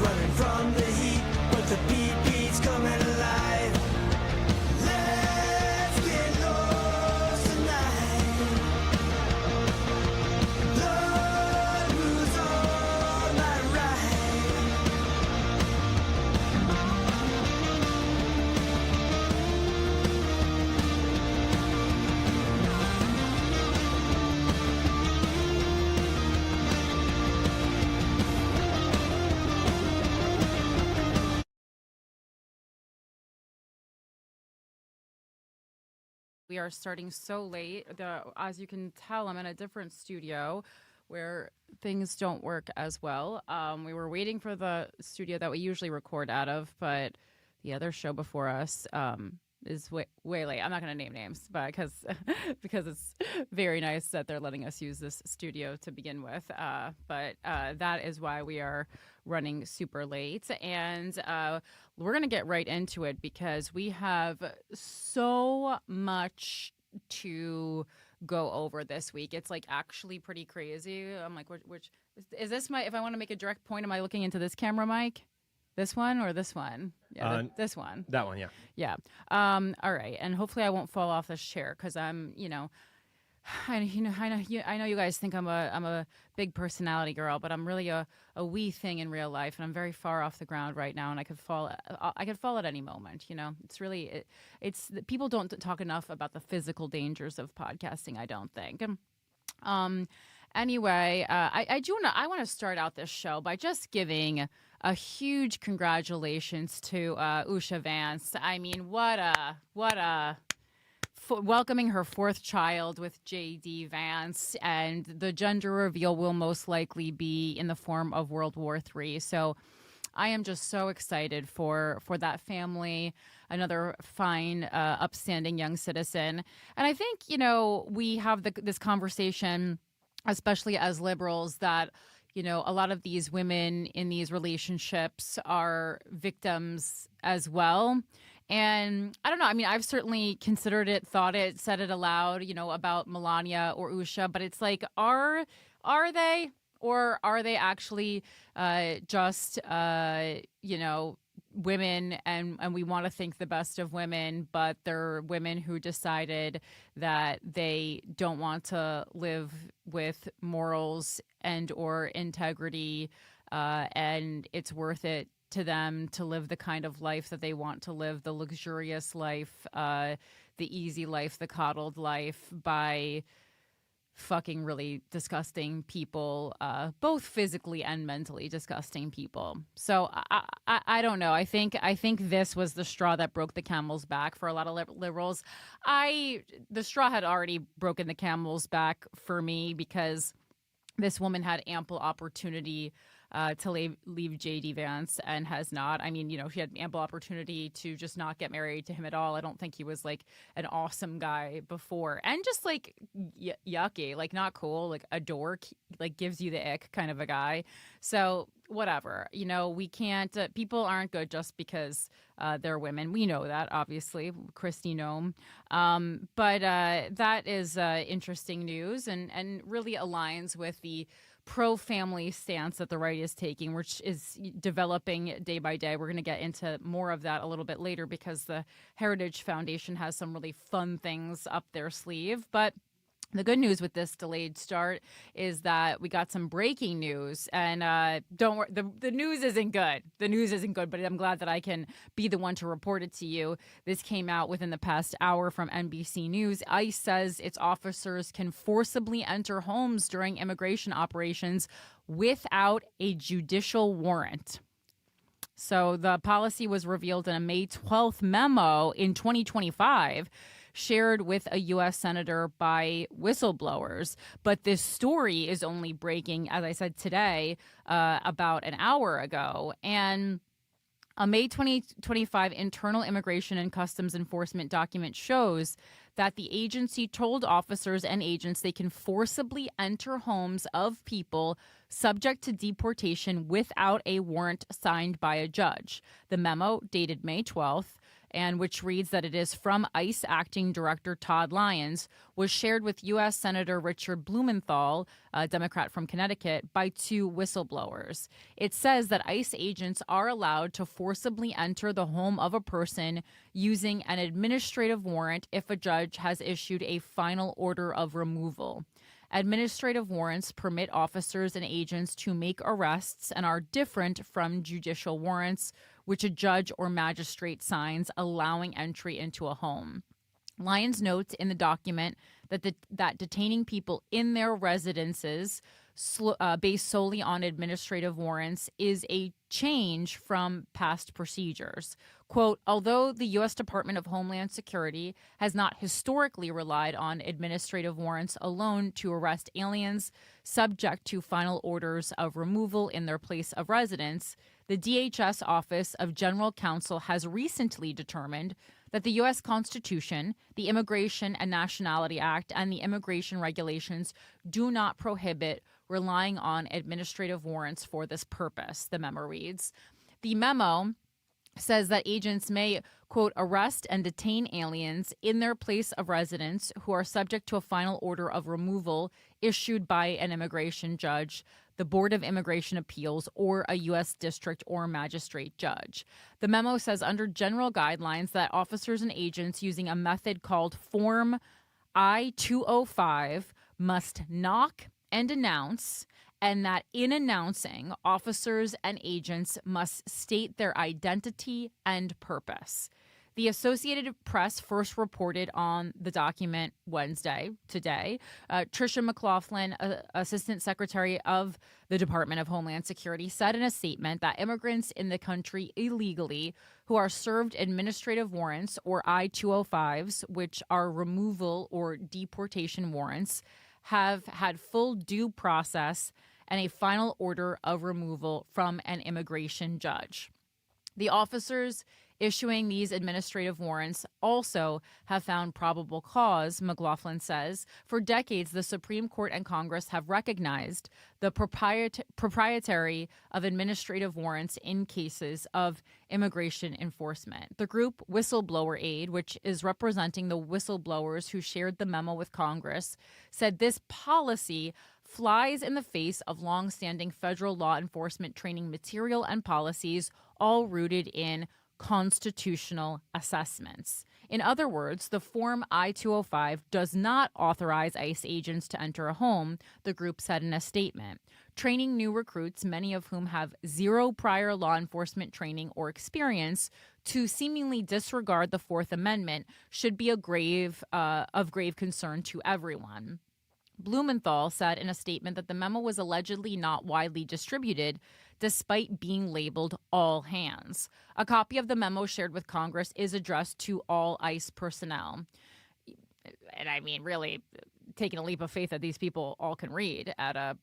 running from the heat, but the beat beats coming alive. Let's get lost tonight. Lord, who's on my right? We are starting so late. As you can tell, I'm in a different studio where things don't work as well. We were waiting for the studio that we usually record out of, but the other show before us is way late. I'm not going to name names, but because it's very nice that they're letting us use this studio to begin with. But that is why we are running super late, and we're going to get right into it because we have so much to go over this week. It's like actually pretty crazy. I'm like, which is this if I want to make a direct point, am I looking into this camera mic? This one or this one? Yeah, this one. That one, yeah. Yeah. All right. And hopefully I won't fall off this chair because I'm, I know you guys think I'm a big personality girl, but I'm really a wee thing in real life, and I'm very far off the ground right now, and I could fall at any moment. It's really it's people don't talk enough about the physical dangers of podcasting, I don't think. Anyway, I want to start out this show by just giving a huge congratulations to Usha Vance. I mean, what a welcoming her fourth child with J.D. Vance, and the gender reveal will most likely be in the form of World War III. So I am just so excited for that family, another fine, upstanding young citizen. And I think, we have this conversation, especially as liberals, that a lot of these women in these relationships are victims as well. And I don't know. I mean, I've certainly considered it, thought it, said it aloud, about Melania or Usha. But it's like, are they, or are they actually just, women, and we want to think the best of women, but they're women who decided that they don't want to live with morals and or integrity, and it's worth it to them to live the kind of life that they want to live, the luxurious life, the easy life, the coddled life, by fucking really disgusting people, both physically and mentally disgusting people. So I don't know. I think this was the straw that broke the camel's back for a lot of liberals. The straw had already broken the camel's back for me because this woman had ample opportunity to leave J.D. Vance and has not. I mean, she had ample opportunity to just not get married to him at all. I don't think he was like an awesome guy before, and just like yucky, like not cool, like a dork, like gives you the ick kind of a guy. So whatever, we can't. People aren't good just because they're women. We know that, obviously, Christy Nome. But that is interesting news, and really aligns with the pro-family stance that the right is taking, which is developing day by day. We're going to get into more of that a little bit later because the Heritage Foundation has some really fun things up their sleeve. But the good news with this delayed start is that we got some breaking news, and don't worry, the news isn't good. The news isn't good, but I'm glad that I can be the one to report it to you. This came out within the past hour from NBC News. ICE says its officers can forcibly enter homes during immigration operations without a judicial warrant. So the policy was revealed in a May 12th memo in 2025, shared with a U.S. senator by whistleblowers. But this story is only breaking, as I said today, about an hour ago. And a May 2025 internal immigration and customs enforcement document shows that the agency told officers and agents they can forcibly enter homes of people subject to deportation without a warrant signed by a judge. The memo, dated May 12th, and which reads that it is from ICE Acting Director Todd Lyons, was shared with U.S. Senator Richard Blumenthal, a Democrat from Connecticut, by two whistleblowers. It says that ICE agents are allowed to forcibly enter the home of a person using an administrative warrant if a judge has issued a final order of removal. Administrative warrants permit officers and agents to make arrests and are different from judicial warrants, which a judge or magistrate signs allowing entry into a home. Lyons notes in the document that detaining people in their residences based solely on administrative warrants is a change from past procedures. Quote, although the U.S. Department of Homeland Security has not historically relied on administrative warrants alone to arrest aliens subject to final orders of removal in their place of residence, the DHS Office of General Counsel has recently determined that the U.S. Constitution, the Immigration and Nationality Act, and the immigration regulations do not prohibit relying on administrative warrants for this purpose, the memo reads. The memo says that agents may, quote, arrest and detain aliens in their place of residence who are subject to a final order of removal issued by an immigration judge, the Board of Immigration Appeals, or a U.S. district or magistrate judge. The memo says under general guidelines that officers and agents using a method called Form I-205 must knock and announce, and that in announcing, officers and agents must state their identity and purpose. The Associated Press first reported on the document Wednesday, today. Tricia McLaughlin, Assistant Secretary of the Department of Homeland Security, said in a statement that immigrants in the country illegally who are served administrative warrants, or I-205s, which are removal or deportation warrants, have had full due process and a final order of removal from an immigration judge. The officers issuing these administrative warrants also have found probable cause, McLaughlin says. For decades, the Supreme Court and Congress have recognized the proprietary of administrative warrants in cases of immigration enforcement. The group Whistleblower Aid, which is representing the whistleblowers who shared the memo with Congress, said this policy flies in the face of longstanding federal law enforcement training material and policies, all rooted in constitutional assessments. In other words, the Form I-205 does not authorize ICE agents to enter a home, the group said in a statement. Training new recruits, many of whom have zero prior law enforcement training or experience, to seemingly disregard the Fourth Amendment should be of grave concern to everyone. Blumenthal said in a statement that the memo was allegedly not widely distributed, despite being labeled all hands. A copy of the memo shared with Congress is addressed to all ICE personnel. And I mean, really, taking a leap of faith that these people all can read at a,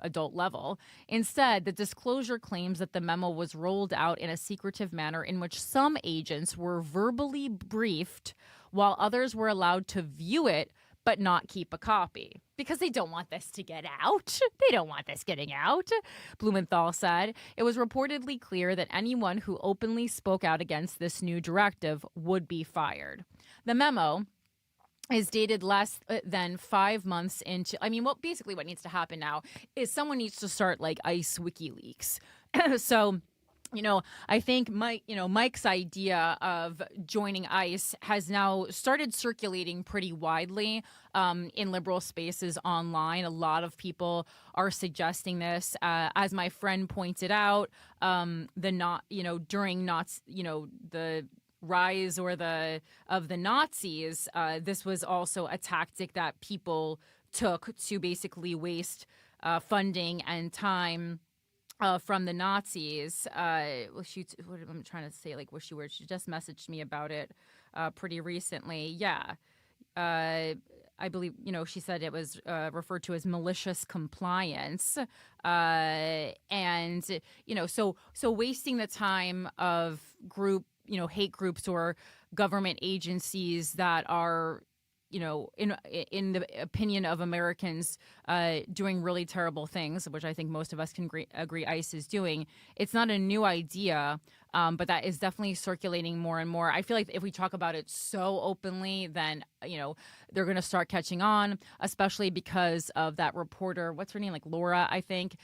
adult level. Instead, the disclosure claims that the memo was rolled out in a secretive manner in which some agents were verbally briefed while others were allowed to view it but not keep a copy because they don't want this to get out. They don't want this getting out, Blumenthal said. It was reportedly clear that anyone who openly spoke out against this new directive would be fired. The memo is dated less than 5 months into, what needs to happen now is someone needs to start like ICE WikiLeaks. So, I think Mike's idea of joining ICE has now started circulating pretty widely in liberal spaces online. A lot of people are suggesting this. As my friend pointed out, during the rise of the Nazis, this was also a tactic that people took to basically waste funding and time from the Nazis. What I'm trying to say, wishy word. She just messaged me about it pretty recently. Yeah. I believe, she said it was referred to as malicious compliance. So wasting the time of hate groups or government agencies that are, in the opinion of Americans, doing really terrible things, which I think most of us can agree ICE is doing. It's not a new idea But that is definitely circulating more and more. I feel like if we talk about it so openly, then, they're going to start catching on, especially because of that reporter. What's her name? Like Laura, I think.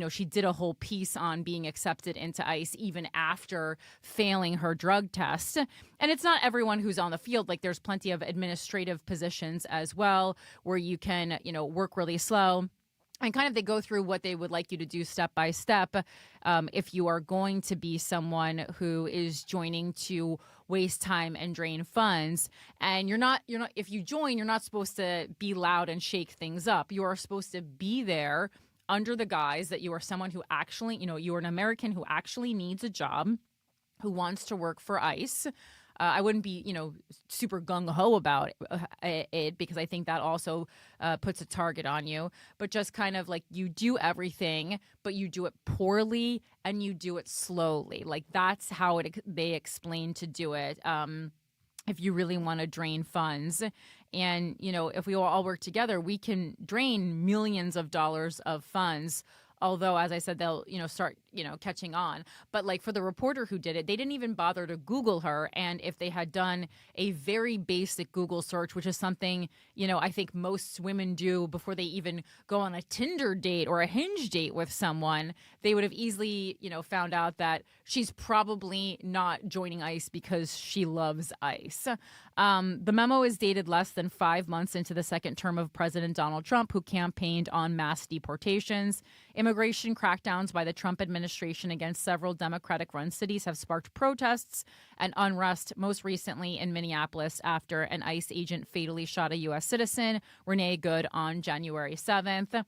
She did a whole piece on being accepted into ICE even after failing her drug test. And it's not everyone who's on the field. Like there's plenty of administrative positions as well where you can, work really slow. And kind of they go through what they would like you to do step by step if you are going to be someone who is joining to waste time and drain funds. And if you join, you're not supposed to be loud and shake things up. You are supposed to be there under the guise that you are someone who actually, you're an American who actually needs a job, who wants to work for ICE. I wouldn't be, super gung-ho about it because I think that also puts a target on you. But just kind of like you do everything, but you do it poorly and you do it slowly. Like that's how they explain to do it if you really want to drain funds. And, if we all work together, we can drain millions of dollars of funds. Although, as I said, they'll, start, catching on. But like for the reporter who did it, they didn't even bother to Google her. And if they had done a very basic Google search, which is something, I think most women do before they even go on a Tinder date or a Hinge date with someone, they would have easily, found out that she's probably not joining ICE because she loves ICE. The memo is dated less than 5 months into the second term of President Donald Trump, who campaigned on mass deportations. Immigration crackdowns by the Trump administration against several Democratic-run cities have sparked protests and unrest, most recently in Minneapolis after an ICE agent fatally shot a U.S. citizen, Renee Good, on January 7th.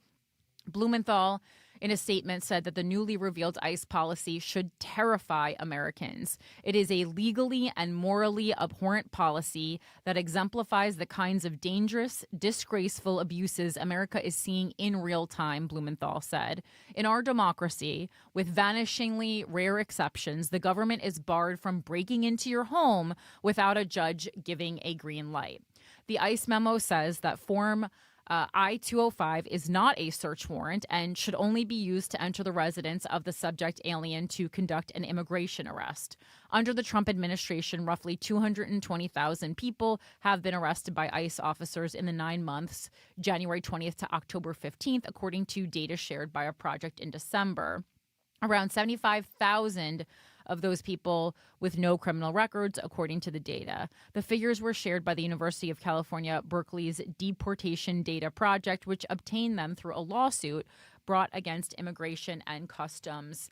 Blumenthal, in a statement, said that the newly revealed ICE policy should terrify Americans. It is a legally and morally abhorrent policy that exemplifies the kinds of dangerous, disgraceful abuses America is seeing in real time, Blumenthal said. In our democracy, with vanishingly rare exceptions, the government is barred from breaking into your home without a judge giving a green light. The ICE memo says that Form I-205 is not a search warrant and should only be used to enter the residence of the subject alien to conduct an immigration arrest. Under the Trump administration, roughly 220,000 people have been arrested by ICE officers in the 9 months, January 20th to October 15th, according to data shared by a project in December. Around 75,000 of those people with no criminal records, according to the data. The figures were shared by the University of California, Berkeley's Deportation Data Project, which obtained them through a lawsuit brought against Immigration and Customs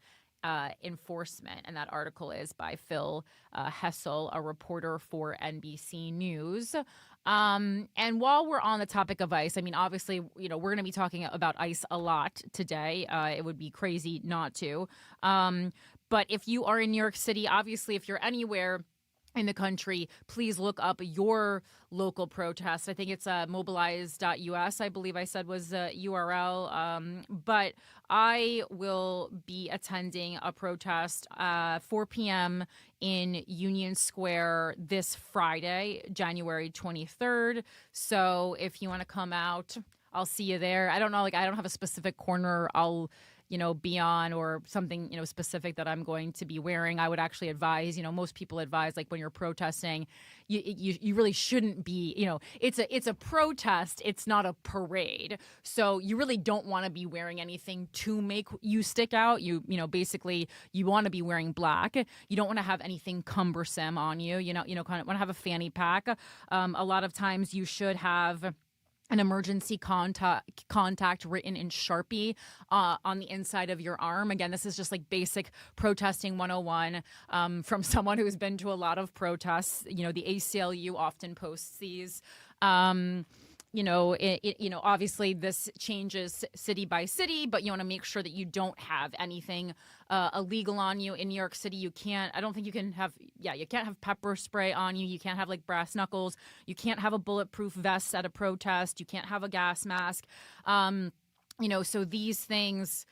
Enforcement. And that article is by Phil Hessel, a reporter for NBC News. And while we're on the topic of ICE, I mean, obviously, we're going to be talking about ICE a lot today. It would be crazy not to. But if you are in New York City, obviously, if you're anywhere in the country, please look up your local protest. I think it's mobilize.us, I believe I said was the URL. But I will be attending a protest 4 p.m. in Union Square this Friday, January 23rd. So if you want to come out, I'll see you there. I don't know, I don't have a specific corner I'll be on or something, specific that I'm going to be wearing. I would actually advise, most people advise, like when you're protesting, you really shouldn't be, it's a protest. It's not a parade. So you really don't want to be wearing anything to make you stick out. Basically you want to be wearing black. You don't want to have anything cumbersome on you, kind of want to have a fanny pack. A lot of times you should have an emergency contact written in Sharpie on the inside of your arm. Again, this is just like basic protesting 101 from someone who's been to a lot of protests. The ACLU often posts these. Obviously this changes city by city, but you want to make sure that you don't have anything illegal on you. In New York City, you can't have pepper spray on you. You can't have like brass knuckles. You can't have a bulletproof vest at a protest. You can't have a gas mask. So these things,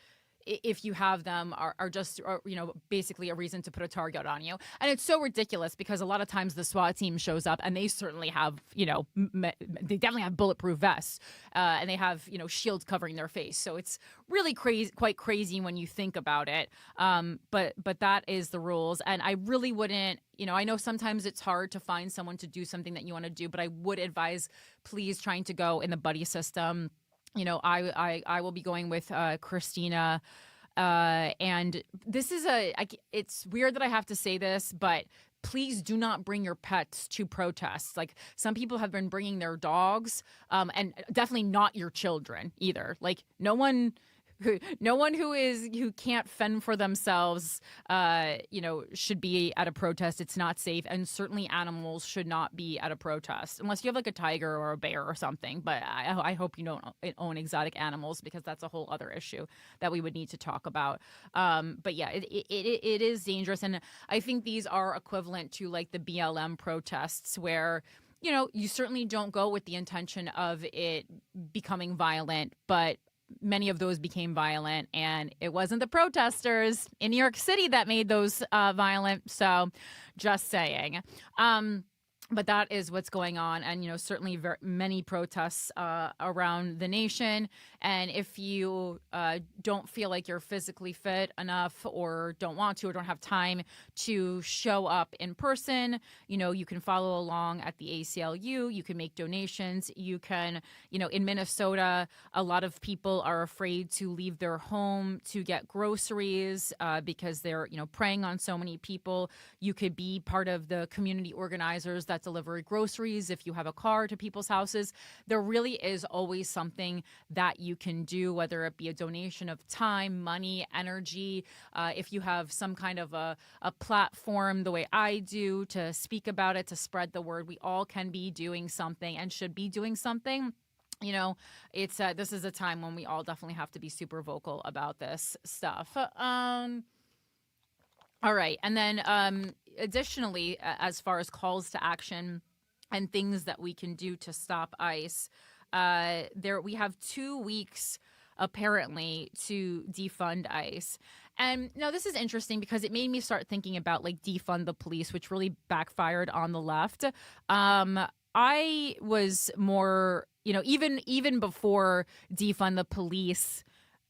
if you have them, are just, basically a reason to put a target on you. And it's so ridiculous because a lot of times the SWAT team shows up and they certainly have, they definitely have bulletproof vests, and they have, shields covering their face. So it's really quite crazy when you think about it. But that is the rules. And I really wouldn't, I know sometimes it's hard to find someone to do something that you want to do, but I would advise please trying to go in the buddy system. I will be going with Christina. And this is it's weird that I have to say this, but please do not bring your pets to protests. Like, some people have been bringing their dogs, and definitely not your children either. Like, no one who can't fend for themselves, should be at a protest. It's not safe. And certainly animals should not be at a protest unless you have like a tiger or a bear or something. But I hope you don't own exotic animals, because that's a whole other issue that we would need to talk about. But yeah, it is dangerous. And I think these are equivalent to like the BLM protests, where you certainly don't go with the intention of it becoming violent, but many of those became violent, and it wasn't the protesters in New York City that made those violent. So just saying. But that is what's going on. And, certainly many protests around the nation. And if you don't feel like you're physically fit enough, or don't want to, or don't have time to show up in person, you can follow along at the ACLU. You can make donations. You can, in Minnesota, a lot of people are afraid to leave their home to get groceries because they're, preying on so many people. You could be part of the community organizers that deliver groceries if you have a car to people's houses. There really is always something that you can do, whether it be a donation of time, money, energy. If you have some kind of a platform, the way I do, to speak about it, to spread the word, we all can be doing something and should be doing something. It's this is a time when we all definitely have to be super vocal about this stuff. All right. And then additionally, as far as calls to action and things that we can do to stop ICE, we have 2 weeks apparently to defund ICE. And now this is interesting because it made me start thinking about like defund the police, which really backfired on the left. I was more, even before defund the police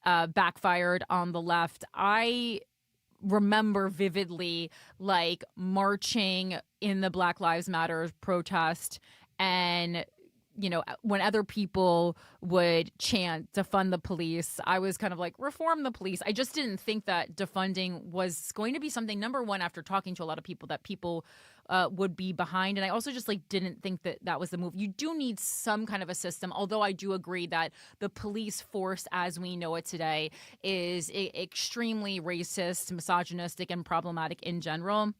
backfired on the left, I remember vividly like marching in the Black Lives Matter protest, and when other people would chant defund the police, I was kind of like, reform the police. I just didn't think that defunding was going to be something, number one, after talking to a lot of people, that people would be behind. And I also just like didn't think that that was the move. You do need some kind of a system, although I do agree that the police force as we know it today is extremely racist, misogynistic, and problematic in general.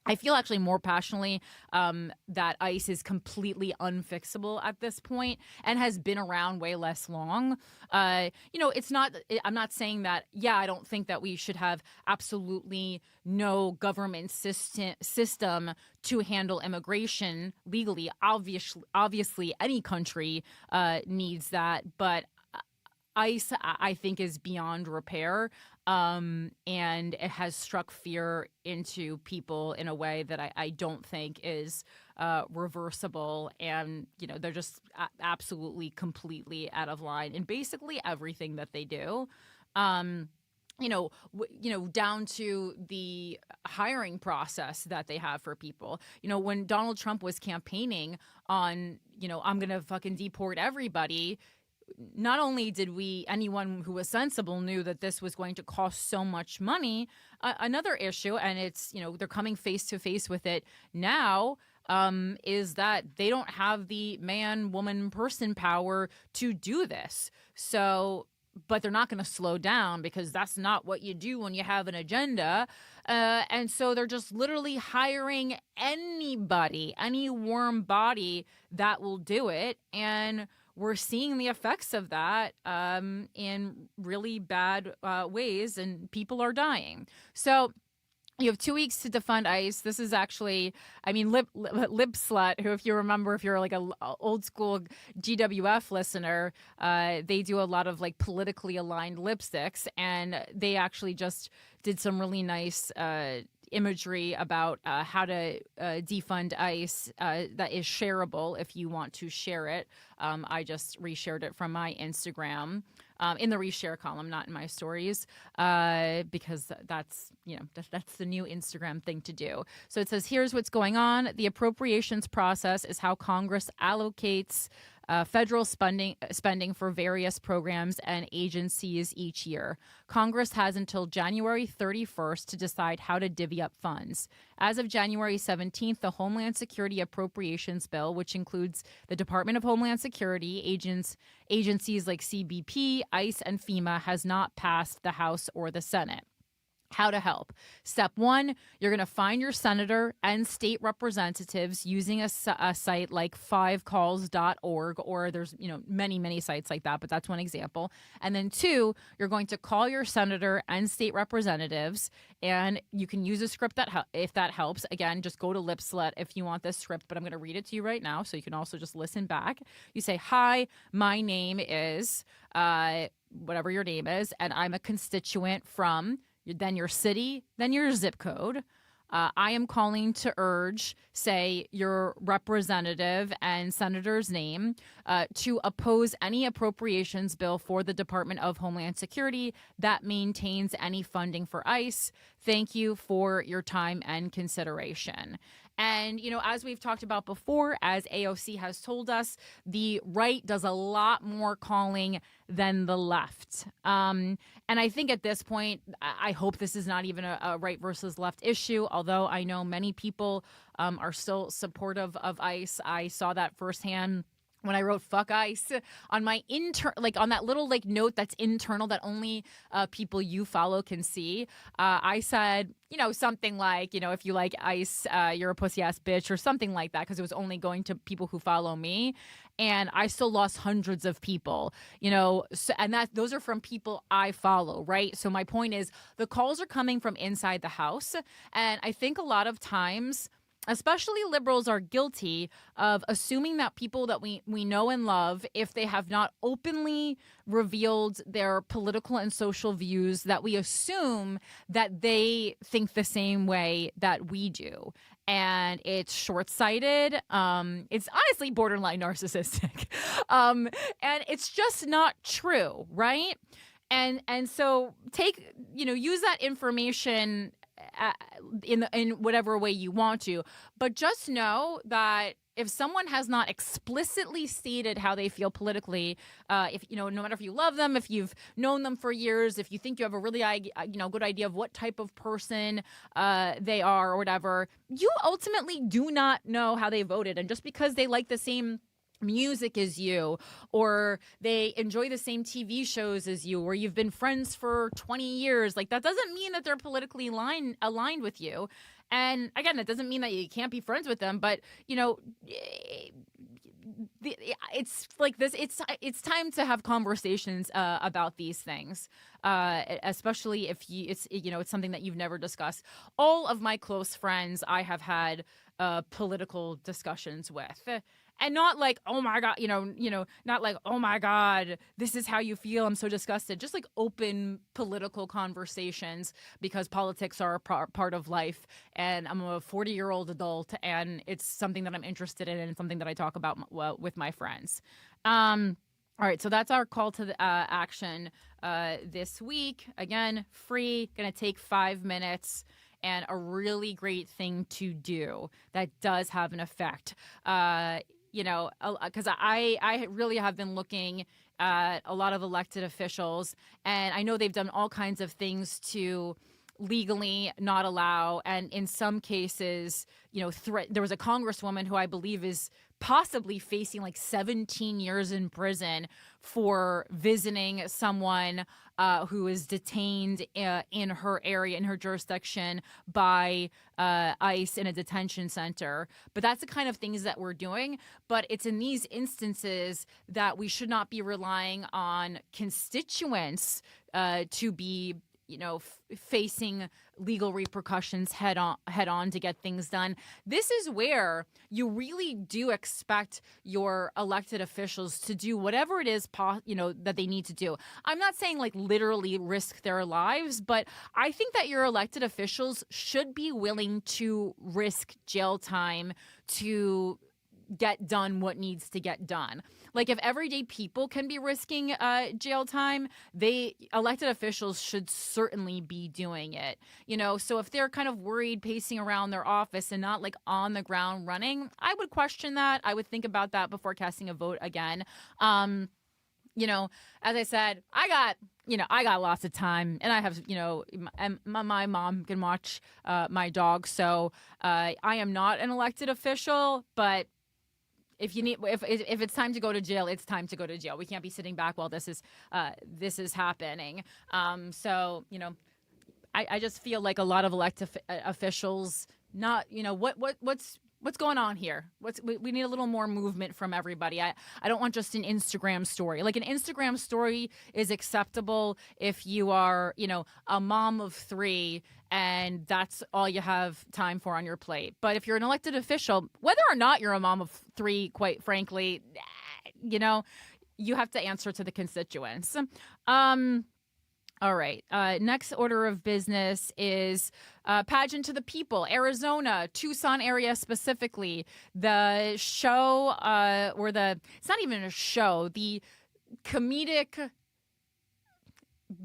I feel actually more passionately that ICE is completely unfixable at this point and has been around way less long. It's not, I'm not saying that, I don't think that we should have absolutely no government system to handle immigration legally. Obviously, any country needs that, but ICE, I think, is beyond repair. And it has struck fear into people in a way that I don't think is reversible. And, they're just absolutely, completely out of line in basically everything that they do. Down to the hiring process that they have for people. When Donald Trump was campaigning on, I'm going to fucking deport everybody, not only did anyone who was sensible knew that this was going to cost so much money, another issue, and it's, they're coming face to face with it now, is that they don't have the man, woman, person power to do this. So, but they're not going to slow down, because that's not what you do when you have an agenda. And so they're just literally hiring anybody, any warm body that will do it. And we're seeing the effects of that in really bad ways, and people are dying. So You have 2 weeks to defund ICE. This is actually, I mean, Lip Slut, who, if you remember, if you're like a old school GWF listener, they do a lot of like politically aligned lipsticks, and they actually just did some really nice imagery about how to defund ICE that is shareable if you want to share it. I just reshared it from my Instagram. In the reshare column, not in my stories, because that's the new Instagram thing to do. So it says, here's what's going on. The appropriations process is how Congress allocates federal spending for various programs and agencies each year. Congress has until January 31st to decide how to divvy up funds. As of January 17th, the Homeland Security Appropriations Bill, which includes the Department of Homeland Security, agencies like CBP, ICE, and FEMA, has not passed the House or the Senate. How to help. Step 1, you're going to find your senator and state representatives using a site like 5calls.org, or there's many sites like that, but that's one example. And then 2, you're going to call your senator and state representatives, and you can use a script if that helps. Again, just go to Lipslut if you want this script, but I'm going to read it to you right now, so you can also just listen back. You say, hi, my name is whatever your name is, and I'm a constituent from then your city, then your zip code. I am calling to urge, say, your representative and senator's name to oppose any appropriations bill for the Department of Homeland Security that maintains any funding for ICE. Thank you for your time and consideration. And, as we've talked about before, as AOC has told us, the right does a lot more calling than the left. And I think at this point, I hope this is not even a right versus left issue, although I know many people are still supportive of ICE. I saw that firsthand when I wrote "fuck ICE" on my on that little note that's internal that only people you follow can see. I said, something like, if you like ICE, you're a pussy ass bitch, or something like that, because it was only going to people who follow me. And I still lost hundreds of people, and those are from people I follow, right? So my point is, the calls are coming from inside the House, and I think a lot of times, especially liberals, are guilty of assuming that people that we know and love, if they have not openly revealed their political and social views, that we assume that they think the same way that we do. And it's short-sighted. It's honestly borderline narcissistic. And it's just not true, right? And so use that information in whatever way you want to, but just know that if someone has not explicitly stated how they feel politically, if no matter if you love them, if you've known them for years, if you think you have a really good idea of what type of person they are or whatever, you ultimately do not know how they voted. And just because they like the same music as you, or they enjoy the same TV shows as you, or you've been friends for 20 years, that doesn't mean that they're politically aligned with you. And again, that doesn't mean that you can't be friends with them, but it's like this. It's time to have conversations about these things, especially if it's something that you've never discussed. All of my close friends I have had political discussions with. And not like, oh my God, not like, oh my God, this is how you feel, I'm so disgusted. Just like open political conversations, because politics are a part of life. And I'm a 40-year-old adult, and it's something that I'm interested in and something that I talk about with my friends. All right, so that's our call to the action this week. Again, free, gonna take 5 minutes. And a really great thing to do that does have an effect. Because I really have been looking at a lot of elected officials, and I know they've done all kinds of things to legally not allow, and in some cases, there was a congresswoman who I believe is possibly facing 17 years in prison for visiting someone who is detained in her area, in her jurisdiction, by ICE in a detention center. But that's the kind of things that we're doing. But it's in these instances that we should not be relying on constituents to be facing legal repercussions head on to get things done. This is where you really do expect your elected officials to do whatever it is that they need to do. I'm not saying like literally risk their lives, but I think that your elected officials should be willing to risk jail time to get done what needs to get done. Like if everyday people can be risking jail time, elected officials should certainly be doing it. So if they're kind of worried pacing around their office and not like on the ground running, I would question that. I would think about that before casting a vote again. As I said, I got lots of time, and I have, and my mom can watch my dog. So I am not an elected official, but if it's time to go to jail, it's time to go to jail. We can't be sitting back while this is happening. I just feel like a lot of elected officials what's going on here? We need a little more movement from everybody. I don't want just an Instagram story. Like an Instagram story is acceptable if you are, a mom of 3 and that's all you have time for on your plate. But if you're an elected official, whether or not you're a mom of 3, quite frankly, you have to answer to the constituents. All right. Next order of business is Pageant to the People, Arizona, Tucson area specifically. The show, it's not even a show, the comedic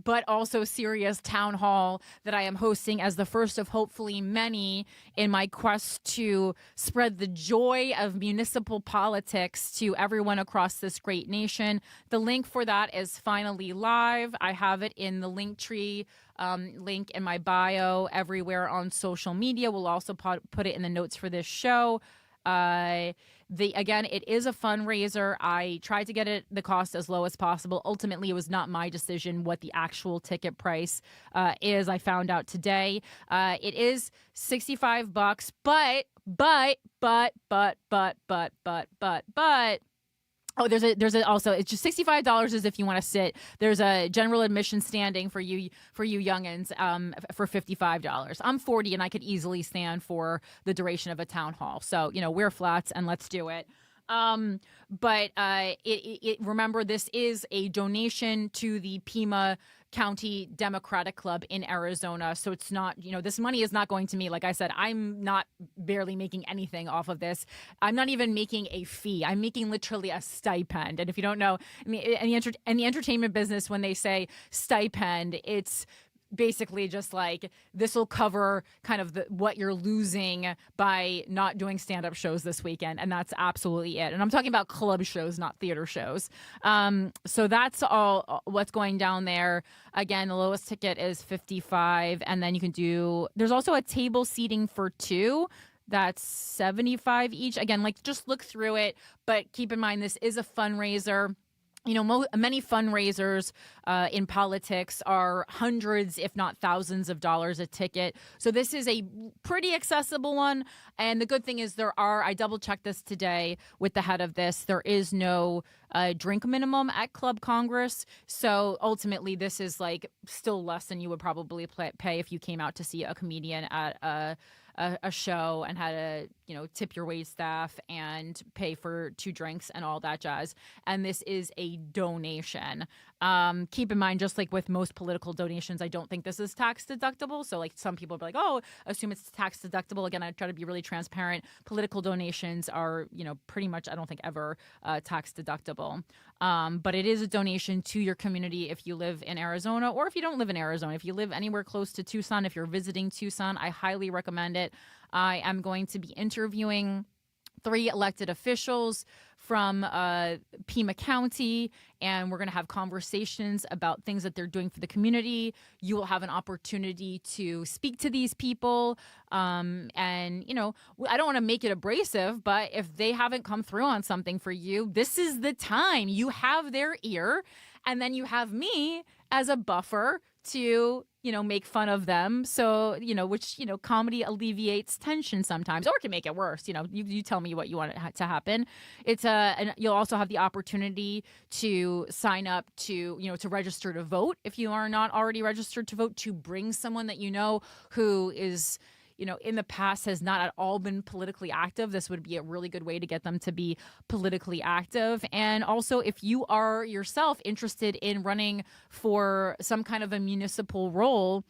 but also serious town hall that I am hosting as the first of hopefully many in my quest to spread the joy of municipal politics to everyone across this great nation. The link for that is finally live. I have it in the Linktree link in my bio everywhere on social media. We'll also put it in the notes for this show. Again, it is a fundraiser. I tried to get the cost as low as possible. Ultimately, it was not my decision what the actual ticket price is. I found out today. It is $65, but. Oh, there's also, it's just $65 is if you want to sit. There's a general admission standing for you youngins for $55. I'm 40 and I could easily stand for the duration of a town hall. So, wear flats and let's do it. But remember, this is a donation to the Pima County Democratic Club in Arizona. So it's not, this money is not going to me. Like I said, I'm not barely making anything off of this. I'm not even making a fee. I'm making literally a stipend. And if you don't know, I mean, in the entertainment business, when they say stipend, it's basically just like this will cover kind of what you're losing by not doing stand-up shows this weekend, and that's absolutely it. And I'm talking about club shows, not theater shows. So that's all what's going down there. Again, the lowest ticket is $55, and then you can there's also a table seating for 2. That's $75 each. Again, just look through it, but keep in mind this is a fundraiser. Many fundraisers in politics are hundreds, if not thousands of dollars a ticket. So this is a pretty accessible one. And the good thing is I double-checked this today with the head of this, there is no drink minimum at Club Congress. So ultimately, this is still less than you would probably pay if you came out to see a comedian at a show and had to tip your wait staff and pay for 2 drinks and all that jazz. And this is a donation. Keep in mind, just like with most political donations, I don't think this is tax deductible. So some people are like, oh, assume it's tax deductible. Again, I try to be really transparent. Political donations are, pretty much, I don't think ever tax deductible. But it is a donation to your community if you live in Arizona, or if you don't live in Arizona. If you live anywhere close to Tucson, if you're visiting Tucson, I highly recommend it. I am going to be interviewing 3 elected officials from Pima County, and we're going to have conversations about things that they're doing for the community. You will have an opportunity to speak to these people. And, I don't want to make it abrasive, but if they haven't come through on something for you, this is the time. You have their ear, and then you have me as a buffer to make fun of them. So, which, comedy alleviates tension sometimes, or can make it worse. You tell me what you want it to happen. And you'll also have the opportunity to sign up to register to vote if you are not already registered to vote, to bring someone that who is, in the past has not at all been politically active. This would be a really good way to get them to be politically active. And also, if you are yourself interested in running for some kind of a municipal role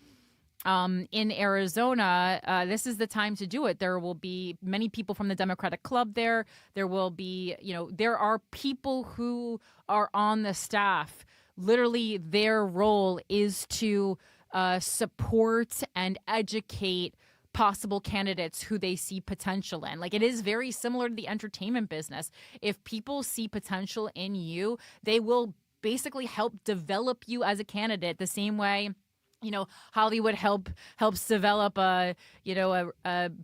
in Arizona, this is the time to do it. There will be many people from the Democratic Club there. There will be, there are people who are on the staff. Literally, their role is to support and educate possible candidates who they see potential in. Like, it is very similar to the entertainment business. If people see potential in you, they will basically help develop you as a candidate the same way Hollywood helps develop a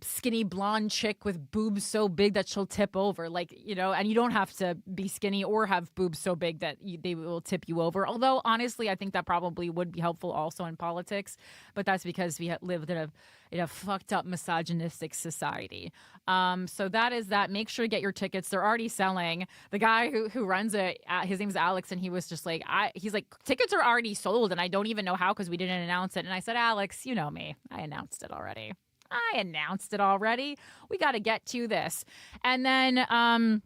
skinny blonde chick with boobs so big that she'll tip over, and you don't have to be skinny or have boobs so big that they will tip you over. Although honestly, I think that probably would be helpful also in politics, but that's because we lived in a fucked up misogynistic society. So that is that. Make sure to get your tickets. They're already selling. The guy who runs it, his name's Alex, and he was just like, he's like, tickets are already sold, and I don't even know how because we didn't announce it. And I said, Alex, you know me. I announced it already. We got to get to this. And then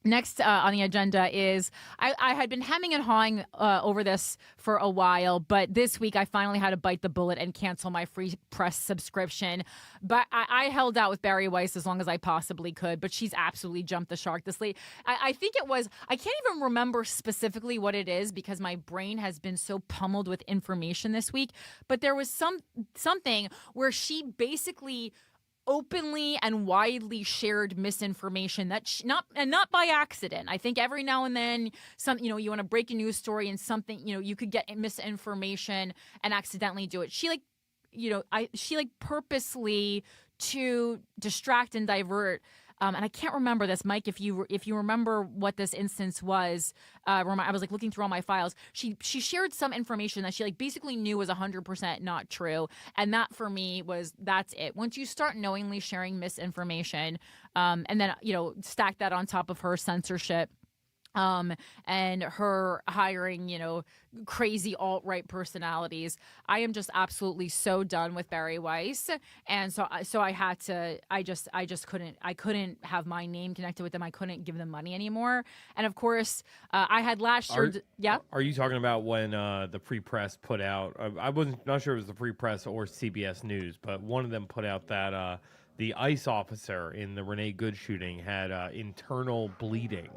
next on the agenda is I had been hemming and hawing over this for a while, but this week I finally had to bite the bullet and cancel my free press subscription. But I held out with Barry Weiss as long as I possibly could, but she's absolutely jumped the shark. This lady, I think it was, I can't even remember specifically what it is because my brain has been so pummeled with information this week, but there was something where she basically openly and widely shared misinformation that not by accident. I think every now and then you want to break a news story and something, you could get misinformation and accidentally do it. She purposely to distract and divert. And I can't remember this, Mike. If you remember what this instance was, I was looking through all my files. She shared some information that she basically knew was 100% not true, and that for me that's it. Once you start knowingly sharing misinformation, and then stack that on top of her censorship. And her hiring, crazy alt-right personalities. I am just absolutely so done with Barry Weiss. And so I had to, I couldn't have my name connected with them. I couldn't give them money anymore. And of course, I had last year. Yeah. Are you talking about when the Free Press put out, I wasn't not sure it was the Free Press or CBS News, but one of them put out that the ICE officer in the Renee Good shooting had internal bleeding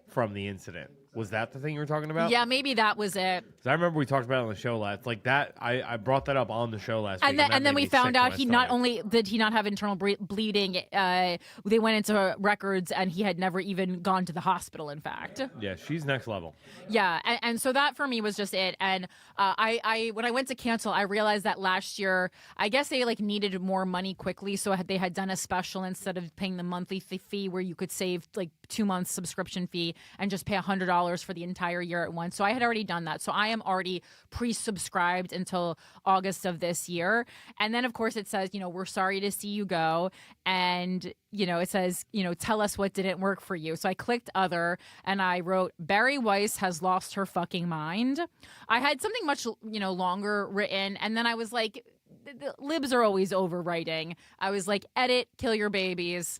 from the incident. Was that the thing you were talking about? Yeah, maybe that was it. 'Cause I remember we talked about it on the show last. I brought that up on the show last week. And then we found out he not only did he not have internal bleeding, they went into records and he had never even gone to the hospital, in fact. Yeah, she's next level. Yeah, and so that for me was just it. And I when I went to cancel, I realized that last year, I guess they needed more money quickly, so they had done a special instead of paying the monthly fee where you could save 2 months subscription fee and just pay $100 for the entire year at once. So I had already done that. So I am already pre-subscribed until August of this year. And then, of course, it says, we're sorry to see you go. And, it says, tell us what didn't work for you. So I clicked other and I wrote, Barry Weiss has lost her fucking mind. I had something much, longer written. And then I was like, the libs are always overwriting. I was like, edit, kill your babies,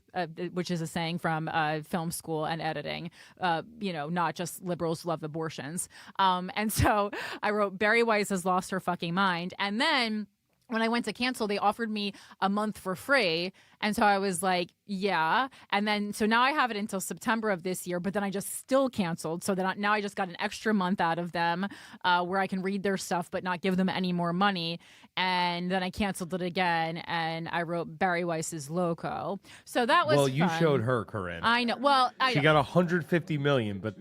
which is a saying from film school and editing, not just liberals love abortions. And so I wrote, Barry Weiss has lost her fucking mind. And then when I went to cancel, they offered me a month for free. And so I was like, yeah. And then, so now I have it until September of this year, but then I just still canceled. So that now I just got an extra month out of them where I can read their stuff, but not give them any more money. And then I canceled it again. And I wrote Barry Weiss's loco. So that was Well, you fun. showed her, Corinne. I know. Well, she got $150 million, but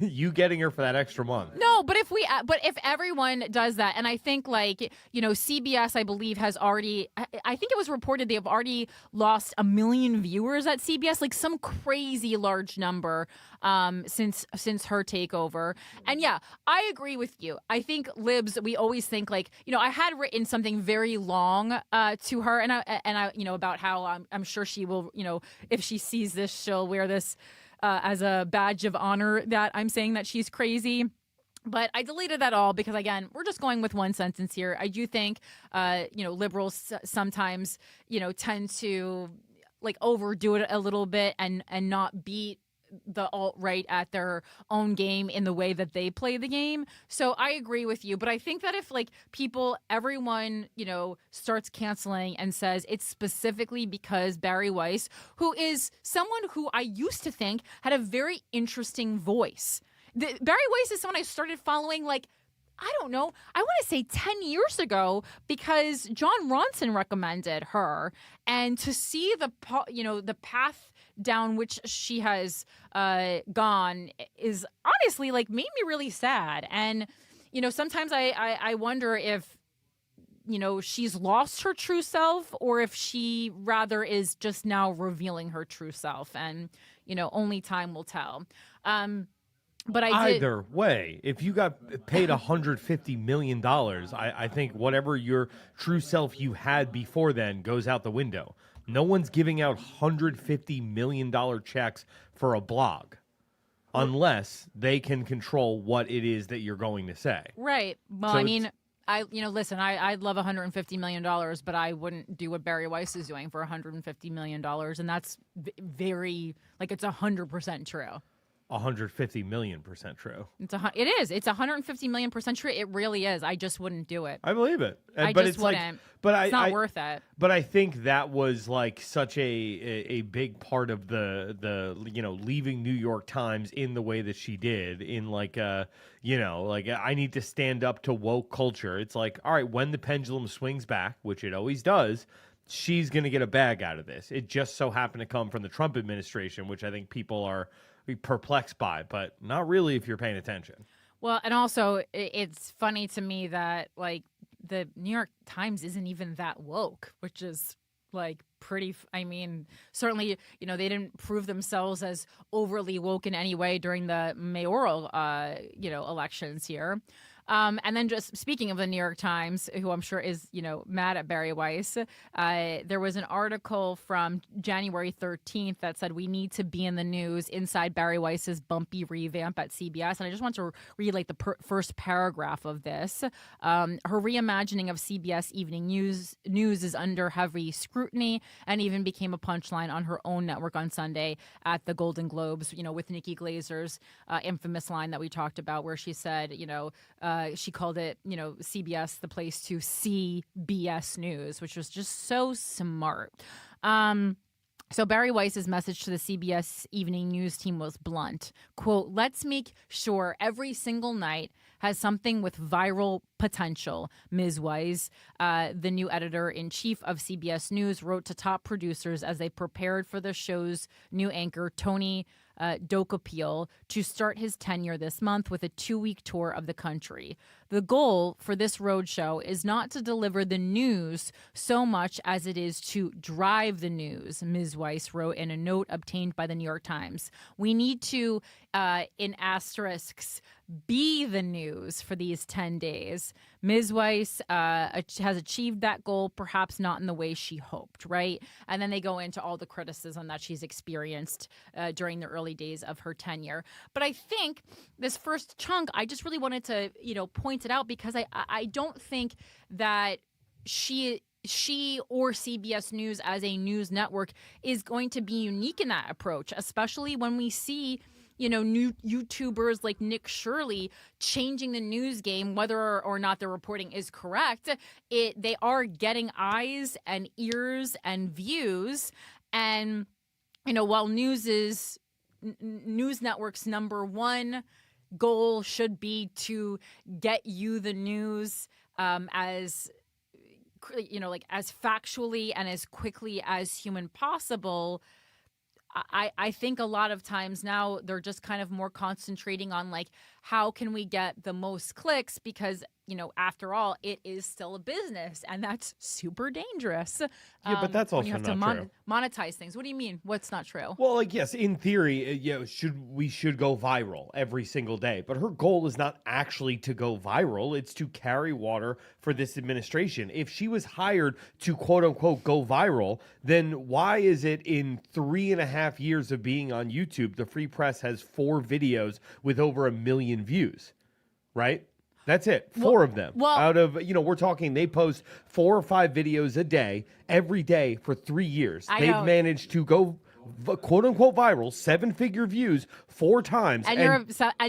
you getting her for that extra month. No, but if everyone does that, and I think CBS, I believe, has already, I think it was reported they have already lost 1 million million viewers at CBS, like some crazy large number since her takeover. And yeah, I agree with you. I think libs, we always think like, I had written something very long to her, and I about how I'm sure she will, if she sees this, she'll wear this as a badge of honor that I'm saying that she's crazy. But I deleted that all because, again, we're just going with one sentence here. I do think, liberals sometimes, tend to like overdo it a little bit and not beat the alt-right at their own game in the way that they play the game. So I agree with you. But I think that if like everyone, starts canceling and says it's specifically because Barry Weiss, who is someone who I used to think had a very interesting voice. Barry Weiss is someone I started following, like, I don't know, I want to say 10 years ago because John Ronson recommended her. And to see the path down which she has gone is honestly, like, made me really sad. And, sometimes I wonder if, she's lost her true self or if she rather is just now revealing her true self. And, only time will tell. But either way, if you got paid $150 million, I think whatever your true self you had before then goes out the window. No one's giving out $150 million checks for a blog unless they can control what it is that you're going to say. Right. Well, so listen, I'd love $150 million, but I wouldn't do what Barry Weiss is doing for $150 million. And that's very, like, it's 100% true. 150 million% true. It is. It's 150 million% true. It really is. I just wouldn't do it. I believe it. I just wouldn't. It's not worth it. But I think that was like such a big part of the leaving New York Times in the way that she did, in like I need to stand up to woke culture. It's like, all right, when the pendulum swings back, which it always does, she's going to get a bag out of this. It just so happened to come from the Trump administration, which I think people are perplexed by, but not really if you're paying attention. Well, and also it's funny to me that like the New York Times isn't even that woke, which is like pretty, certainly, they didn't prove themselves as overly woke in any way during the mayoral, elections here. And then just speaking of the New York Times, who I'm sure is, mad at Barry Weiss, there was an article from January 13th that said we need to be in the news inside Barry Weiss's bumpy revamp at CBS. And I just want to read like the first paragraph of this. Her reimagining of CBS Evening News is under heavy scrutiny and even became a punchline on her own network on Sunday at the Golden Globes, with Nikki Glazer's infamous line that we talked about where she said, she called it, CBS the place to see BS news, which was just so smart. So Barry Weiss's message to the CBS Evening News team was blunt. Quote, let's make sure every single night has something with viral potential. Ms. Weiss, the new editor-in-chief of CBS News, wrote to top producers as they prepared for the show's new anchor, Tony Dokapil, to start his tenure this month with a 2-week tour of the country. The goal for this roadshow is not to deliver the news so much as it is to drive the news, Ms. Weiss wrote in a note obtained by the New York Times. We need to, in asterisks, be the news for these 10 days. Ms. Weiss has achieved that goal, perhaps not in the way she hoped, right? And then they go into all the criticism that she's experienced during the early days of her tenure. But I think this first chunk, I just really wanted to, point it out because I don't think that she or CBS News as a news network is going to be unique in that approach, especially when we see new YouTubers like Nick Shirley changing the news game, whether or not their reporting is correct. They are getting eyes and ears and views. And, while news network's number one goal should be to get you the news as factually and as quickly as human possible, I think a lot of times now they're just kind of more concentrating on like how can we get the most clicks because after all, it is still a business, and that's super dangerous. Yeah, but that's when you also have not to true. monetize things. What do you mean? What's not true? Well, like, yes, in theory, we should go viral every single day. But her goal is not actually to go viral. It's to carry water for this administration. If she was hired to, quote unquote, go viral, then why is it in 3.5 years of being on YouTube, the Free Press has 4 videos with over 1 million views, right? That's it. 4 of them. well- Out of, we're talking, they post 4 or 5 videos a day, every day for 3 years. I They've know. managed to go quote unquote viral, 7-figure views 4 times. And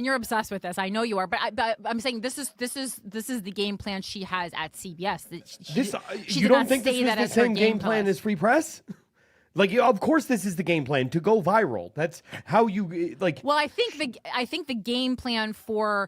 you're obsessed with this. I know you are, but I'm saying this is the game plan she has at CBS. She you did don't not think this say was that the as her same game plan as Free Press? Like, of course, this is the game plan to go viral. That's how you like. Well, I think the game plan for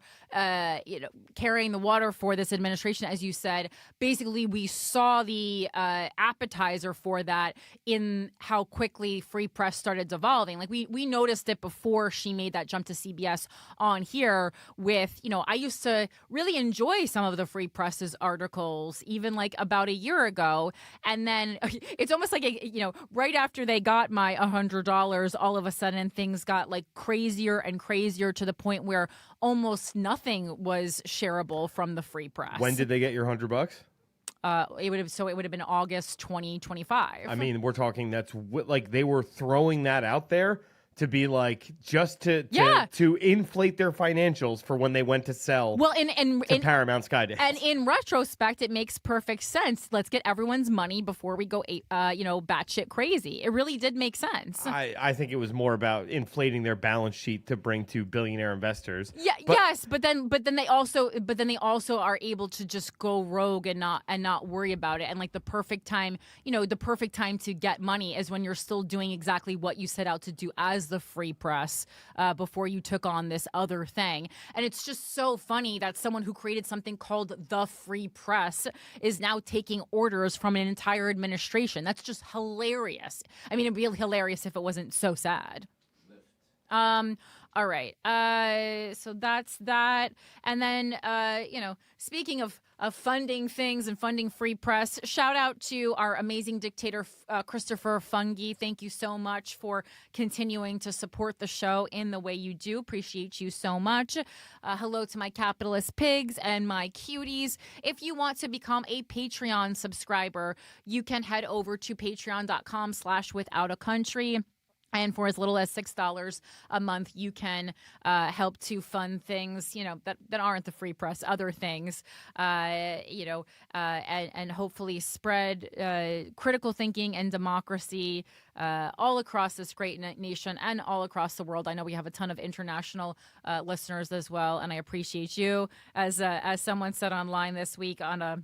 carrying the water for this administration, as you said, basically we saw the appetizer for that in how quickly Free Press started devolving. Like we noticed it before she made that jump to CBS on here. With I used to really enjoy some of the Free Press's articles, even like about a year ago, and then it's almost like right after they got my $100, all of a sudden things got like crazier and crazier to the point where almost nothing was shareable from the Free Press. When did they get your $100? It would have been August 2025. I mean, we're talking like they were throwing that out there to be like just to inflate their financials for when they went to sell. Well, in Paramount Skydance. And in retrospect, it makes perfect sense. Let's get everyone's money before we go, batshit crazy. It really did make sense. I think it was more about inflating their balance sheet to bring to billionaire investors. Yeah, yes, but then they also are able to just go rogue and not worry about it. And like the perfect time to get money is when you're still doing exactly what you set out to do as the Free Press before you took on this other thing. And it's just so funny that someone who created something called the Free Press is now taking orders from an entire administration. That's just hilarious. I mean, it'd be hilarious if it wasn't so sad. All right. So that's that. And then, speaking of funding things and funding Free Press, shout out to our amazing dictator, Christopher Fungi. Thank you so much for continuing to support the show in the way you do. Appreciate you so much. Hello to my capitalist pigs and my cuties. If you want to become a Patreon subscriber, you can head over to patreon.com/withoutacountry. And for as little as $6 a month, you can help to fund things, that aren't the Free Press, other things, and hopefully spread critical thinking and democracy all across this great nation and all across the world. I know we have a ton of international listeners as well, and I appreciate you. As someone said online this week on a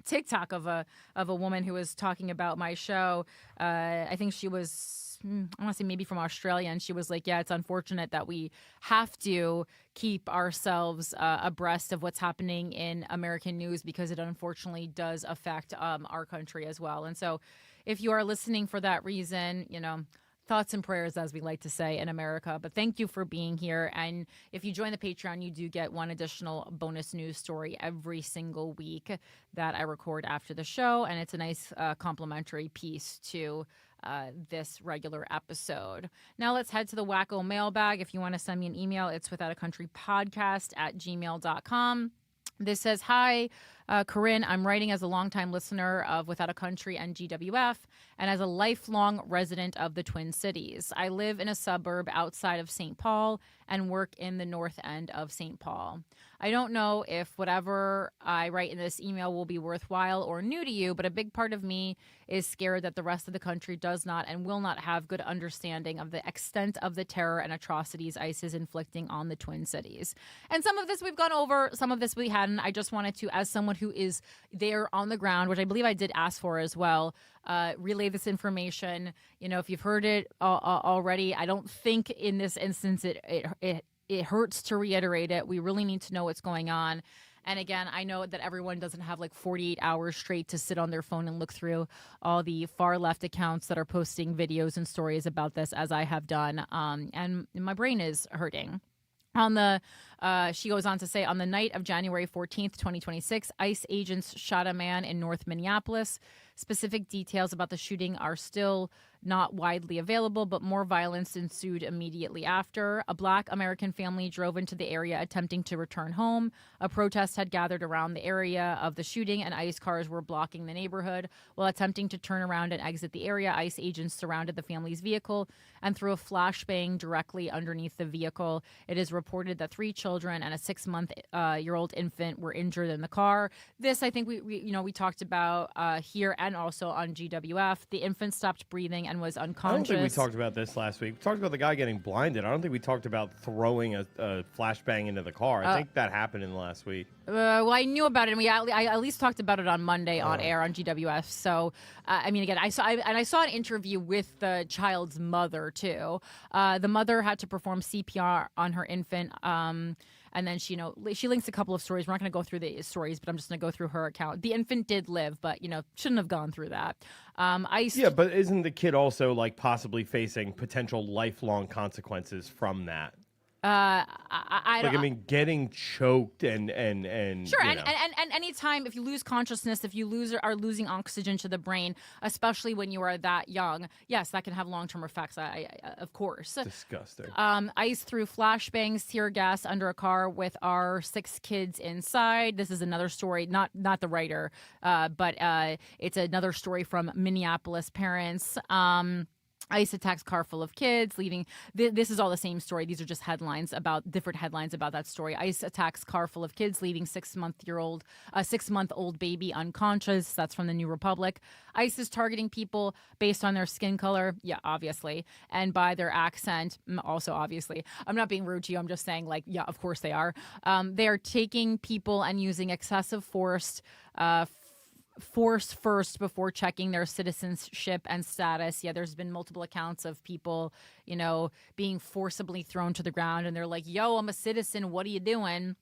TikTok of a woman who was talking about my show, I think she was, I want to say maybe from Australia, and she was like, yeah, it's unfortunate that we have to keep ourselves abreast of what's happening in American news because it unfortunately does affect our country as well. And so if you are listening for that reason, thoughts and prayers, as we like to say in America. But thank you for being here. And if you join the Patreon, you do get one additional bonus news story every single week that I record after the show. And it's a nice complimentary piece to this regular episode. Now let's head to the Wacko mailbag. If you want to send me an email, it's withoutacountrypodcast@gmail.com. This says, hi, Corinne, I'm writing as a longtime listener of Without a Country and GWF and as a lifelong resident of the Twin Cities. I live in a suburb outside of St. Paul and work in the north end of St. Paul. I don't know if whatever I write in this email will be worthwhile or new to you, but a big part of me is scared that the rest of the country does not and will not have good understanding of the extent of the terror and atrocities ICE is inflicting on the Twin Cities. And some of this we've gone over, some of this we hadn't. I just wanted to, as someone who is there on the ground, which I believe I did ask for as well, relay this information. If you've heard it already, I don't think in this instance it hurts to reiterate it. We really need to know what's going on. And again, I know that everyone doesn't have like 48 hours straight to sit on their phone and look through all the far left accounts that are posting videos and stories about this, as I have done. And my brain is hurting. On the She goes on to say, on the night of January 14th, 2026, ICE agents shot a man in North Minneapolis. Specific details about the shooting are still not widely available, but more violence ensued immediately after. A Black American family drove into the area attempting to return home. A protest had gathered around the area of the shooting, and ICE cars were blocking the neighborhood. While attempting to turn around and exit the area, ICE agents surrounded the family's vehicle and threw a flashbang directly underneath the vehicle. It is reported that 3 children and a 6-month-year-old infant were injured in the car. This, I think, we talked about here and also on GWF. The infant stopped breathing and was unconscious. I don't think we talked about this last week. We talked about the guy getting blinded. I don't think we talked about throwing a flashbang into the car. I think that happened in the last week. Well, I knew about it, and I at least talked about it on Monday on air on GWF. So, I mean, again, I saw an interview with the child's mother too. The mother had to perform CPR on her infant. And then she links a couple of stories. We're not going to go through the stories, but I'm just going to go through her account. The infant did live, but shouldn't have gone through that. Yeah, but isn't the kid also like possibly facing potential lifelong consequences from that? I mean, getting choked and sure, and anytime if you lose consciousness, if you are losing oxygen to the brain, especially when you are that young, yes, that can have long-term effects. Of course, disgusting. ICE threw flashbangs, tear gas under a car with our 6 kids inside. This is another story, not the writer, but it's another story from Minneapolis parents. ICE attacks car full of kids, leaving. This is all the same story. These are just different headlines about that story. ICE attacks car full of kids, leaving 6-month-old baby unconscious. That's from the New Republic. ICE is targeting people based on their skin color. Yeah, obviously. And by their accent. Also, obviously. I'm not being rude to you. I'm just saying, yeah, of course they are. They are taking people and using excessive force first before checking their citizenship and status. Yeah, there's been multiple accounts of people, being forcibly thrown to the ground, and they're like, yo, I'm a citizen. What are you doing?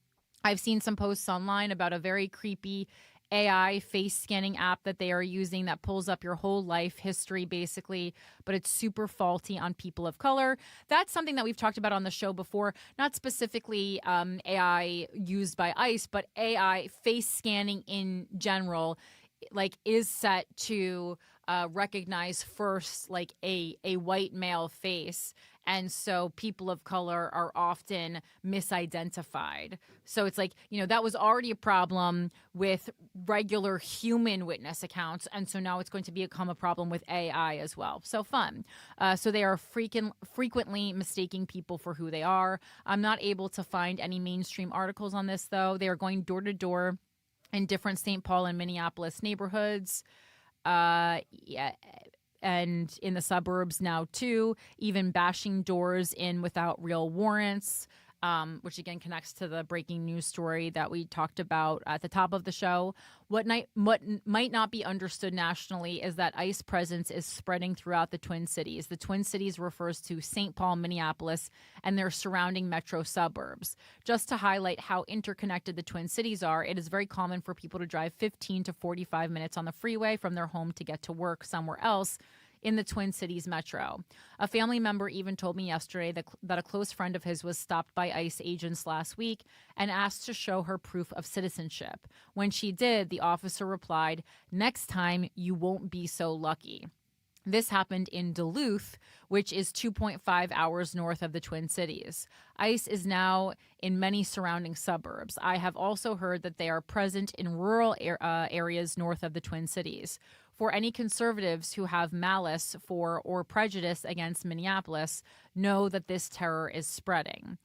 I've seen some posts online about a very creepy AI face scanning app that they are using that pulls up your whole life history, basically, but it's super faulty on people of color. That's something that we've talked about on the show before, not specifically AI used by ICE, but AI face scanning in general, is set to recognize first a white male face, and so people of color are often misidentified. So it's that was already a problem with regular human witness accounts, and so now it's going to become a problem with AI as well. So fun. So they are frequently mistaking people for who they are. I'm not able to find any mainstream articles on this, though. They are going door to door in different St. Paul and Minneapolis neighborhoods, and in the suburbs now too, even bashing doors in without real warrants, which again connects to the breaking news story that we talked about at the top of the show. What might not be understood nationally is that ICE presence is spreading throughout the Twin Cities. The Twin Cities refers to St. Paul, Minneapolis, and their surrounding metro suburbs. Just to highlight how interconnected the Twin Cities are, it is very common for people to drive 15 to 45 minutes on the freeway from their home to get to work somewhere else in the Twin Cities metro. A family member even told me yesterday that a close friend of his was stopped by ICE agents last week and asked to show her proof of citizenship. When she did, the officer replied, "Next time, you won't be so lucky." This happened in Duluth, which is 2.5 hours north of the Twin Cities. ICE is now in many surrounding suburbs. I have also heard that they are present in rural areas north of the Twin Cities. For any conservatives who have malice for or prejudice against Minneapolis, know that this terror is spreading.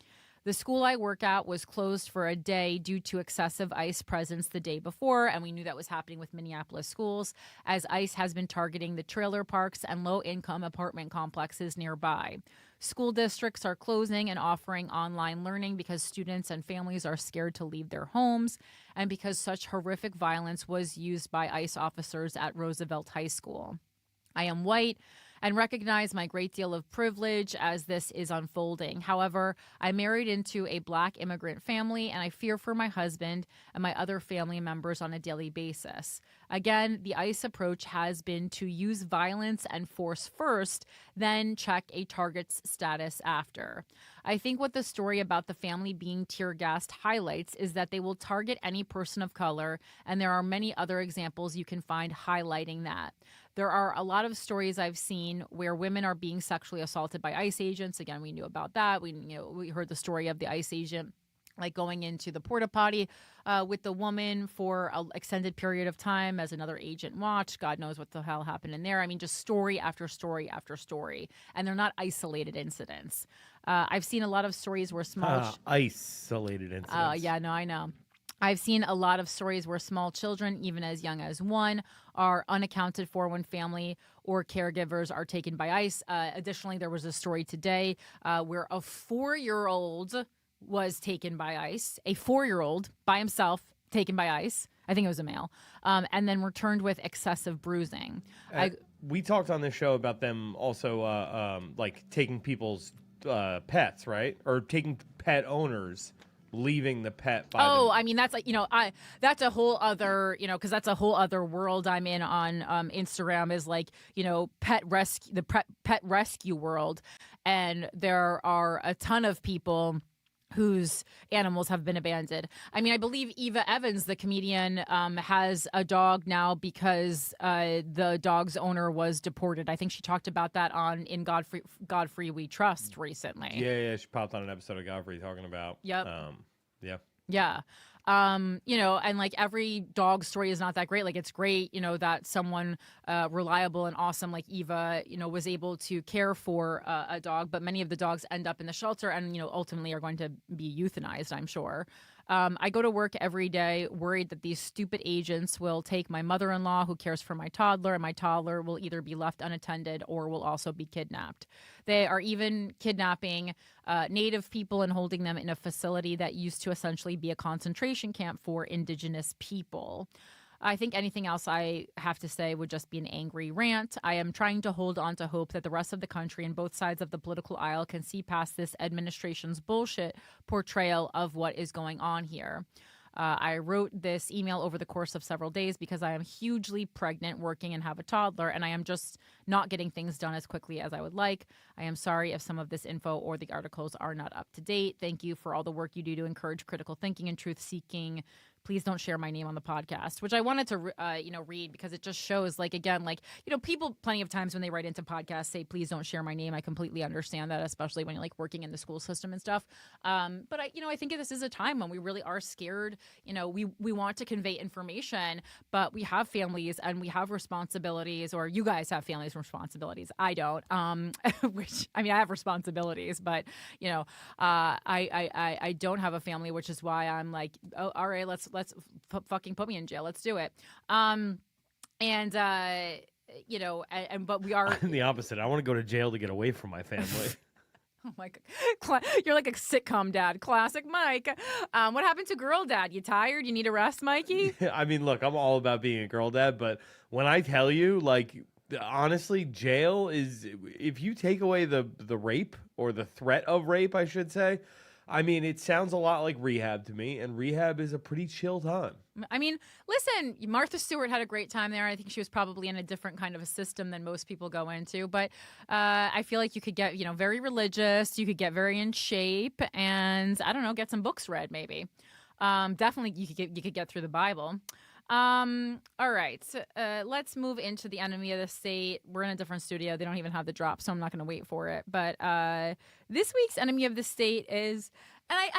The school I work at was closed for a day due to excessive ICE presence the day before, and we knew that was happening with Minneapolis schools, as ICE has been targeting the trailer parks and low-income apartment complexes nearby. School districts are closing and offering online learning because students and families are scared to leave their homes, and because such horrific violence was used by ICE officers at Roosevelt High School. I am white and recognize my great deal of privilege as this is unfolding. However, I married into a Black immigrant family, and I fear for my husband and my other family members on a daily basis. Again, the ICE approach has been to use violence and force first, then check a target's status after. I think what the story about the family being tear gassed highlights is that they will target any person of color, and there are many other examples you can find highlighting that. There are a lot of stories I've seen where women are being sexually assaulted by ICE agents. Again, we knew about that. We heard the story of the ICE agent like going into the porta potty with the woman for an extended period of time as another agent watched. God knows what the hell happened in there. I mean, just story after story after story. And they're not isolated incidents. I've seen a lot of stories where isolated incidents. Yeah, no, I know. I've seen a lot of stories where small children, even as young as 1, are unaccounted for when family or caregivers are taken by ICE. Additionally, there was a story today where a 4-year-old was taken by ICE, a 4-year-old by himself taken by ICE. I think it was a male, and then returned with excessive bruising. We talked on this show about them also like taking people's pets, right? Or taking pet owners, leaving the pet by them. I mean, that's like, that's a whole other, because that's a whole other world I'm in on Instagram is like, pet rescue world. And there are a ton of people whose animals have been abandoned. I mean, I believe Eva Evans, the comedian, has a dog now because the dog's owner was deported. I think she talked about that in Godfrey We Trust recently. Yeah, she popped on an episode of Godfrey talking about. Yep. Yeah. And like every dog story is not that great. Like it's great, that someone reliable and awesome like Eva, was able to care for a dog, but many of the dogs end up in the shelter and, ultimately are going to be euthanized, I'm sure. I go to work every day worried that these stupid agents will take my mother-in-law who cares for my toddler, and my toddler will either be left unattended or will also be kidnapped. They are even kidnapping Native people and holding them in a facility that used to essentially be a concentration camp for Indigenous people. I think anything else I have to say would just be an angry rant. I am trying to hold on to hope that the rest of the country and both sides of the political aisle can see past this administration's bullshit portrayal of what is going on here. I wrote this email over the course of several days because I am hugely pregnant, working, and have a toddler, and I am just not getting things done as quickly as I would like. I am sorry if some of this info or the articles are not up to date. Thank you for all the work you do to encourage critical thinking and truth-seeking. Please don't share my name on the podcast, which I wanted to, read because it just shows, like, again, like, people plenty of times when they write into podcasts say, please don't share my name. I completely understand that, especially when you're like working in the school system and stuff. But I think this is a time when we really are scared. We want to convey information, but we have families and we have responsibilities, or you guys have families and responsibilities. I don't, I have responsibilities, but, I don't have a family, which is why I'm like, oh, all right, let's fucking put me in jail. Let's do it. But we are. I'm the opposite. I want to go to jail to get away from my family. Oh my God. You're like a sitcom dad. Classic Mike. What happened to girl dad? You tired? You need a rest, Mikey? I mean, look, I'm all about being a girl dad, but when I tell you, like, honestly, jail is, if you take away the rape or the threat of rape, I should say, I mean, it sounds a lot like rehab to me, and rehab is a pretty chill time. I mean, listen, Martha Stewart had a great time there. I think she was probably in a different kind of a system than most people go into. But I feel like you could get, very religious. You could get very in shape and, I don't know, get some books read maybe. Definitely you could get through the Bible. All right. Let's move into the enemy of the state. We're in a different studio. They don't even have the drop, so I'm not going to wait for it. But this week's enemy of the state is, and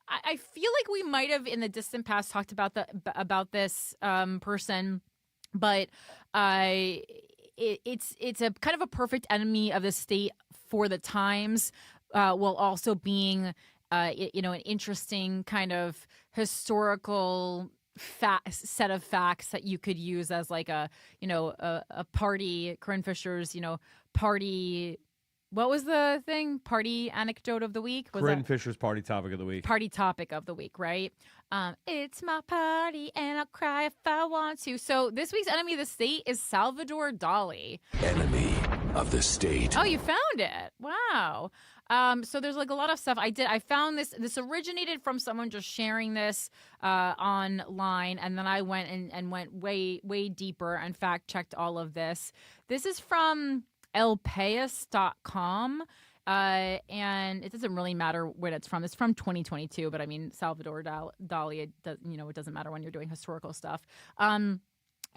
I feel like we might have in the distant past talked about this person, but it's a kind of a perfect enemy of the state for the times, while also being an interesting kind of historical set of facts that you could use as like a party, Corinne Fisher's, party What was the thing? Party anecdote of the week? Was Corinne that Fisher's party topic of the week. party topic of the week, right? It's my party and I'll cry if I want to. So this week's enemy of the state is Salvador Dali. Enemy of the state. Oh, you found it. Wow. So there's like a lot of stuff I found this originated from someone just sharing this online, and then I went and went way deeper and fact checked all of this. This is from elpais.com. And it doesn't really matter when it's from. It's from 2022, but I mean, Salvador Dali, it doesn't matter when you're doing historical stuff.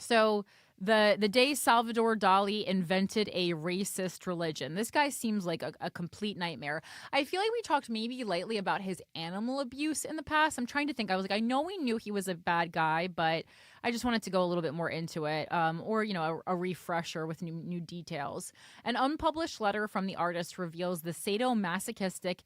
So the day Salvador Dali invented a racist religion, this guy seems like a complete nightmare. I feel like we talked maybe lightly about his animal abuse in the past. I'm trying to think. I was like, I know we knew he was a bad guy, but I just wanted to go a little bit more into it, or a refresher with new details. An unpublished letter from the artist reveals the sadomasochistic,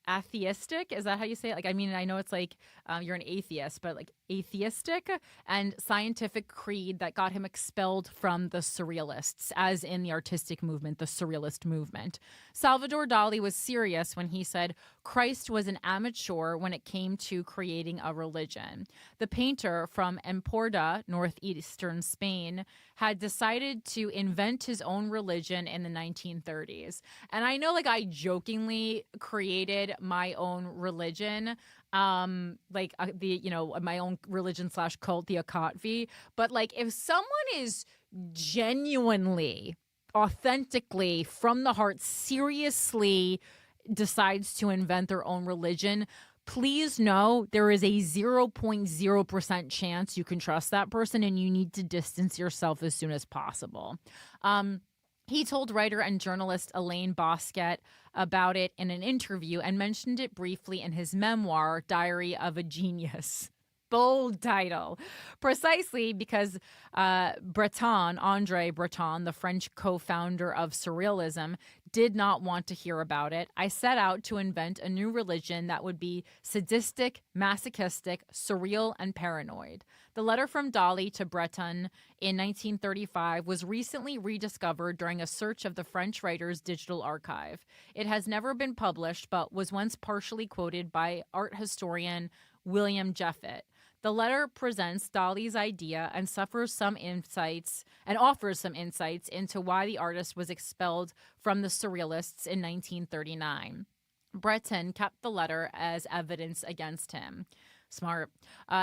atheistic, is that how you say it? Like, I mean, I know it's like you're an atheist, but like atheistic and scientific creed that got him expelled from the Surrealists, as in the artistic movement, the Surrealist movement. Salvador Dali was serious when he said Christ was an amateur when it came to creating a religion. The painter from Emporda, northeastern Spain, had decided to invent his own religion in the 1930s. And I know, like, I jokingly created my own religion, my own religion / cult, the Akatvi. But like, if someone is genuinely, authentically, from the heart, seriously decides to invent their own religion, please know there is a 0.0% chance you can trust that person, and you need to distance yourself as soon as possible. He told writer and journalist Elaine Bosquet about it in an interview and mentioned it briefly in his memoir, Diary of a Genius. Bold title. Precisely because Andre Breton, the French co-founder of Surrealism, did not want to hear about it. I set out to invent a new religion that would be sadistic, masochistic, surreal, and paranoid. The letter from Dali to Breton in 1935 was recently rediscovered during a search of the French writer's digital archive. It has never been published, but was once partially quoted by art historian William Jeffett. The letter presents Dali's idea and offers some insights into why the artist was expelled from the Surrealists in 1939. Breton kept the letter as evidence against him. Smart.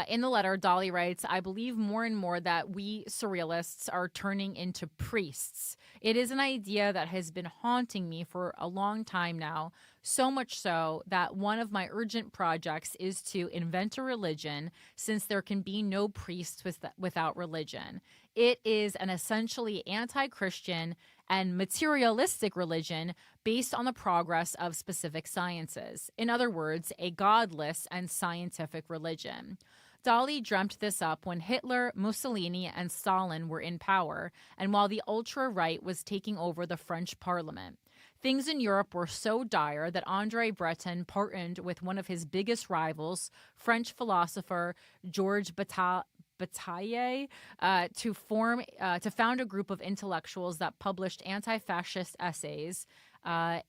In the letter, Dali writes, I believe more and more that we Surrealists are turning into priests. It is an idea that has been haunting me for a long time now, so much so that one of my urgent projects is to invent a religion, since there can be no priests without religion. It is an essentially anti-Christian and materialistic religion based on the progress of specific sciences. In other words, a godless and scientific religion. Dali dreamt this up when Hitler, Mussolini, and Stalin were in power, and while the ultra-right was taking over the French parliament. Things in Europe were so dire that Andre Breton partnered with one of his biggest rivals, French philosopher Georges Bataille, to found a group of intellectuals that published anti-fascist essays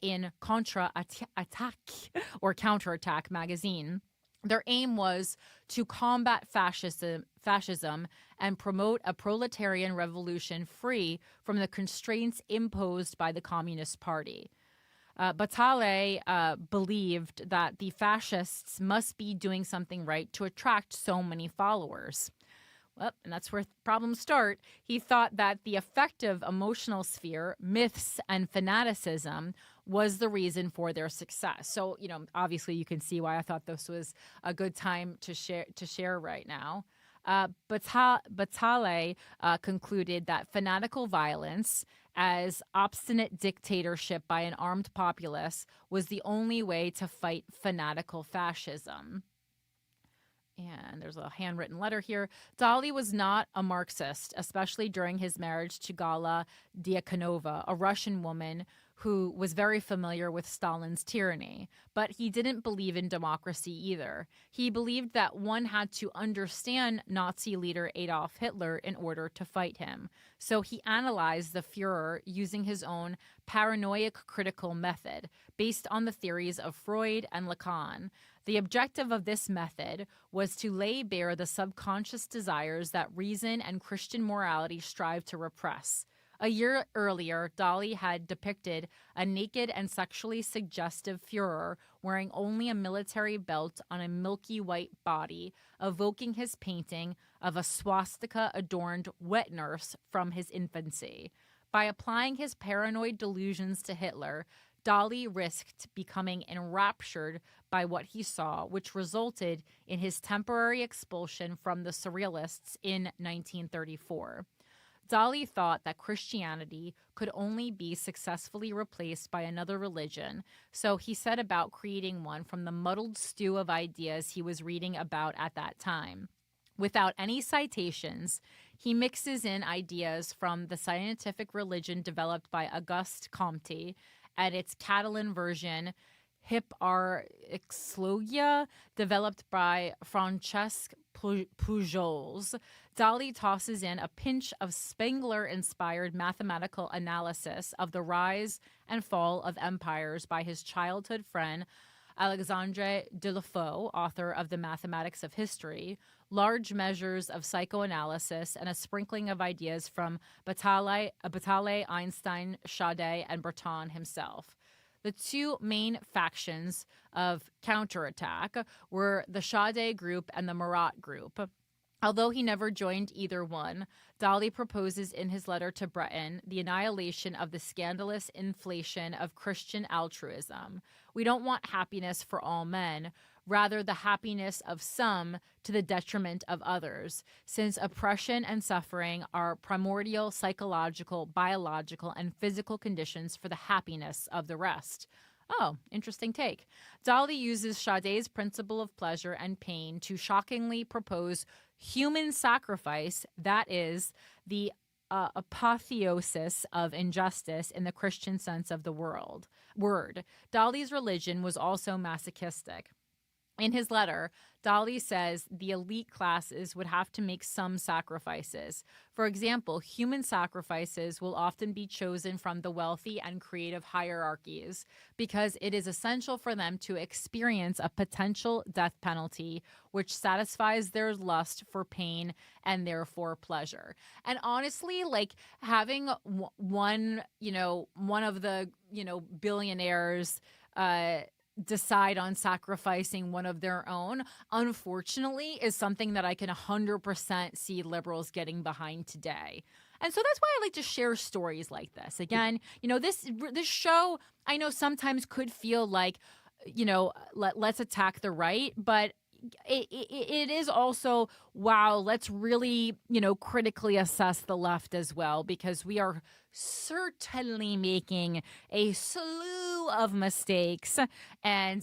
in Counterattack magazine. Their aim was to combat fascism and promote a proletarian revolution free from the constraints imposed by the Communist Party. Bataille believed that the fascists must be doing something right to attract so many followers. Well, and that's where problems start. He thought that the effective emotional sphere, myths, and fanaticism was the reason for their success. So, obviously you can see why I thought this was a good time to share right now. Bataille concluded that fanatical violence as obstinate dictatorship by an armed populace was the only way to fight fanatical fascism. And there's a handwritten letter here. Dali was not a Marxist, especially during his marriage to Gala Diakonova, a Russian woman who was very familiar with Stalin's tyranny, but he didn't believe in democracy either. He believed that one had to understand Nazi leader Adolf Hitler in order to fight him. So he analyzed the Führer using his own paranoid critical method based on the theories of Freud and Lacan. The objective of this method was to lay bare the subconscious desires that reason and Christian morality strive to repress. A year earlier, Dali had depicted a naked and sexually suggestive Führer wearing only a military belt on a milky white body, evoking his painting of a swastika-adorned wet nurse from his infancy. By applying his paranoid delusions to Hitler, Dali risked becoming enraptured by what he saw, which resulted in his temporary expulsion from the Surrealists in 1934. Dali thought that Christianity could only be successfully replaced by another religion, so he set about creating one from the muddled stew of ideas he was reading about at that time. Without any citations, he mixes in ideas from the scientific religion developed by Auguste Comte and its Catalan version, Hyparxlogia, developed by Francesc Pujols. Dali tosses in a pinch of Spengler-inspired mathematical analysis of the rise and fall of empires by his childhood friend Alexandre Delafoe, author of The Mathematics of History, large measures of psychoanalysis, and a sprinkling of ideas from Bataille, Einstein, Sade, and Breton himself. The two main factions of counterattack were the Sade group and the Marat group. Although he never joined either one, Dali proposes in his letter to Breton the annihilation of the scandalous inflation of Christian altruism. We don't want happiness for all men, rather the happiness of some to the detriment of others, since oppression and suffering are primordial psychological, biological, and physical conditions for the happiness of the rest. Oh, interesting take. Dali uses Sade's principle of pleasure and pain to shockingly propose human sacrifice, that is, the apotheosis of injustice in the Christian sense of the word. Dali's religion was also masochistic. In his letter, Dali says the elite classes would have to make some sacrifices. For example, human sacrifices will often be chosen from the wealthy and creative hierarchies because it is essential for them to experience a potential death penalty which satisfies their lust for pain and therefore pleasure. And honestly, like having one of the, billionaires decide on sacrificing one of their own, unfortunately, is something that I can 100% see liberals getting behind today. And so that's why I like to share stories like this. Again, this show, I know sometimes could feel like, let's attack the right, but it is also, wow, let's really, critically assess the left as well, because we are certainly making a slew of mistakes, and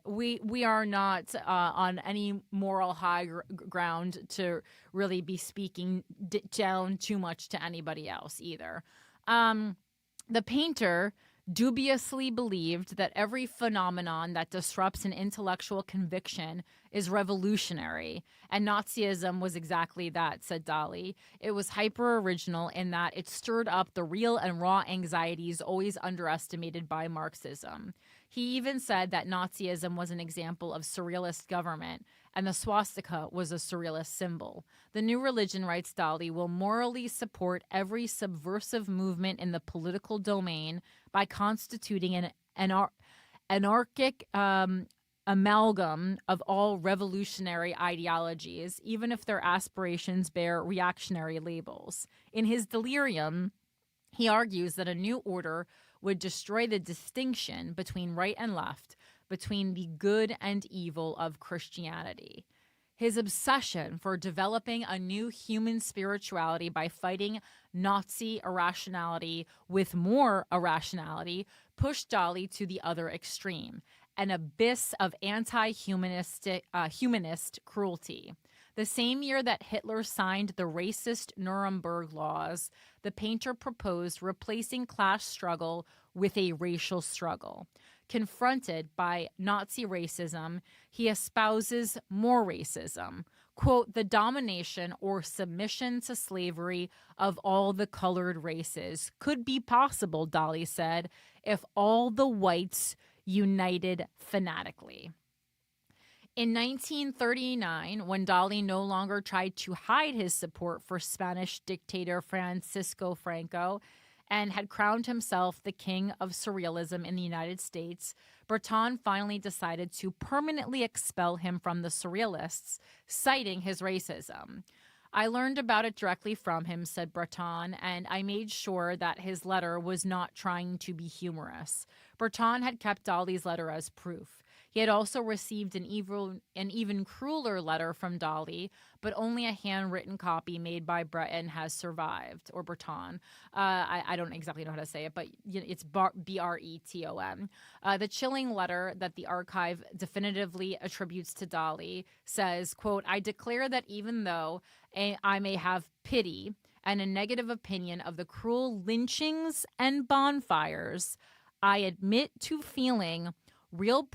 we are not on any moral high ground to really be speaking down too much to anybody else either. The painter dubiously believed that every phenomenon that disrupts an intellectual conviction is revolutionary, and Nazism was exactly that, said Dali. It was hyper-original in that it stirred up the real and raw anxieties always underestimated by Marxism. He even said that Nazism was an example of surrealist government, and the swastika was a surrealist symbol. The new religion, writes Dali, will morally support every subversive movement in the political domain by constituting an anarchic amalgam of all revolutionary ideologies, even if their aspirations bear reactionary labels. In his delirium, he argues that a new order would destroy the distinction between right and left, between the good and evil of Christianity. His obsession for developing a new human spirituality by fighting Nazi irrationality with more irrationality pushed Dali to the other extreme, an abyss of anti-humanist humanist cruelty. The same year that Hitler signed the racist Nuremberg laws, the painter proposed replacing class struggle with a racial struggle. Confronted by Nazi racism, he espouses more racism. Quote, the domination or submission to slavery of all the colored races could be possible, Dali said, if all the whites united fanatically. In 1939, when Dali no longer tried to hide his support for Spanish dictator Francisco Franco and had crowned himself the king of surrealism in the United States, Breton finally decided to permanently expel him from the Surrealists, citing his racism. I learned about it directly from him, said Breton, and I made sure that his letter was not trying to be humorous. Breton had kept Dali's letter as proof. He had also received an even crueler letter from Dali, but only a handwritten copy made by Breton has survived, or Breton. I don't exactly know how to say it, but it's Breton. The chilling letter that the archive definitively attributes to Dali says, quote, I declare that even though I may have pity and a negative opinion of the cruel lynchings and bonfires, I admit to feeling real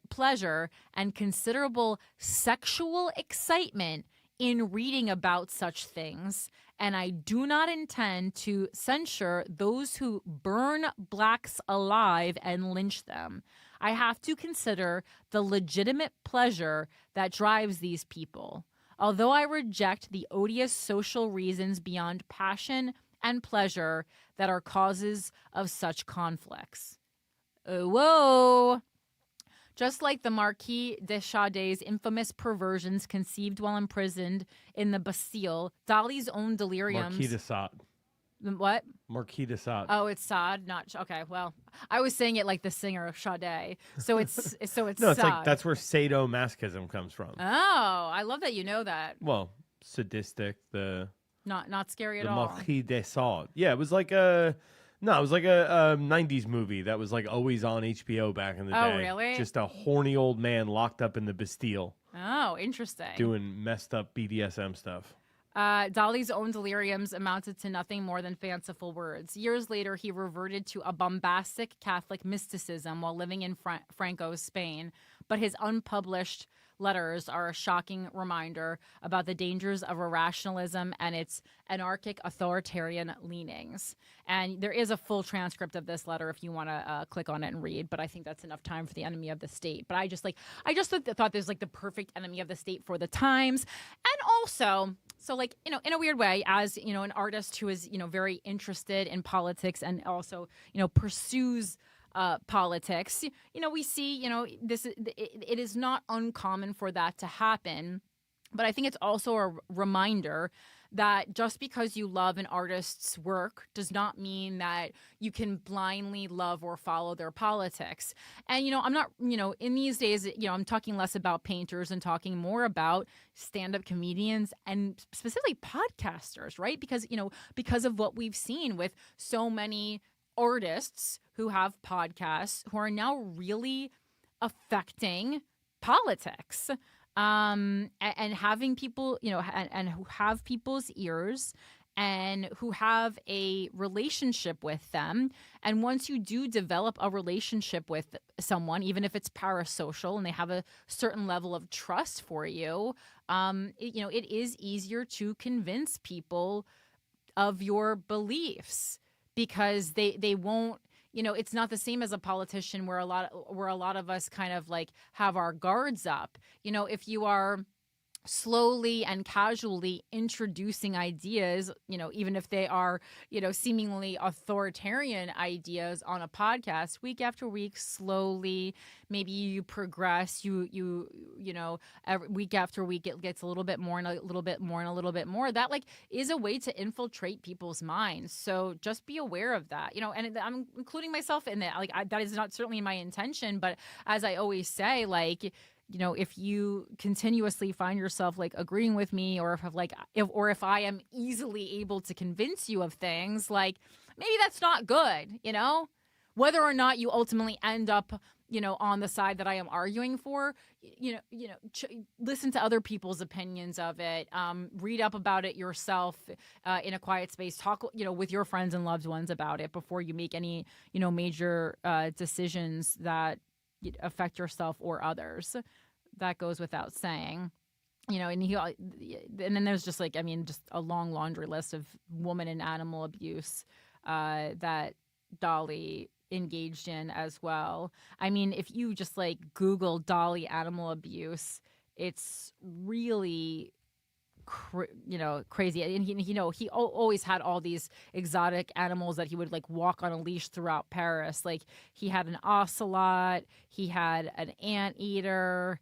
pleasure and considerable sexual excitement in reading about such things, and I do not intend to censure those who burn blacks alive and lynch them. I have to consider the legitimate pleasure that drives these people. Although I reject the odious social reasons beyond passion and pleasure that are causes of such conflicts. Whoa! Just like the Marquis de Sade's infamous perversions conceived while imprisoned in the Bastille, Dali's own deliriums... Marquis de Sade. What? Marquis de Sade. Oh, it's Sade, not... Okay, well, I was saying it like the singer of Sade, so it's No, it's Sade. like that's where sadomasochism comes from. Oh, I love that you know that. Well, sadistic, Not scary at the all. Marquis de Sade. Yeah, it was like a... No, it was like a 90s movie that was like always on HBO back in the day. Oh, really? Just a horny old man locked up in the Bastille Oh, interesting. doing messed up BDSM stuff. Dali's own deliriums amounted to nothing more than fanciful words. Years later, he reverted to a bombastic Catholic mysticism while living in Franco's Spain, but his unpublished letters are a shocking reminder about the dangers of irrationalism and its anarchic authoritarian leanings. And there is a full transcript of this letter if you want to click on it and read, but I think that's enough time for the enemy of the state. But I just thought this was like the perfect enemy of the state for the times. And also, so like, you know, in a weird way, as, you know, an artist who is, you know, very interested in politics and also, you know, pursues politics, you know, we see, you know, it is not uncommon for that to happen. But I think it's also a reminder that just because you love an artist's work does not mean that you can blindly love or follow their politics. And, you know, I'm not, you know, in these days, you know, I'm talking less about painters and talking more about stand-up comedians and specifically podcasters, right? Because, you know, because of what we've seen with so many artists who have podcasts who are now really affecting politics. And having people, you know, and who have people's ears and who have a relationship with them. And once you do develop a relationship with someone, even if it's parasocial and they have a certain level of trust for you, you know, it is easier to convince people of your beliefs because they won't. You know, it's not the same as a politician where a lot of us kind of like have our guards up. You know, if you are slowly and casually introducing ideas, you know, even if they are, you know, seemingly authoritarian ideas on a podcast week after week, slowly, maybe you progress, you know, every week after week, it gets a little bit more and a little bit more and a little bit more. That like is a way to infiltrate people's minds. So just be aware of that, you know, and I'm including myself in that. Like that is not certainly my intention, but as I always say, like, you know, if you continuously find yourself like agreeing with me, or if I am easily able to convince you of things, like maybe that's not good, you know, whether or not you ultimately end up, on the side that I am arguing for, listen to other people's opinions of it. Read up about it yourself in a quiet space. Talk, with your friends and loved ones about it before you make any, major decisions that affect yourself or others. That goes without saying. And then there's just just a long laundry list of woman and animal abuse that Dali engaged in as well. I mean, if you just Google Dali animal abuse, it's really crazy. And he always had all these exotic animals that he would walk on a leash throughout Paris. He had an ocelot, he had an anteater.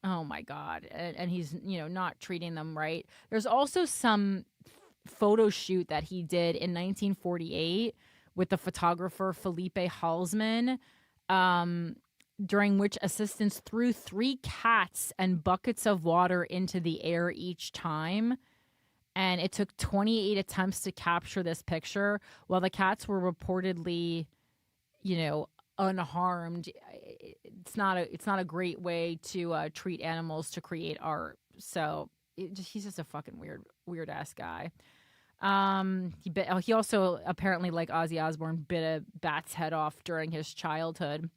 Oh my God. And he's, not treating them right. There's also some photo shoot that he did in 1948 with the photographer Felipe Halsman, during which assistants threw 3 cats and buckets of water into the air each time. And it took 28 attempts to capture this picture, while the cats were reportedly, unharmed. It's not a great way to treat animals to create art. So he's just a fucking weird ass guy. He also apparently, like Ozzy Osbourne, bit a bat's head off during his childhood.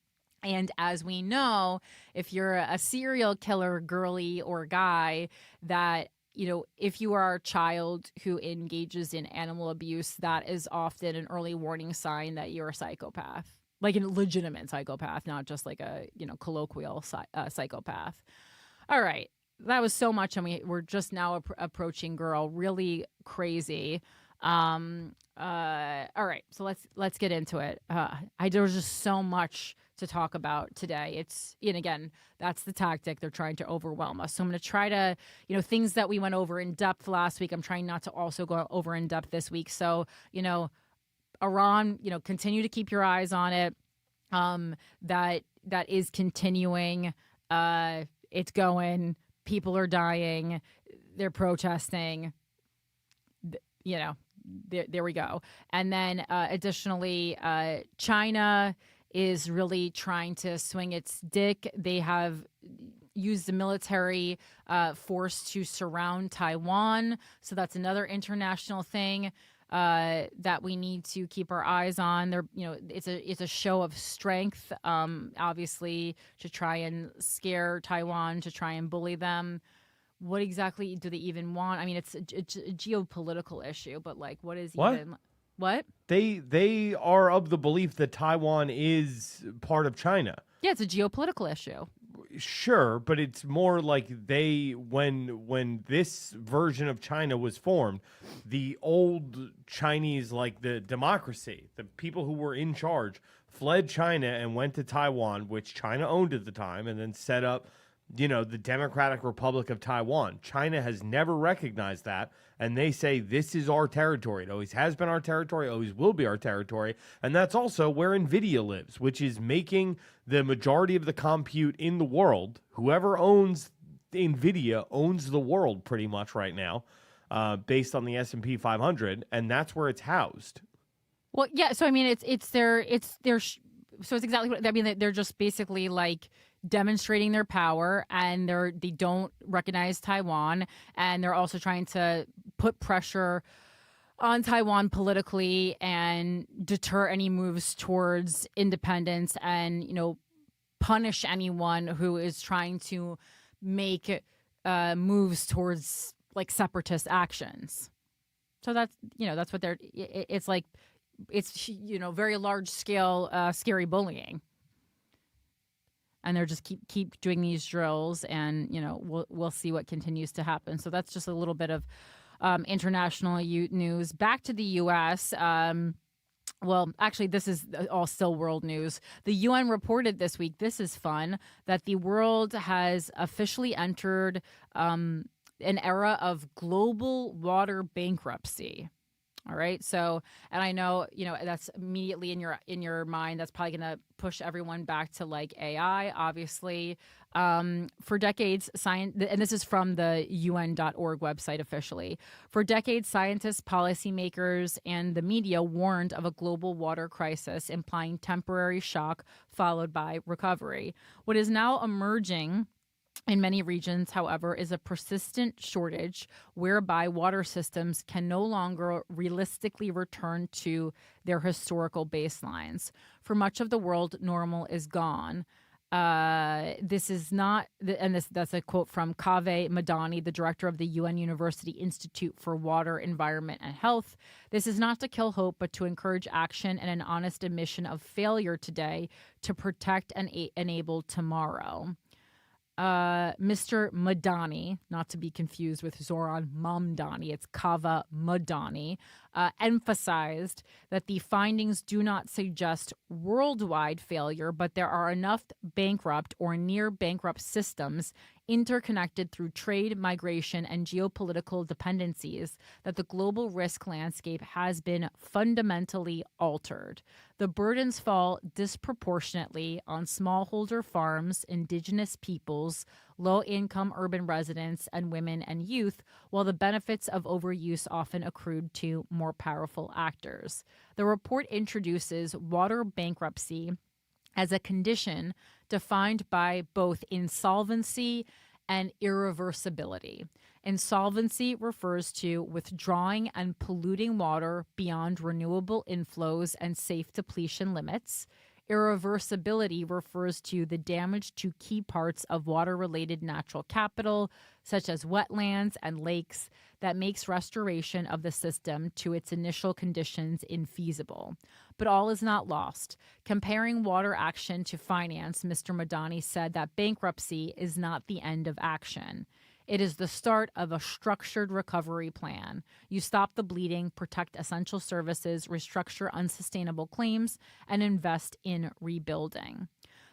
And as we know, if you're a serial killer girly or guy, that if you are a child who engages in animal abuse, that is often an early warning sign that you're a psychopath. A legitimate psychopath, not just a colloquial psychopath. All right, that was so much, and we're just now approaching GUUURL. Really crazy. All right, so let's get into it. There's just so much to talk about today. And again, that's the tactic. They're trying to overwhelm us. So I'm going to try to, things that we went over in depth last week, I'm trying not to also go over in depth this week. So, Iran, continue to keep your eyes on it. That is continuing. It's going. People are dying. They're protesting. There we go. And then additionally, China is really trying to swing its dick. They have used the military force to surround Taiwan. So that's another international thing that we need to keep our eyes on. It's a show of strength, obviously, to try and scare Taiwan, to try and bully them. What exactly do they even want? I mean, it's a geopolitical issue, but what is even what? They are of the belief that Taiwan is part of China. Yeah, it's a geopolitical issue. Sure, but it's more like when this version of China was formed, the old Chinese, the democracy, the people who were in charge, fled China and went to Taiwan, which China owned at the time, and then set up, the Democratic Republic of Taiwan. China has never recognized that, and they say this is our territory. It always has been our territory, always will be our territory, and that's also where NVIDIA lives, which is making the majority of the compute in the world. Whoever owns NVIDIA owns the world pretty much right now, based on the S&P 500, and that's where it's housed. Well, yeah. So I mean, it's their. So it's exactly what I mean. They're just basically demonstrating their power, and they don't recognize Taiwan, and they're also trying to put pressure on Taiwan politically and deter any moves towards independence, and punish anyone who is trying to make moves towards separatist actions. So that's what they're. It's very large scale scary bullying. And they're just keep doing these drills, and we'll see what continues to happen. So that's just a little bit of international news. Back to the U.S. Well, actually, this is all still world news. The UN reported this week, this is fun, that the world has officially entered an era of global water bankruptcy. All right. So, and I know, that's immediately in your mind, that's probably going to push everyone back to like AI, obviously. For decades, science, and this is from the UN.org website officially. For decades, scientists, policymakers, and the media warned of a global water crisis, implying temporary shock followed by recovery. What is now emerging in many regions, however, is a persistent shortage whereby water systems can no longer realistically return to their historical baselines. For much of the world, normal is gone. This is not, that's a quote from Kaveh Madani, the director of the UN University Institute for Water, Environment, and Health. This is not to kill hope, but to encourage action and an honest admission of failure today to protect and enable tomorrow. Mr. Madani, not to be confused with Zoran Mamdani, it's Kava Madani, emphasized that the findings do not suggest worldwide failure, but there are enough bankrupt or near bankrupt systems interconnected through trade, migration, and geopolitical dependencies that the global risk landscape has been fundamentally altered. The burdens fall disproportionately on smallholder farms, indigenous peoples, low-income urban residents, and women and youth, while the benefits of overuse often accrued to more powerful actors. The report introduces water bankruptcy as a condition defined by both insolvency and irreversibility. Insolvency refers to withdrawing and polluting water beyond renewable inflows and safe depletion limits. Irreversibility refers to the damage to key parts of water-related natural capital, such as wetlands and lakes, that makes restoration of the system to its initial conditions infeasible. But all is not lost. Comparing water action to finance, Mr. Madani said that bankruptcy is not the end of action. It is the start of a structured recovery plan. You stop the bleeding, protect essential services, restructure unsustainable claims, and invest in rebuilding.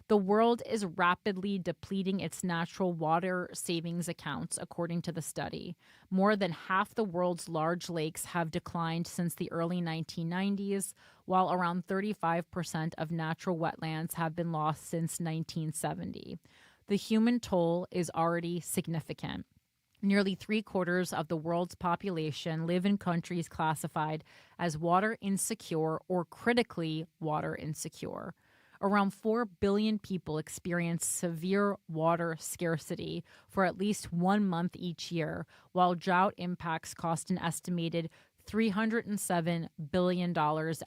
The world is rapidly depleting its natural water savings accounts, according to the study. More than half the world's large lakes have declined since the early 1990s, while around 35% of natural wetlands have been lost since 1970. The human toll is already significant. Nearly 3/4 of the world's population live in countries classified as water insecure or critically water insecure. Around 4 billion people experience severe water scarcity for at least 1 month each year, while drought impacts cost an estimated $307 billion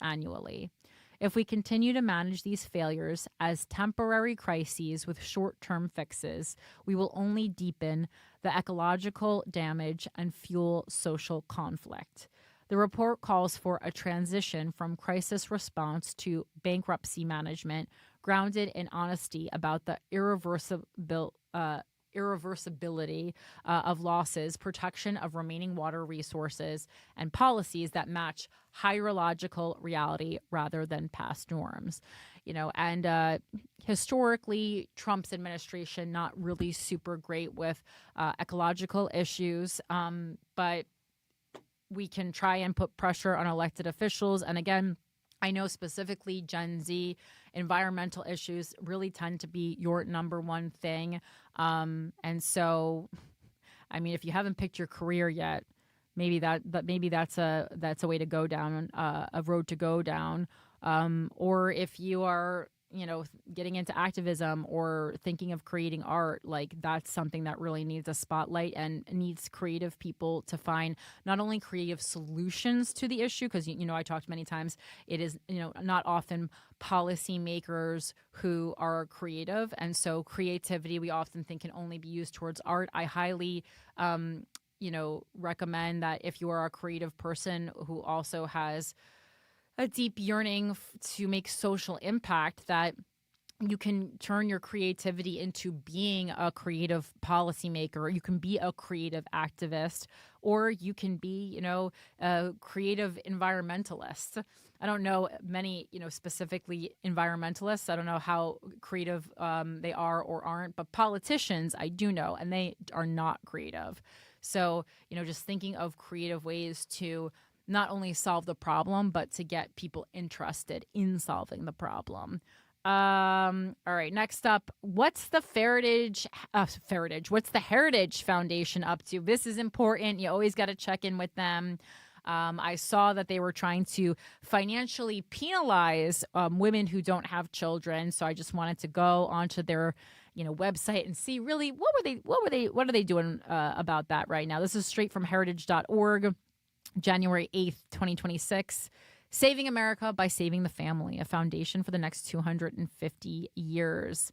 annually. If we continue to manage these failures as temporary crises with short-term fixes, we will only deepen the ecological damage and fuel social conflict. The report calls for a transition from crisis response to bankruptcy management grounded in honesty about the irreversibility of losses, protection of remaining water resources, and policies that match hydrological reality rather than past norms. And historically, Trump's administration not really super great with ecological issues, but we can try and put pressure on elected officials. And again, I know specifically Gen Z environmental issues really tend to be your number one thing. And so, I mean, if you haven't picked your career yet, maybe that's a way to go down, a road to go down. Or if you are, getting into activism or thinking of creating art, like that's something that really needs a spotlight and needs creative people to find not only creative solutions to the issue, because, I talked many times, it is, not often policymakers who are creative. And so creativity, we often think can only be used towards art. I highly, recommend that if you are a creative person who also has a deep yearning to make social impact, that you can turn your creativity into being a creative policymaker. You can be a creative activist, or you can be, a creative environmentalist. I don't know many, specifically environmentalists. I don't know how creative they are or aren't, but politicians I do know, and they are not creative. So, just thinking of creative ways to not only solve the problem, but to get people interested in solving the problem. All right, next up, what's the What's the Heritage Foundation up to? This is important. You always got to check in with them. I saw that they were trying to financially penalize women who don't have children. So I just wanted to go onto their website and see really what are they doing about that right now. This is straight from heritage.org, January 8th, 2026. Saving America by Saving the Family, a foundation for the next 250 years.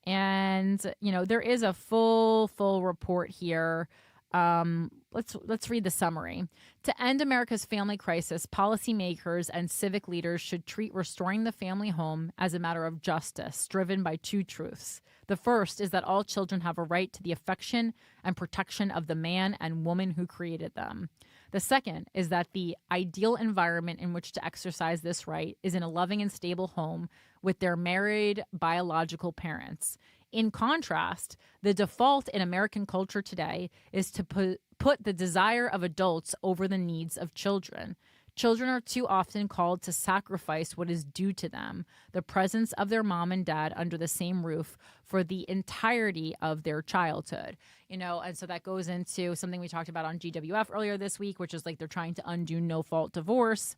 And, there is a full report here. Let's read the summary. To end America's family crisis, policymakers and civic leaders should treat restoring the family home as a matter of justice, driven by two truths. The first is that all children have a right to the affection and protection of the man and woman who created them. The second is that the ideal environment in which to exercise this right is in a loving and stable home with their married biological parents. In contrast, the default in American culture today is to put the desire of adults over the needs of children. Children are too often called to sacrifice what is due to them, the presence of their mom and dad under the same roof for the entirety of their childhood. And so that goes into something we talked about on GWF earlier this week, which is like they're trying to undo no-fault divorce.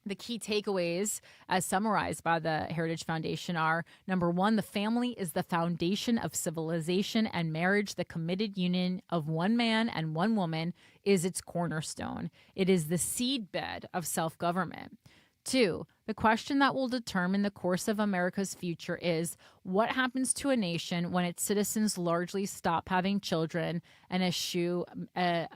The key takeaways, as summarized by the Heritage Foundation, are: number one, the family is the foundation of civilization, and marriage, the committed union of one man and one woman, is its cornerstone. It is the seedbed of self-government. Two, the question that will determine the course of America's future is: what happens to a nation when its citizens largely stop having children and eschew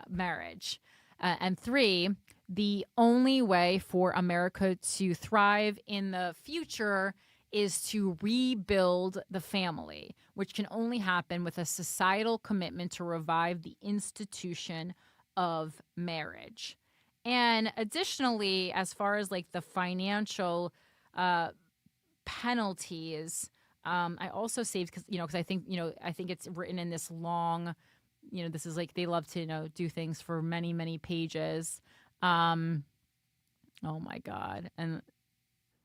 marriage? And three, the only way for America to thrive in the future is to rebuild the family, which can only happen with a societal commitment to revive the institution of marriage. And additionally, as far as like the financial penalties, I also saved because I think it's written in this long, this is like they love to do things for many, many pages. Oh my God. And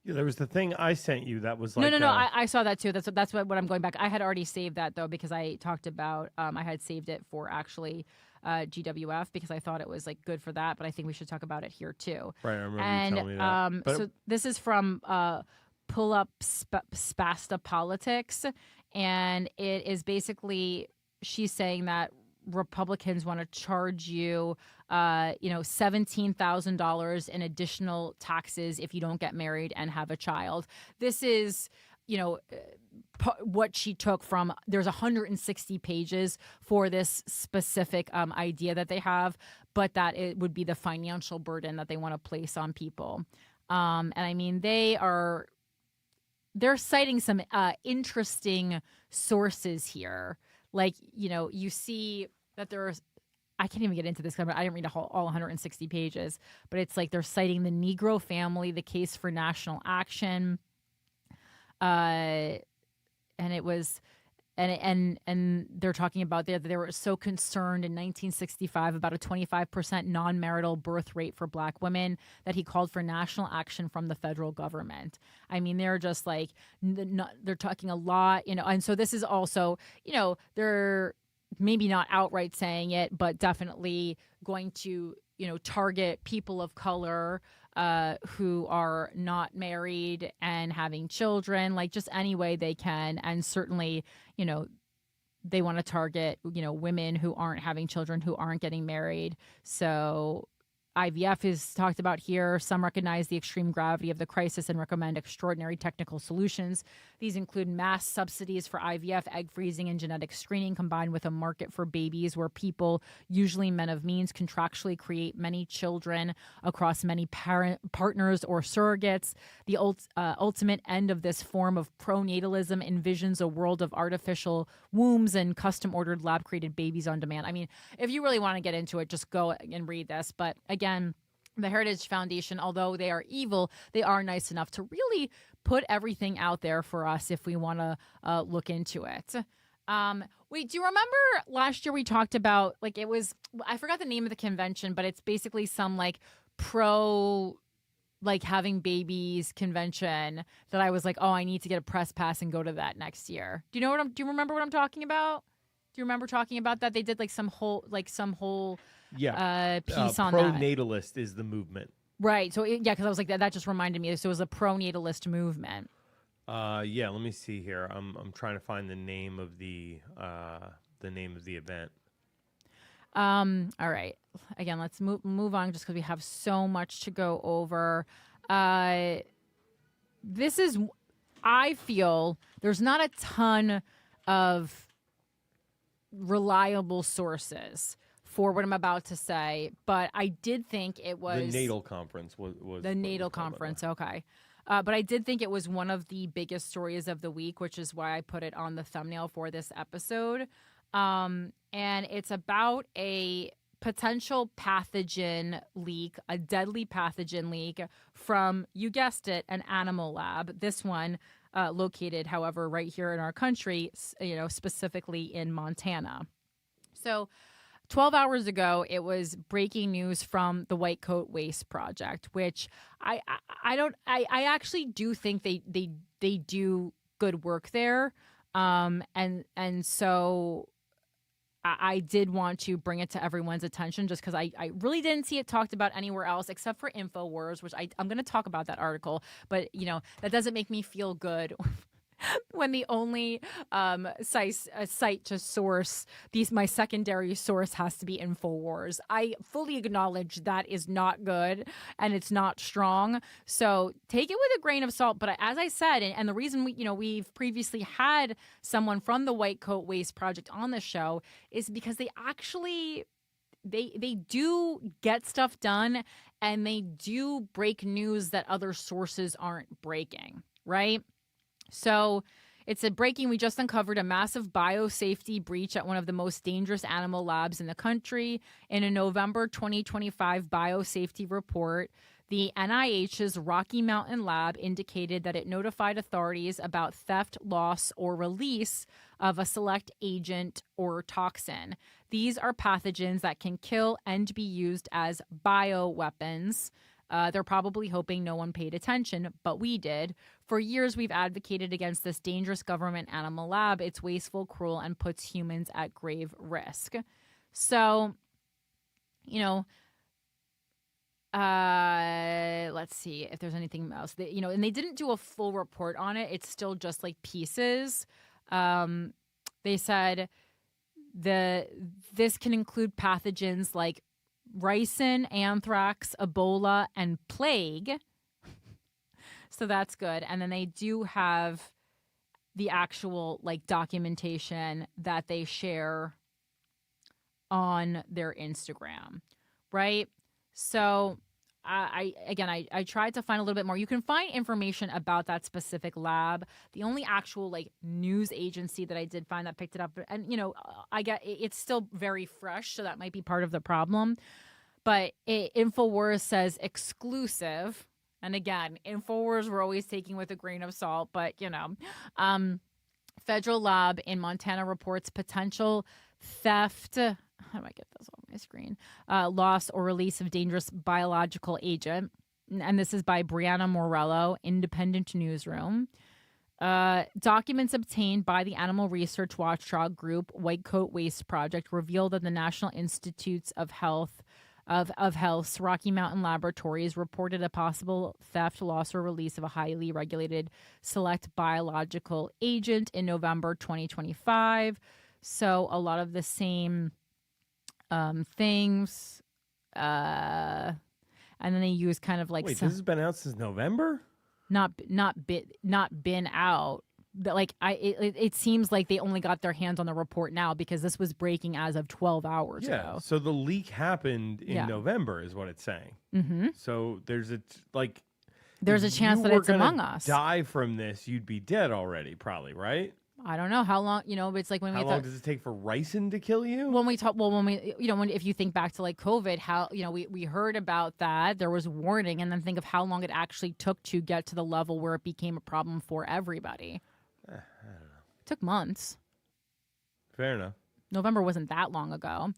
yeah, there was the thing I sent you that was like no. I saw that too. That's what I'm going back. I had already saved that though, because I talked about, I had saved it for actually GWF because I thought it was like good for that, but I think we should talk about it here too. Right. I remember you telling me that. So this is from Pull Up Spasta Politics. And it is basically, she's saying that Republicans want to charge you, $17,000 in additional taxes if you don't get married and have a child. This is, what she took from, there's 160 pages for this specific idea that they have, but that it would be the financial burden that they want to place on people. And I mean, they're citing some interesting sources here. Like, you see that there's, I can't even get into this because I didn't read all 160 pages, but it's like they're citing the Negro family, the case for national action. And it was, and they're talking about that they were so concerned in 1965 about a 25% non-marital birth rate for Black women that he called for national action from the federal government. I mean, they're just like, they're talking a lot, and so this is also, they're maybe not outright saying it, but definitely going to, target people of color who are not married and having children, like just any way they can. And certainly, they want to target, women who aren't having children, who aren't getting married. So IVF is talked about here. Some recognize the extreme gravity of the crisis and recommend extraordinary technical solutions. These include mass subsidies for IVF, egg freezing, and genetic screening, combined with a market for babies where people, usually men of means, contractually create many children across many partners or surrogates. The ultimate end of this form of pronatalism envisions a world of artificial wombs and custom-ordered lab-created babies on demand. I mean, if you really want to get into it, just go and read this. But again, the Heritage Foundation, although they are evil, they are nice enough to really put everything out there for us if we want to look into it. Wait, do you remember last year we talked about I forgot the name of the convention, but it's basically some pro having babies convention that I was like, oh, I need to get a press pass and go to that next year. Do you remember what I'm talking about? Do you remember talking about that? They did some whole piece on that. Pro-natalist is the movement. Right. So because I was like that just reminded me. So it was a pro-natalist movement. Yeah, let me see here. I'm trying to find the name of the event. All right. Again, let's move on just because we have so much to go over. I feel there's not a ton of reliable sources for what I'm about to say, but I did think it was the natal conference was the natal conference. Okay. But I did think it was one of the biggest stories of the week, which is why I put it on the thumbnail for this episode. And it's about a potential pathogen leak, a deadly pathogen leak from, you guessed it, an animal lab. This one located, however, right here in our country, specifically in Montana. So 12 hours ago, it was breaking news from the White Coat Waste Project, which I actually do think they do good work there, and so I did want to bring it to everyone's attention just because I really didn't see it talked about anywhere else except for InfoWars, which I'm going to talk about that article, but that doesn't make me feel good. When the only site to source my secondary source has to be InfoWars. I fully acknowledge that is not good and it's not strong. So take it with a grain of salt. But as I said, and the reason we've previously had someone from the White Coat Waste Project on the show is because they actually they do get stuff done and they do break news that other sources aren't breaking, right? So it's a breaking. We just uncovered a massive biosafety breach at one of the most dangerous animal labs in the country. In a November 2025 biosafety report, the NIH's Rocky Mountain Lab indicated that it notified authorities about theft, loss, or release of a select agent or toxin. These are pathogens that can kill and be used as bioweapons. They're probably hoping no one paid attention, but we did. For years, we've advocated against this dangerous government animal lab. It's wasteful, cruel, and puts humans at grave risk. So, let's see if there's anything else. And they didn't do a full report on it. It's still just pieces. They said this can include pathogens like ricin, anthrax, Ebola, and plague. So that's good. And then they do have the actual documentation that they share on their Instagram, right? So I tried to find a little bit more. You can find information about that specific lab. The only actual news agency that I did find that picked it up, and I get it's still very fresh, so that might be part of the problem. But InfoWars says exclusive, and again, InfoWars we're always taking with a grain of salt, but federal lab in Montana reports potential theft. How do I get this on my screen? Loss or release of dangerous biological agent. And this is by Brianna Morello, Independent Newsroom. Documents obtained by the animal research watchdog group White Coat Waste Project reveal that the National Institutes of Health's Rocky Mountain Laboratories reported a possible theft, loss, or release of a highly regulated select biological agent in November 2025. So a lot of the same things, and then they use kind of Wait, this has been out since November? Not been out. But it seems like they only got their hands on the report now because this was breaking as of 12 hours ago. So the leak happened in November, is what it's saying. Mm-hmm. So there's a chance that it's among us. Die from this, you'd be dead already, probably, right? I don't know how long, it's like when how long does it take for ricin to kill you? If you think back to COVID, how, we heard about that, there was warning, and then think of how long it actually took to get to the level where it became a problem for everybody. I don't know. It took months. Fair enough. November wasn't that long ago.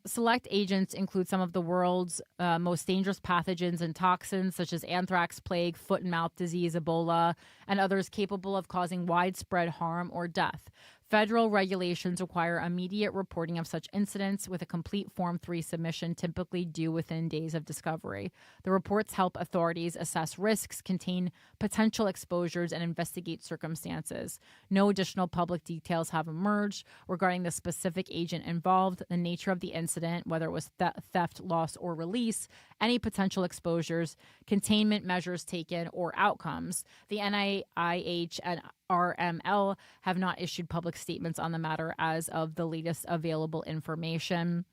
Select agents include some of the world's most dangerous pathogens and toxins, such as anthrax, plague, foot and mouth disease, Ebola, and others capable of causing widespread harm or death. Federal regulations require immediate reporting of such incidents with a complete Form 3 submission typically due within days of discovery. The reports help authorities assess risks, contain potential exposures, and investigate circumstances. No additional public details have emerged regarding the specific agent involved, the nature of the incident, whether it was theft, loss, or release, any potential exposures, containment measures taken, or outcomes. The NIH and RML have not issued public statements on the matter as of the latest available information.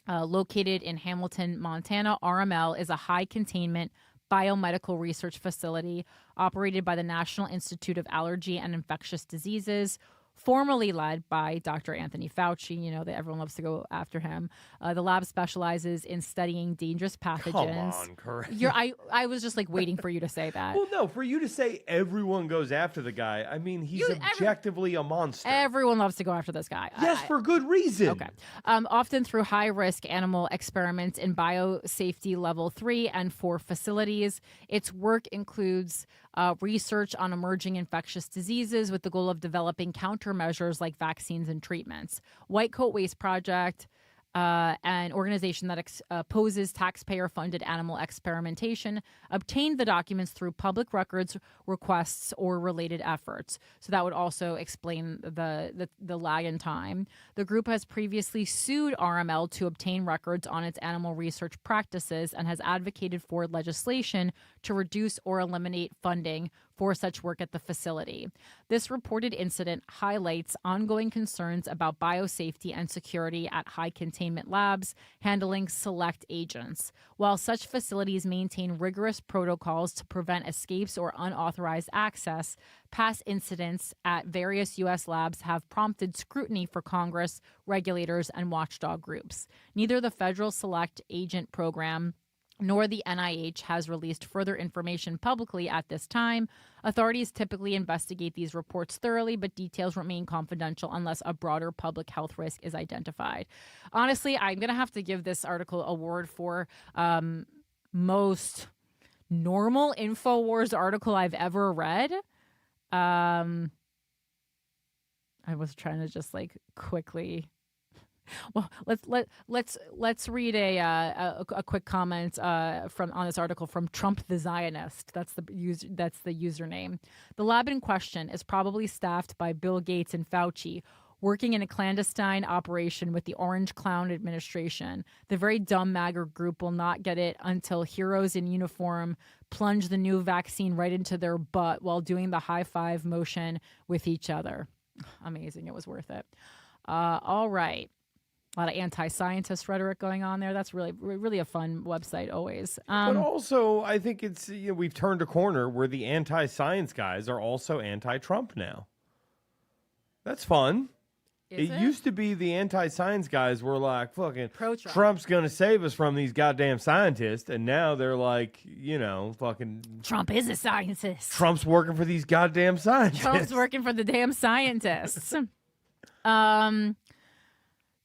Located in Hamilton, Montana, RML is a high containment biomedical research facility operated by the National Institute of Allergy and Infectious Diseases, formerly led by Dr. Anthony Fauci. You know that everyone loves to go after him. The lab specializes in studying dangerous pathogens. Come on, Corinne. I was just like waiting for you to say that. Well, no, for you to say everyone goes after the guy, I mean, he's objectively a monster. Everyone loves to go after this guy. Yes, for good reason. Okay. Often through high-risk animal experiments in biosafety level 3 and 4 facilities. Its work includes research on emerging infectious diseases with the goal of developing countermeasures like vaccines and treatments. White Coat Waste Project, an organization that opposes taxpayer-funded animal experimentation, obtained the documents through public records requests or related efforts. So that would also explain the lag in time. The group has previously sued RML to obtain records on its animal research practices and has advocated for legislation to reduce or eliminate funding for such work at the facility. This reported incident highlights ongoing concerns about biosafety and security at high containment labs handling select agents. While such facilities maintain rigorous protocols to prevent escapes or unauthorized access, past incidents at various U.S. labs have prompted scrutiny for Congress, regulators, and watchdog groups. Neither the Federal Select Agent Program nor the NIH has released further information publicly at this time. Authorities typically investigate these reports thoroughly, but details remain confidential unless a broader public health risk is identified. Honestly, I'm going to have to give this article award for most normal InfoWars article I've ever read. I was trying to just like quickly... Well, let's read a quick comment from on this article from Trump the Zionist. That's the username. The lab in question is probably staffed by Bill Gates and Fauci, working in a clandestine operation with the Orange Clown administration. The very dumb MAGA group will not get it until heroes in uniform plunge the new vaccine right into their butt while doing the high five motion with each other. Amazing. It was worth it. All right. A lot of anti-scientist rhetoric going on there. That's really a fun website always. But also, I think it's we've turned a corner where the anti-science guys are also anti-Trump now. That's fun. It used to be the anti-science guys were like, fucking, pro-Trump. Trump's going to save us from these goddamn scientists. And now they're like, fucking... Trump is a scientist. Trump's working for these goddamn scientists. Trump's working for the damn scientists.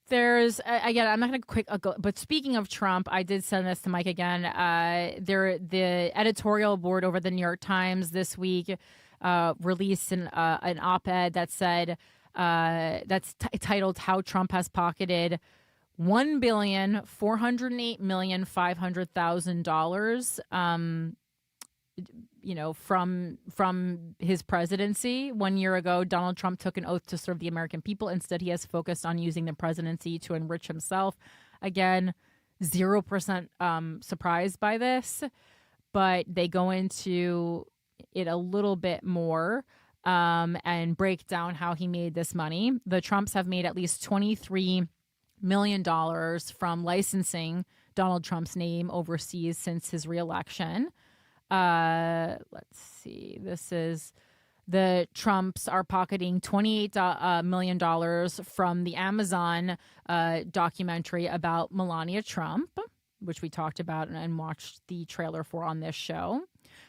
There's, again, I'm not going to go, but speaking of Trump, I did send this to Mike again. The editorial board over the New York Times this week released an op-ed that said, that's titled How Trump Has Pocketed $1,408,500,000 from his presidency. 1 year ago, Donald Trump took an oath to serve the American people. Instead, he has focused on using the presidency to enrich himself. Again, 0% surprised by this, but they go into it a little bit more and break down how he made this money. The Trumps have made at least $23 million from licensing Donald Trump's name overseas since his reelection. Let's see. This is the Trumps are pocketing $28 million from the Amazon documentary about Melania Trump, which we talked about and watched the trailer for on this show.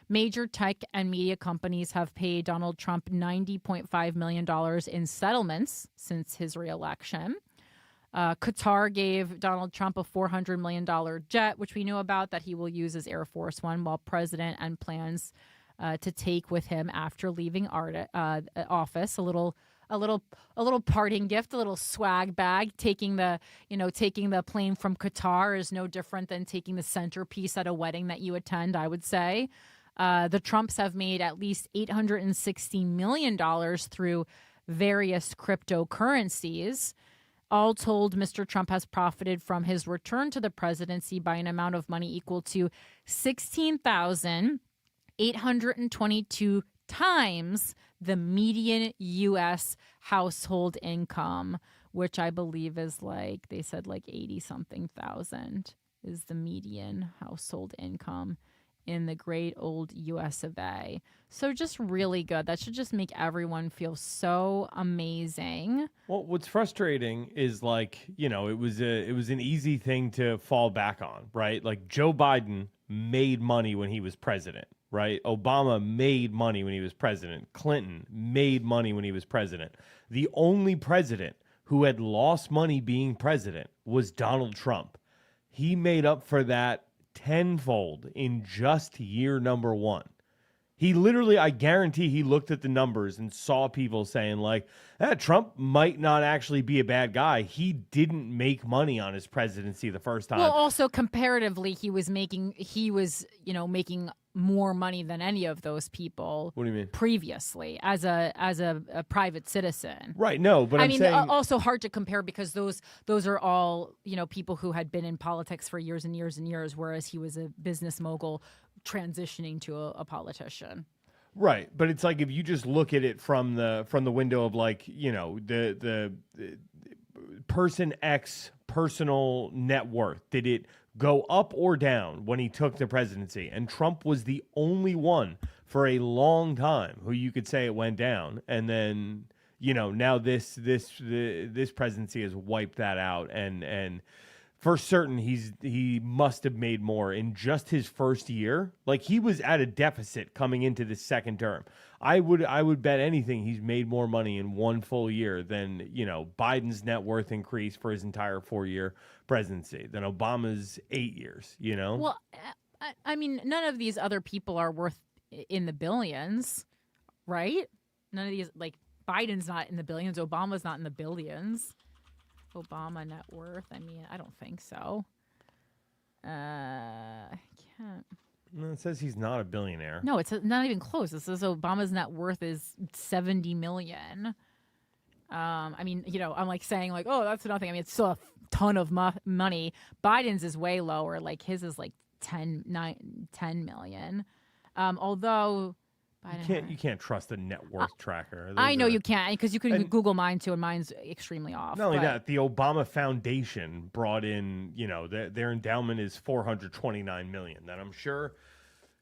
Major tech and media companies have paid Donald Trump $90.5 million in settlements since his reelection. Qatar gave Donald Trump a $400 million jet, which we knew about, that he will use as Air Force One while president, and plans to take with him after leaving office. A little parting gift, a little swag bag. Taking the plane from Qatar is no different than taking the centerpiece at a wedding that you attend, I would say. The Trumps have made at least $860 million through various cryptocurrencies. All told, Mr. Trump has profited from his return to the presidency by an amount of money equal to 16,822 times the median U.S. household income, which I believe is like, they said like 80-something thousand is the median household income in the great old U.S. of A. So just really good. That should just make everyone feel so amazing. Well, what's frustrating is, like, you know, it was an easy thing to fall back on, right? Like, Joe Biden made money when he was president, right? Obama made money when he was president. Clinton made money when he was president. The only president who had lost money being president was Donald Trump. He made up for that tenfold in just year number one. He literally, I guarantee he looked at the numbers and saw people saying like, Trump might not actually be a bad guy. He didn't make money on his presidency the first time. Well, also comparatively, he was making more money than any of those people. What do you mean? Previously, as a private citizen. Right. No, but I'm saying also hard to compare because those are all, people who had been in politics for years and years and years, whereas he was a business mogul transitioning to a politician. Right, but it's like if you just look at it from the window of like, the person X personal net worth, did it go up or down when he took the presidency? And Trump was the only one for a long time who you could say it went down, and then now this presidency has wiped that out, and for certain he must have made more in just his first year. Like, he was at a deficit coming into the second term. I would bet anything he's made more money in one full year than Biden's net worth increase for his entire 4-year presidency, than Obama's 8 years. Well, I mean, none of these other people are worth in the billions, right? None of these, like, Biden's not in the billions, Obama's not in the billions. Obama net worth, I mean, I don't think so. I can't. No, it says he's not a billionaire. No, it's not even close. It says Obama's net worth is $70 million. I mean, I'm like saying like, oh, that's nothing. I mean, it's still a ton of money. Biden's is way lower. Like, his is like 10 million. Although you can't trust a net worth tracker. I know you can't, because you can Google mine too, and mine's extremely off. Not only that, the Obama Foundation brought in, their endowment is $429 million that I'm sure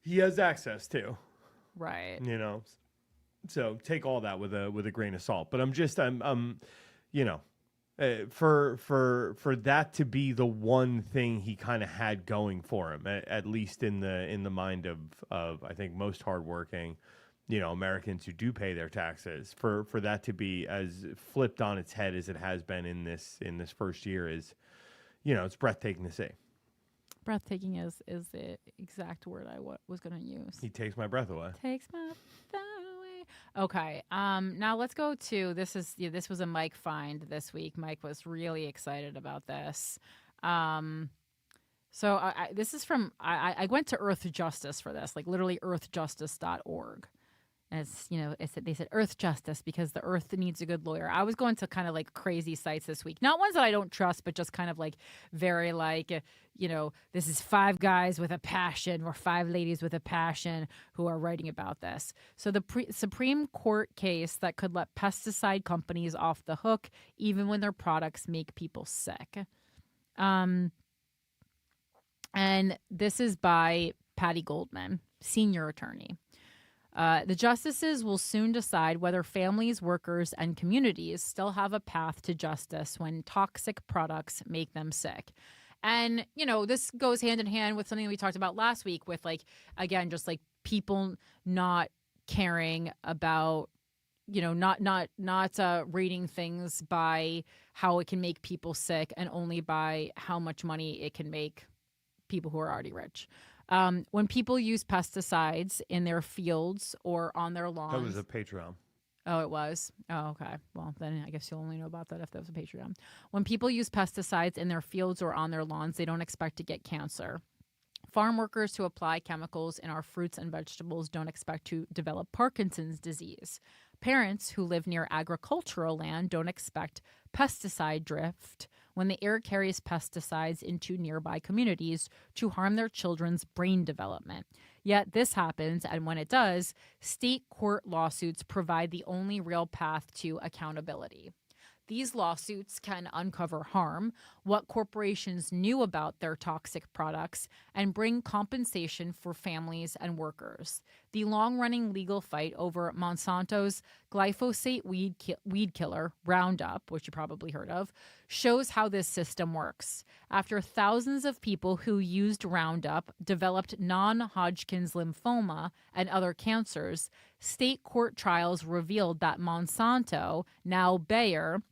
he has access to. Right. So take all that with a grain of salt. But for that to be the one thing he kind of had going for him, at least in the mind of I think most hardworking, Americans who do pay their taxes, for that to be as flipped on its head as it has been in this first year is, it's breathtaking to see. Breathtaking is the exact word I was going to use. He takes my breath away. Takes my breath away. Okay. Now let's go to this was a Mike find this week. Mike was really excited about this. So this is from I went to Earth Justice for this, like literally earthjustice.org. And they said Earth Justice because the Earth needs a good lawyer. I was going to kind of like crazy sites this week, not ones that I don't trust, but just kind of like very like, this is 5 guys with a passion or 5 ladies with a passion who are writing about this. So the Supreme Court case that could let pesticide companies off the hook even when their products make people sick. And this is by Patty Goldman, senior attorney. The justices will soon decide whether families, workers, and communities still have a path to justice when toxic products make them sick. And, you know, this goes hand in hand with something we talked about last week with, like, again, just like people not caring about, you know, not rating things by how it can make people sick and only by how much money it can make people who are already rich. When people use pesticides in their fields or on their lawns. That was a Patreon. Oh, it was? Oh, okay. Well, then I guess you'll only know about that if that was a Patreon. When people use pesticides in their fields or on their lawns, they don't expect to get cancer. Farm workers who apply chemicals in our fruits and vegetables don't expect to develop Parkinson's disease. Parents who live near agricultural land don't expect pesticide drift when the air carries pesticides into nearby communities to harm their children's brain development. Yet this happens, and when it does, state court lawsuits provide the only real path to accountability. These lawsuits can uncover harm, what corporations knew about their toxic products, and bring compensation for families and workers. The long-running legal fight over Monsanto's glyphosate weed killer, Roundup, which you probably heard of, shows how this system works. After thousands of people who used Roundup developed non-Hodgkin's lymphoma and other cancers, state court trials revealed that Monsanto, now Bayer,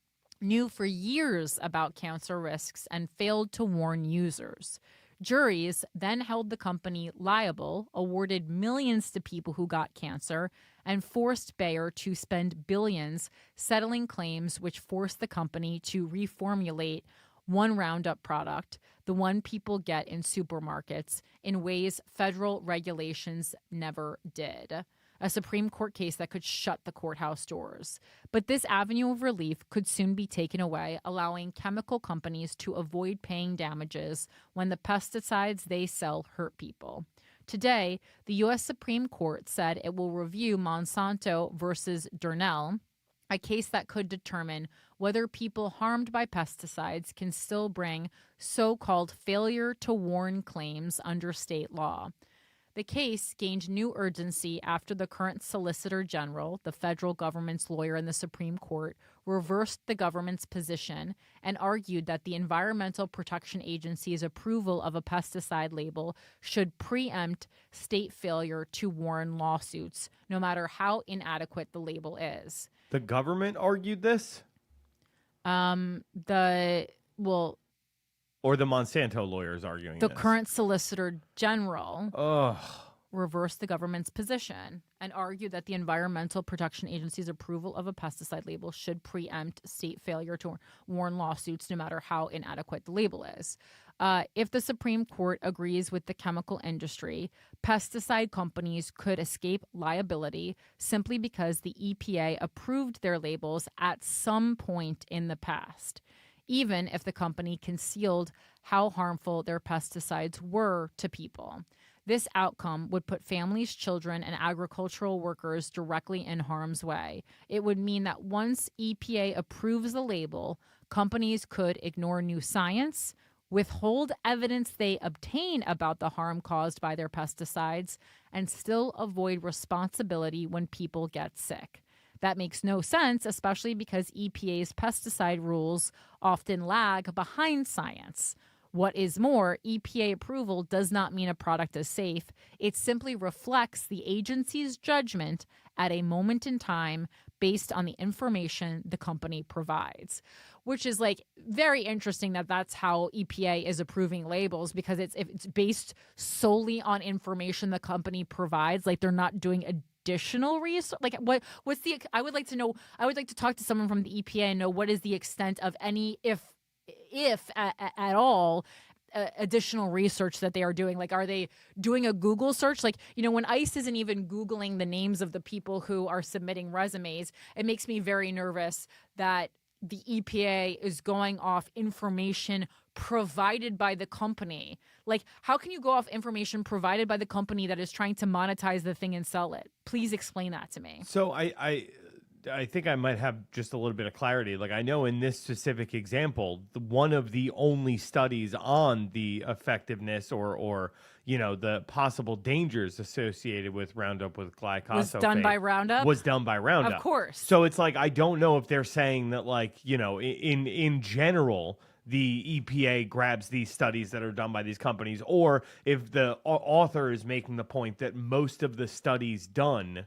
knew for years about cancer risks and failed to warn users. Juries then held the company liable, awarded millions to people who got cancer, and forced Bayer to spend billions settling claims which forced the company to reformulate one Roundup product, the one people get in supermarkets, in ways federal regulations never did. A Supreme Court case that could shut the courthouse doors. But this avenue of relief could soon be taken away, allowing chemical companies to avoid paying damages when the pesticides they sell hurt people. Today, the U.S. Supreme Court said it will review Monsanto versus Durnell, a case that could determine whether people harmed by pesticides can still bring so-called failure to warn claims under state law. The case gained new urgency after the current Solicitor General, the federal government's lawyer in the Supreme Court, reversed the government's position and argued that the Environmental Protection Agency's approval of a pesticide label should preempt state failure to warn lawsuits, no matter how inadequate the label is. The government argued this? Or the Monsanto lawyers arguing The this? current Solicitor General reversed the government's position and argued that the Environmental Protection Agency's approval of a pesticide label should preempt state failure to warn lawsuits, no matter how inadequate the label is. If the Supreme Court agrees with the chemical industry, pesticide companies could escape liability simply because the EPA approved their labels at some point in the past, even if the company concealed how harmful their pesticides were to people. This outcome would put families, children, and agricultural workers directly in harm's way. It would mean that once EPA approves the label, companies could ignore new science, withhold evidence they obtain about the harm caused by their pesticides, and still avoid responsibility when people get sick. That makes no sense, especially because EPA's pesticide rules often lag behind science. What is more, EPA approval does not mean a product is safe. It simply reflects the agency's judgment at a moment in time based on the information the company provides, which is like very interesting that that's how EPA is approving labels, because it's based solely on information the company provides. Like, they're not doing additional research. Like, what's the, I would like to talk to someone from the EPA and know what is the extent of any, if at all, additional research that they are doing. Like, are they doing a Google search? Like, you know, when ICE isn't even Googling the names of the people who are submitting resumes, it makes me very nervous that the EPA is going off information provided by the company. Like, how can you go off information provided by the company that is trying to monetize the thing and sell it? Please explain that to me. So I think I might have just a little bit of clarity. Like, I know in this specific example, one of the only studies on the effectiveness or you know, the possible dangers associated with Roundup with glyphosate was done by Roundup. Of course. So it's like, I don't know if they're saying that, like, you know, in general, the EPA grabs these studies that are done by these companies, or if the author is making the point that most of the studies done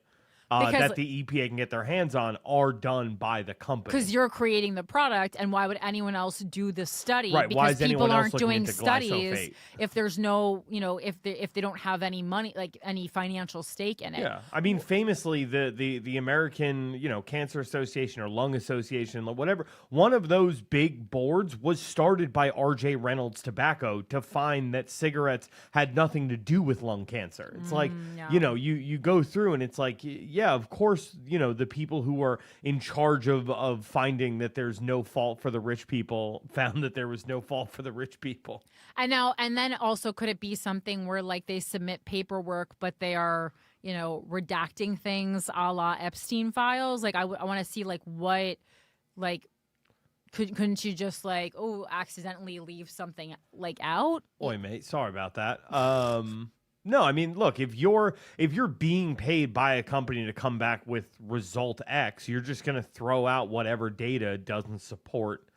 that the EPA can get their hands on are done by the company. Because you're creating the product, and why would anyone else do the study? Right. Because Why is people anyone else aren't looking doing into studies glyphosate? if there's no, if they don't have any money, like any financial stake in it. Yeah, I mean, famously, the American, Cancer Association or Lung Association, whatever, one of those big boards was started by R.J. Reynolds Tobacco to find that cigarettes had nothing to do with lung cancer. It's like, yeah. you go through and it's like, yeah, of course, the people who are in charge of finding that there's no fault for the rich people found that there was no fault for the rich people. And then also, could it be something where like they submit paperwork, but they are, redacting things a la Epstein files? Like I want to see like what, like, couldn't you just like, accidentally leave something like out? Oi, mate, sorry about that. No, I mean, look, if you're being paid by a company to come back with result X, you're just going to throw out whatever data doesn't support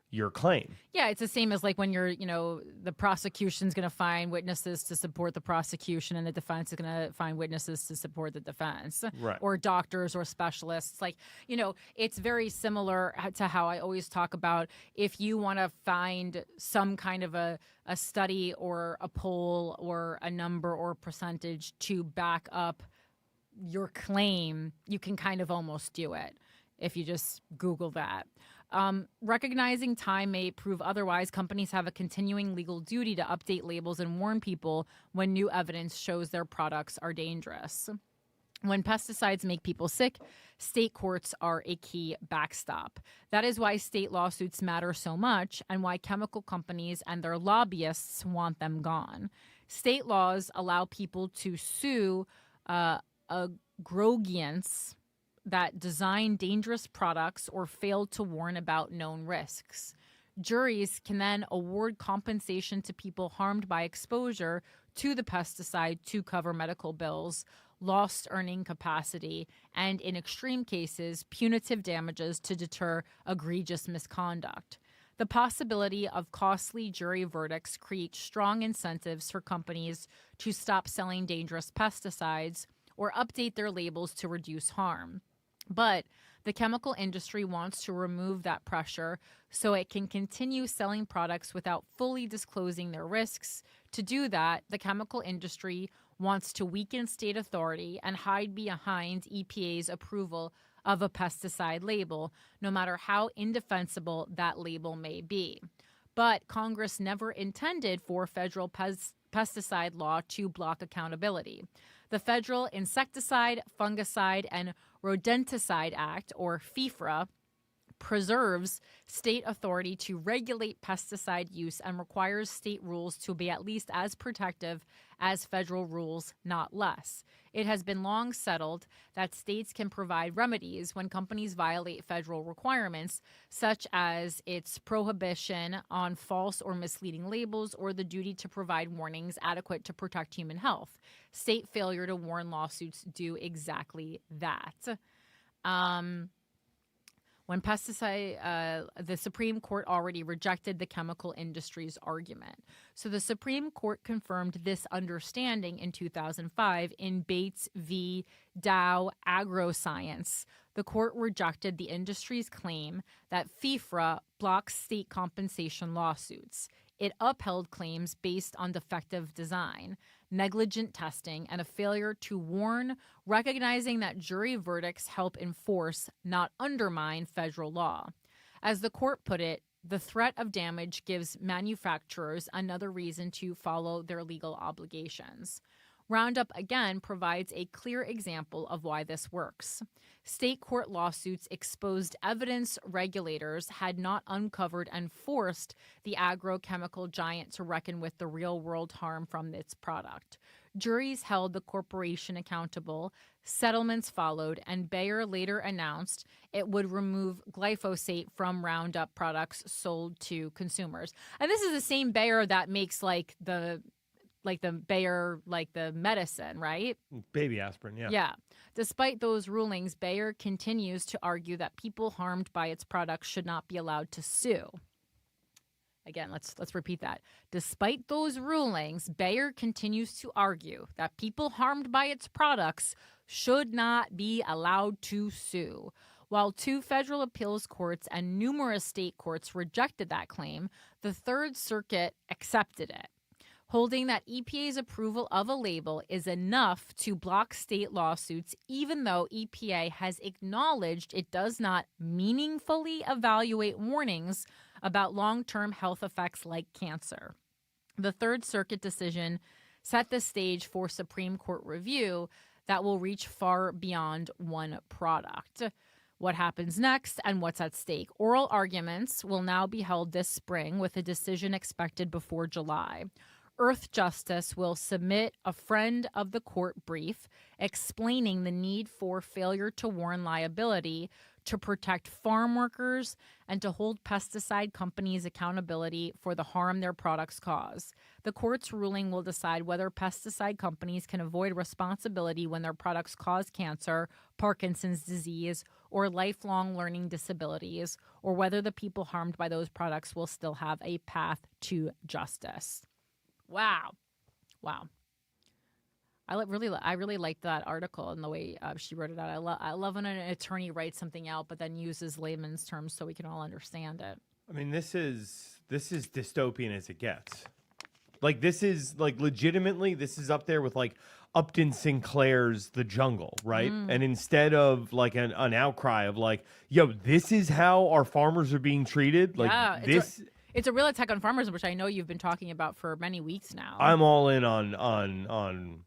your claim. Yeah, it's the same as like when you're, the prosecution's going to find witnesses to support the prosecution and the defense is going to find witnesses to support the defense. Right. Or doctors or specialists. Like, it's very similar to how I always talk about if you want to find some kind of a study or a poll or a number or percentage to back up your claim, you can kind of almost do it if you just Google that. Recognizing time may prove otherwise, companies have a continuing legal duty to update labels and warn people when new evidence shows their products are dangerous. When pesticides make people sick, state courts are a key backstop. That is why state lawsuits matter so much and why chemical companies and their lobbyists want them gone. State laws allow people to sue agrogants that design dangerous products or fail to warn about known risks. Juries can then award compensation to people harmed by exposure to the pesticide to cover medical bills, lost earning capacity, and in extreme cases, punitive damages to deter egregious misconduct. The possibility of costly jury verdicts creates strong incentives for companies to stop selling dangerous pesticides or update their labels to reduce harm. But the chemical industry wants to remove that pressure so it can continue selling products without fully disclosing their risks. To do that, the chemical industry wants to weaken state authority and hide behind EPA's approval of a pesticide label, no matter how indefensible that label may be. But Congress never intended for federal pesticide law to block accountability. The Federal Insecticide, Fungicide, and Rodenticide Act, or FIFRA, preserves state authority to regulate pesticide use and requires state rules to be at least as protective as federal rules, not less. It has been long settled that states can provide remedies when companies violate federal requirements, such as its prohibition on false or misleading labels or the duty to provide warnings adequate to protect human health. State failure to warn lawsuits do exactly that. When the Supreme Court already rejected the chemical industry's argument. So the Supreme Court confirmed this understanding in 2005 in Bates v. Dow AgroScience. The court rejected the industry's claim that FIFRA blocks state compensation lawsuits. It upheld claims based on defective design, negligent testing, and a failure to warn, recognizing that jury verdicts help enforce, not undermine, federal law. As the court put it, the threat of damage gives manufacturers another reason to follow their legal obligations. Roundup, again, provides a clear example of why this works. State court lawsuits exposed evidence regulators had not uncovered and forced the agrochemical giant to reckon with the real-world harm from its product. Juries held the corporation accountable, settlements followed, and Bayer later announced it would remove glyphosate from Roundup products sold to consumers. And this is the same Bayer that makes the Bayer, the medicine, right? Baby aspirin, yeah. Yeah. Despite those rulings, Bayer continues to argue that people harmed by its products should not be allowed to sue. Again, let's repeat that. Despite those rulings, Bayer continues to argue that people harmed by its products should not be allowed to sue. While 2 federal appeals courts and numerous state courts rejected that claim, the Third Circuit accepted it, holding that EPA's approval of a label is enough to block state lawsuits, even though EPA has acknowledged it does not meaningfully evaluate warnings about long-term health effects like cancer. The Third Circuit decision set the stage for Supreme Court review that will reach far beyond one product. What happens next and what's at stake? Oral arguments will now be held this spring with a decision expected before July. Earth Justice will submit a friend of the court brief explaining the need for failure to warn liability to protect farm workers and to hold pesticide companies accountability for the harm their products cause. The court's ruling will decide whether pesticide companies can avoid responsibility when their products cause cancer, Parkinson's disease, or lifelong learning disabilities, or whether the people harmed by those products will still have a path to justice. Wow. I really liked that article and the way she wrote it out. I love when an attorney writes something out, but then uses layman's terms so we can all understand it. I mean, this is dystopian as it gets. Like, this is like legitimately, this is up there with like Upton Sinclair's The Jungle, right? And instead of like an outcry of like, yo, this is how our farmers are being treated. Like this. It's a real attack on farmers, which I know you've been talking about for many weeks now. I'm all in on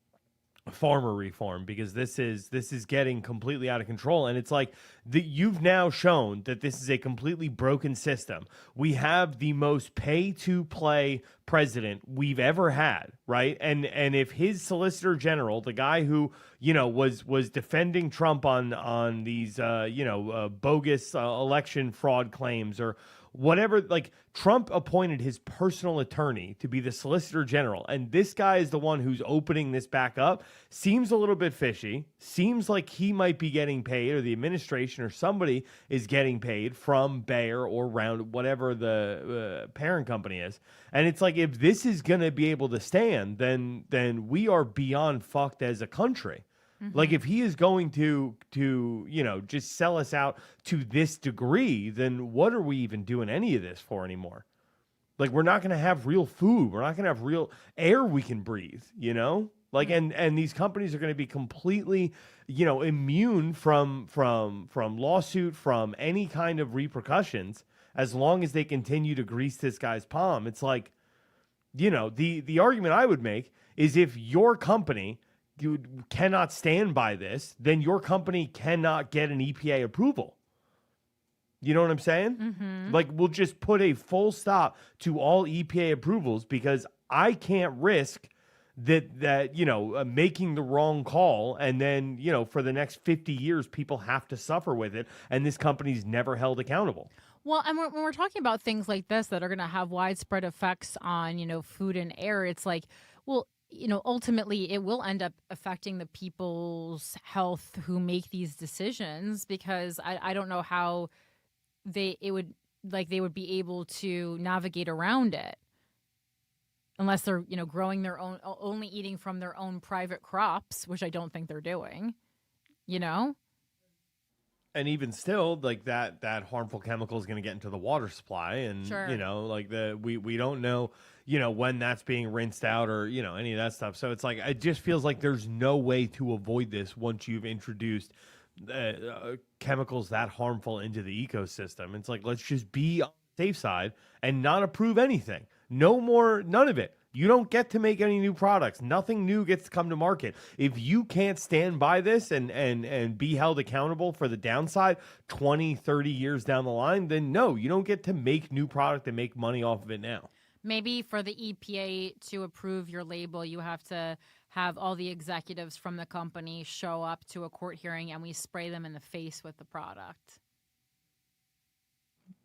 farmer reform because this is getting completely out of control, and it's like you've now shown that this is a completely broken system. We have the most pay-to-play president we've ever had, right? And if his Solicitor General, the guy who was defending Trump on these bogus election fraud claims or whatever, like Trump appointed his personal attorney to be the Solicitor General, and this guy is the one who's opening this back up. Seems a little bit fishy. Seems like he might be getting paid, or the administration or somebody is getting paid from Bayer or Round, whatever the parent company is. And it's like, if this is going to be able to stand, then we are beyond fucked as a country. Like, if he is going to just sell us out to this degree, then what are we even doing any of this for anymore? Like, we're not going to have real food. We're not going to have real air we can breathe, Like, and these companies are going to be completely, immune from lawsuit, from any kind of repercussions, as long as they continue to grease this guy's palm. It's like, the argument I would make is, if your company you cannot stand by this, then your company cannot get an EPA approval. You know what I'm saying? Like, we'll just put a full stop to all EPA approvals, because I can't risk that making the wrong call, and then, for the next 50 years, people have to suffer with it, and this company's never held accountable. Well, and when we're talking about things like this that are going to have widespread effects on, food and air, it's like, well, ultimately it will end up affecting the people's health who make these decisions, because I don't know how they would be able to navigate around it unless they're, growing their own, only eating from their own private crops, which I don't think they're doing, And even still, like that harmful chemical is going to get into the water supply, and Sure. we don't know, when that's being rinsed out, or any of that stuff. So it's like, it just feels like there's no way to avoid this once you've introduced chemicals that harmful into the ecosystem. It's like, let's just be on the safe side and not approve anything. No more, none of it. You don't get to make any new products. Nothing new gets to come to market. If you can't stand by this and be held accountable for the downside 20, 30 years down the line, then no, you don't get to make new product and make money off of it now. Maybe for the EPA to approve your label, you have to have all the executives from the company show up to a court hearing, and we spray them in the face with the product.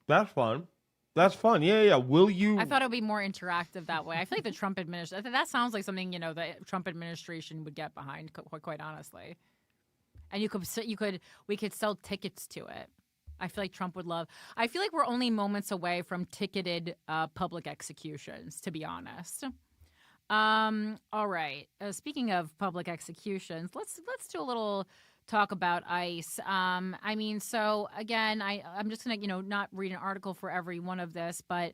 That's fun. That's fun. Yeah. Will you? I thought it would be more interactive that way. I feel like the Trump administration, that sounds like something, the Trump administration would get behind, quite honestly. And we could sell tickets to it. I feel like Trump would love. I feel like we're only moments away from ticketed public executions, to be honest. All right. Speaking of public executions, let's do a little talk about ICE. I mean, so again, I'm just gonna not read an article for every one of this, but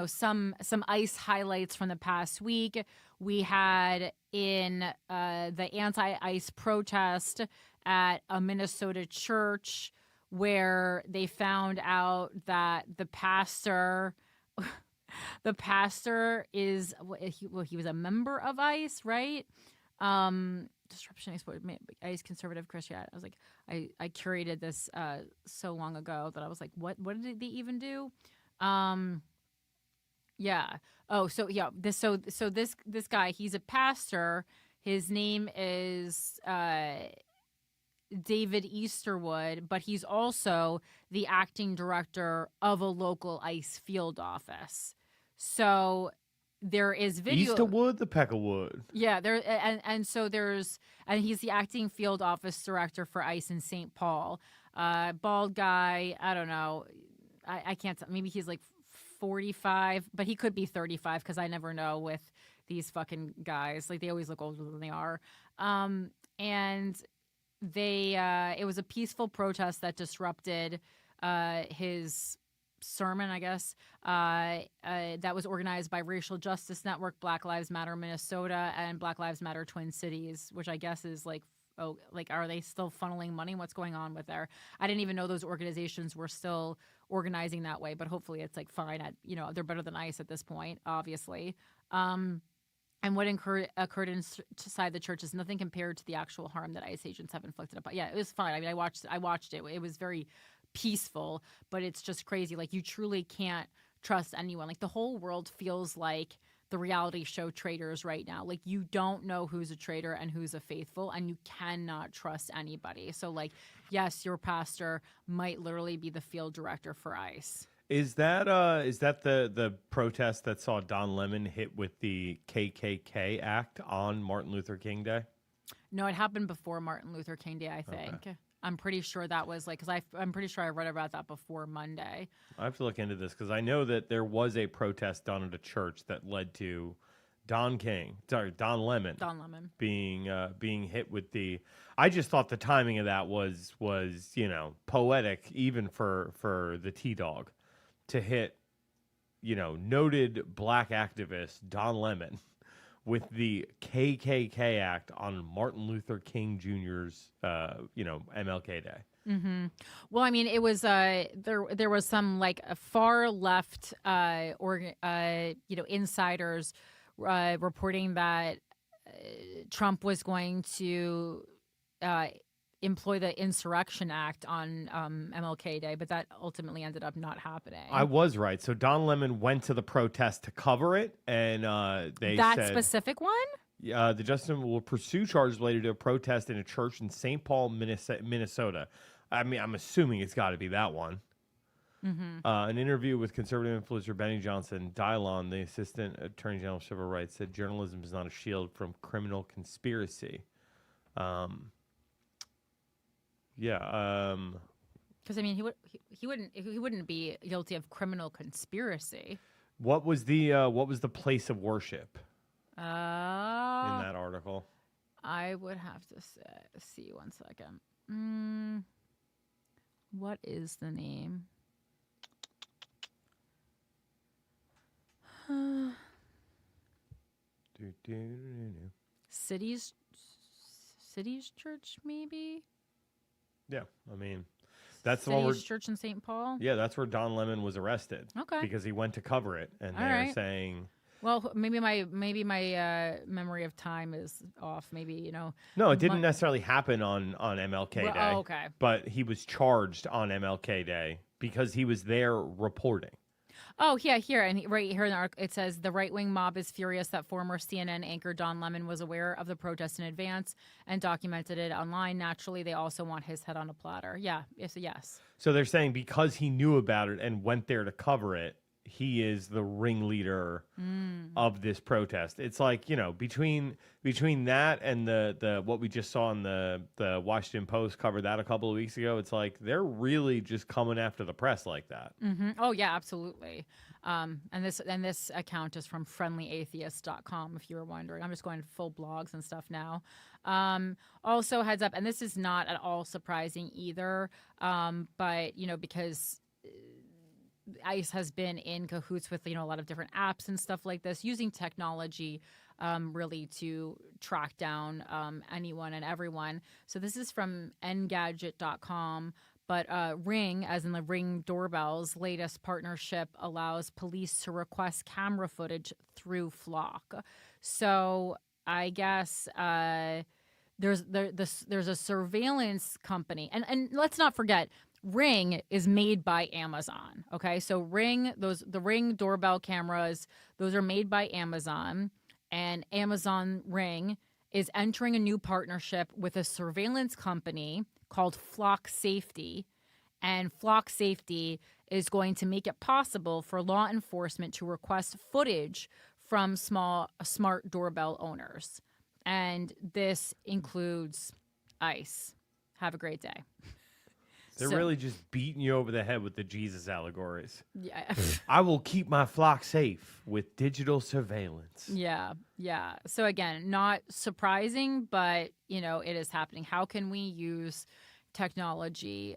some ICE highlights from the past week. We had in the anti-ICE protest at a Minnesota church where they found out that the pastor is he was a member of ICE, right? Disruption exploited ICE conservative Christian. I was like, I curated this so long ago that I was like, what did they even do? Yeah. Oh, so yeah. This guy, he's a pastor. His name is David Easterwood, but he's also the acting director of a local ICE field office. So there is video. Easterwood, the Peckerwood. Yeah, there and he's the acting field office director for ICE in St. Paul. Bald guy, I don't know. I can't tell. Maybe he's like 45, but he could be 35 because I never know with these fucking guys. Like, they always look older than they are. And it was a peaceful protest that disrupted his sermon, I guess, that was organized by Racial Justice Network, Black Lives Matter Minnesota, and Black Lives Matter Twin Cities, which I guess is like, are they still funneling money? What's going on with there? I didn't even know those organizations were still organizing that way, but hopefully it's like fine. They're better than ICE at this point, obviously. And what occurred inside the church is nothing compared to the actual harm that ICE agents have inflicted upon. Yeah, it was fine. I mean, I watched it. It was very peaceful, but it's just crazy. Like, you truly can't trust anyone. Like, the whole world feels like the reality show traitors right now. Like, you don't know who's a traitor and who's a faithful, and you cannot trust anybody. So, like, yes, your pastor might literally be the field director for ICE. Is that the protest that saw Don Lemon hit with the KKK Act on Martin Luther King Day? No, it happened before Martin Luther King Day, I think. Okay. I'm pretty sure that was like, because I'm pretty sure I read about that before Monday. I have to look into this because I know that there was a protest done at a church that led to Don Lemon being hit with the. I just thought the timing of that was poetic, even for the T-Dog, to hit noted black activist Don Lemon with the KKK Act on Martin Luther King Jr.'s, MLK Day. Mm-hmm. Well, I mean, it was there was some like a far left insiders reporting that Trump was going to employ the Insurrection Act on MLK Day, but that ultimately ended up not happening. I was right. So Don Lemon went to the protest to cover it, and they said... That specific one? The Justice will pursue charges related to a protest in a church in St. Paul, Minnesota. I mean, I'm assuming it's got to be that one. Mm-hmm. An interview with conservative influencer Benny Johnson Dillon, the Assistant Attorney General of Civil Rights, said journalism is not a shield from criminal conspiracy. Yeah. Because I mean, he wouldn't be guilty of criminal conspiracy. What was the place of worship in that article? I would have to see 1 second. What is the name? Cities Church, maybe. Yeah, I mean, that's the one. one. Church in St. Paul. Yeah, that's where Don Lemon was arrested. Okay. Because he went to cover it, and they're saying. Well, maybe my memory of time is off. Maybe No, it didn't necessarily happen on MLK Day. Oh, okay. But he was charged on MLK Day because he was there reporting. Oh, yeah, here. And right here in the article, it says the right-wing mob is furious that former CNN anchor Don Lemon was aware of the protest in advance and documented it online. Naturally, they also want his head on a platter. Yeah, it's a yes. So they're saying because he knew about it and went there to cover it, he is the ringleader of this protest. It's like, between that and the what we just saw in the Washington Post covered that a couple of weeks ago, it's like they're really just coming after the press like that. Oh yeah, absolutely. And this account is from friendlyatheist.com, if you were wondering. I'm just going to full blogs and stuff now. Also, heads up, and this is not at all surprising either, but because ICE has been in cahoots with a lot of different apps and stuff like this, using technology really to track down anyone and everyone. So this is from Engadget.com. But Ring, as in the Ring doorbells, latest partnership allows police to request camera footage through Flock. So I guess there's a surveillance company, and let's not forget, Ring is made by Amazon. Okay, so the Ring doorbell cameras, those are made by Amazon, and Amazon Ring is entering a new partnership with a surveillance company called Flock Safety, and Flock Safety is going to make it possible for law enforcement to request footage from smart doorbell owners, and this includes ICE. Have a great day. They're really just beating you over the head with the Jesus allegories. Yeah. I will keep my flock safe with digital surveillance. Yeah. So again, not surprising, but it is happening. How can we use technology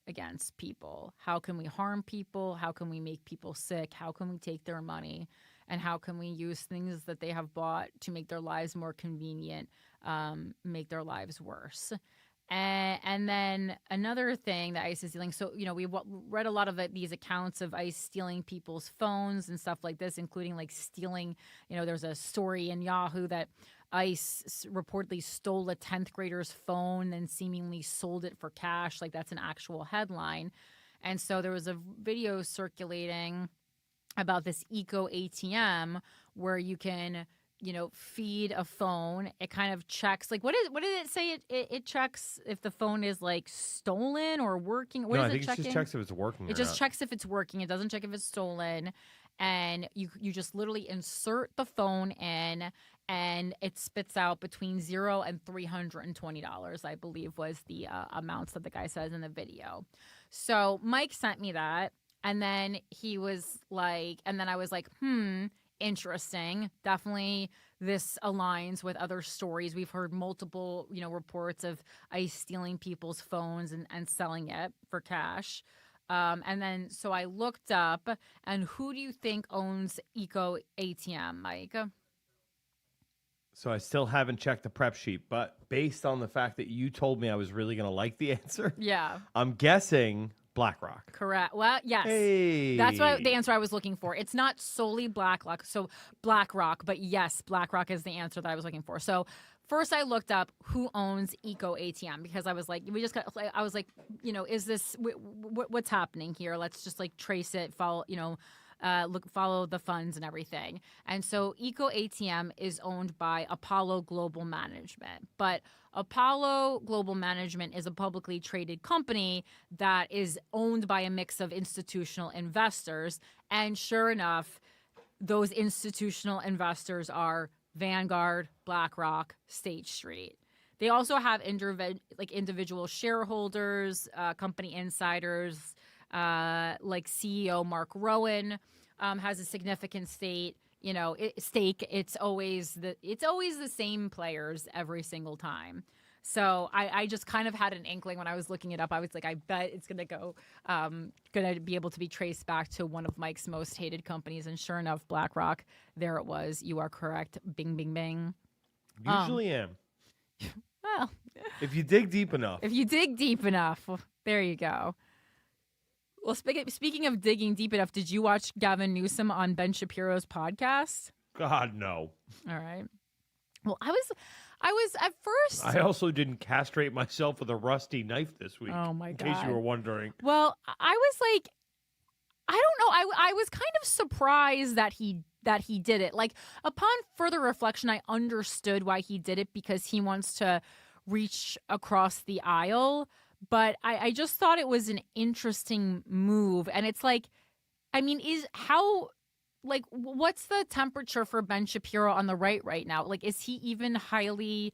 against people? How can we harm people? How can we make people sick? How can we take their money? And how can we use things that they have bought to make their lives more convenient, make their lives worse? And then another thing that ICE is stealing. So, we read a lot of these accounts of ICE stealing people's phones and stuff like this, including like stealing, there's a story in Yahoo that ICE reportedly stole a 10th grader's phone and seemingly sold it for cash. Like that's an actual headline. And so there was a video circulating about this Eco ATM where you can feed a phone. It kind of checks, like, what did it say? It checks if the phone is like stolen or working. What is it checking? It just checks if it's working. It just checks if it's working. It doesn't check if it's stolen. And you just literally insert the phone in, and it spits out between $0 and $320, I believe was the amounts that the guy says in the video. So Mike sent me that, and then he was like, and then I was like, interesting. Definitely this aligns with other stories. We've heard multiple, reports of ICE stealing people's phones and selling it for cash. And then, so I looked up, and who do you think owns Eco ATM, Mike? So I still haven't checked the prep sheet, but based on the fact that you told me I was really going to like the answer, yeah, I'm guessing BlackRock. Correct. Well, yes. Hey. That's the answer I was looking for. It's not solely BlackRock, but yes, BlackRock is the answer that I was looking for. So first I looked up who owns Eco ATM, because I was like, is this, what's happening here? Let's just like trace it, follow the funds and everything. And so Eco ATM is owned by Apollo Global Management, but Apollo Global Management is a publicly traded company that is owned by a mix of institutional investors. And sure enough, those institutional investors are Vanguard, BlackRock, State Street. They also have individual shareholders, company insiders, like CEO Mark Rowan has a significant stake. It's always the same players every single time. So I just kind of had an inkling when I was looking it up. I was like, I bet it's gonna be able to be traced back to one of Mike's most hated companies. And sure enough, BlackRock, there it was. You are correct. Bing, bing, bing. Usually am. Well, if you dig deep enough. There you go. Well, speaking of digging deep enough, did you watch Gavin Newsom on Ben Shapiro's podcast? God, no. All right. Well, I was at first. I also didn't castrate myself with a rusty knife this week. Oh my God. In case you were wondering. Well, I was like, I don't know. I was kind of surprised that he did it. Like, upon further reflection, I understood why he did it, because he wants to reach across the aisle. But I just thought it was an interesting move. And it's like, I mean, what's the temperature for Ben Shapiro on the right now? Like, is he even highly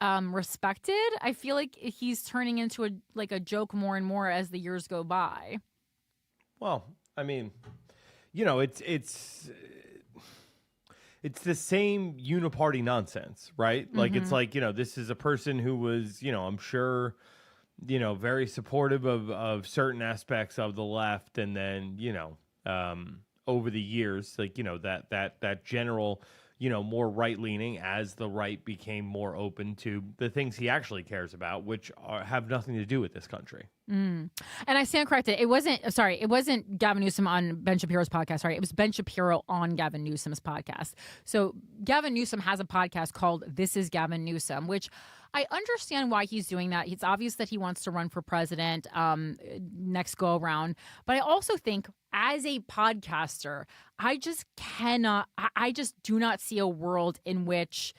respected? I feel like he's turning into a joke more and more as the years go by. Well, I mean, it's the same uniparty nonsense, right? Like, it's like, this is a person who was, I'm sure, very supportive of certain aspects of the left. And then, over the years, like, that general, more right leaning as the right became more open to the things he actually cares about, which have nothing to do with this country. And I stand corrected. It wasn't Gavin Newsom on Ben Shapiro's podcast. Sorry, it was Ben Shapiro on Gavin Newsom's podcast. So Gavin Newsom has a podcast called This is Gavin Newsom, which I understand why he's doing that. It's obvious that he wants to run for president next go around. But I also think as a podcaster, I just do not see a world in which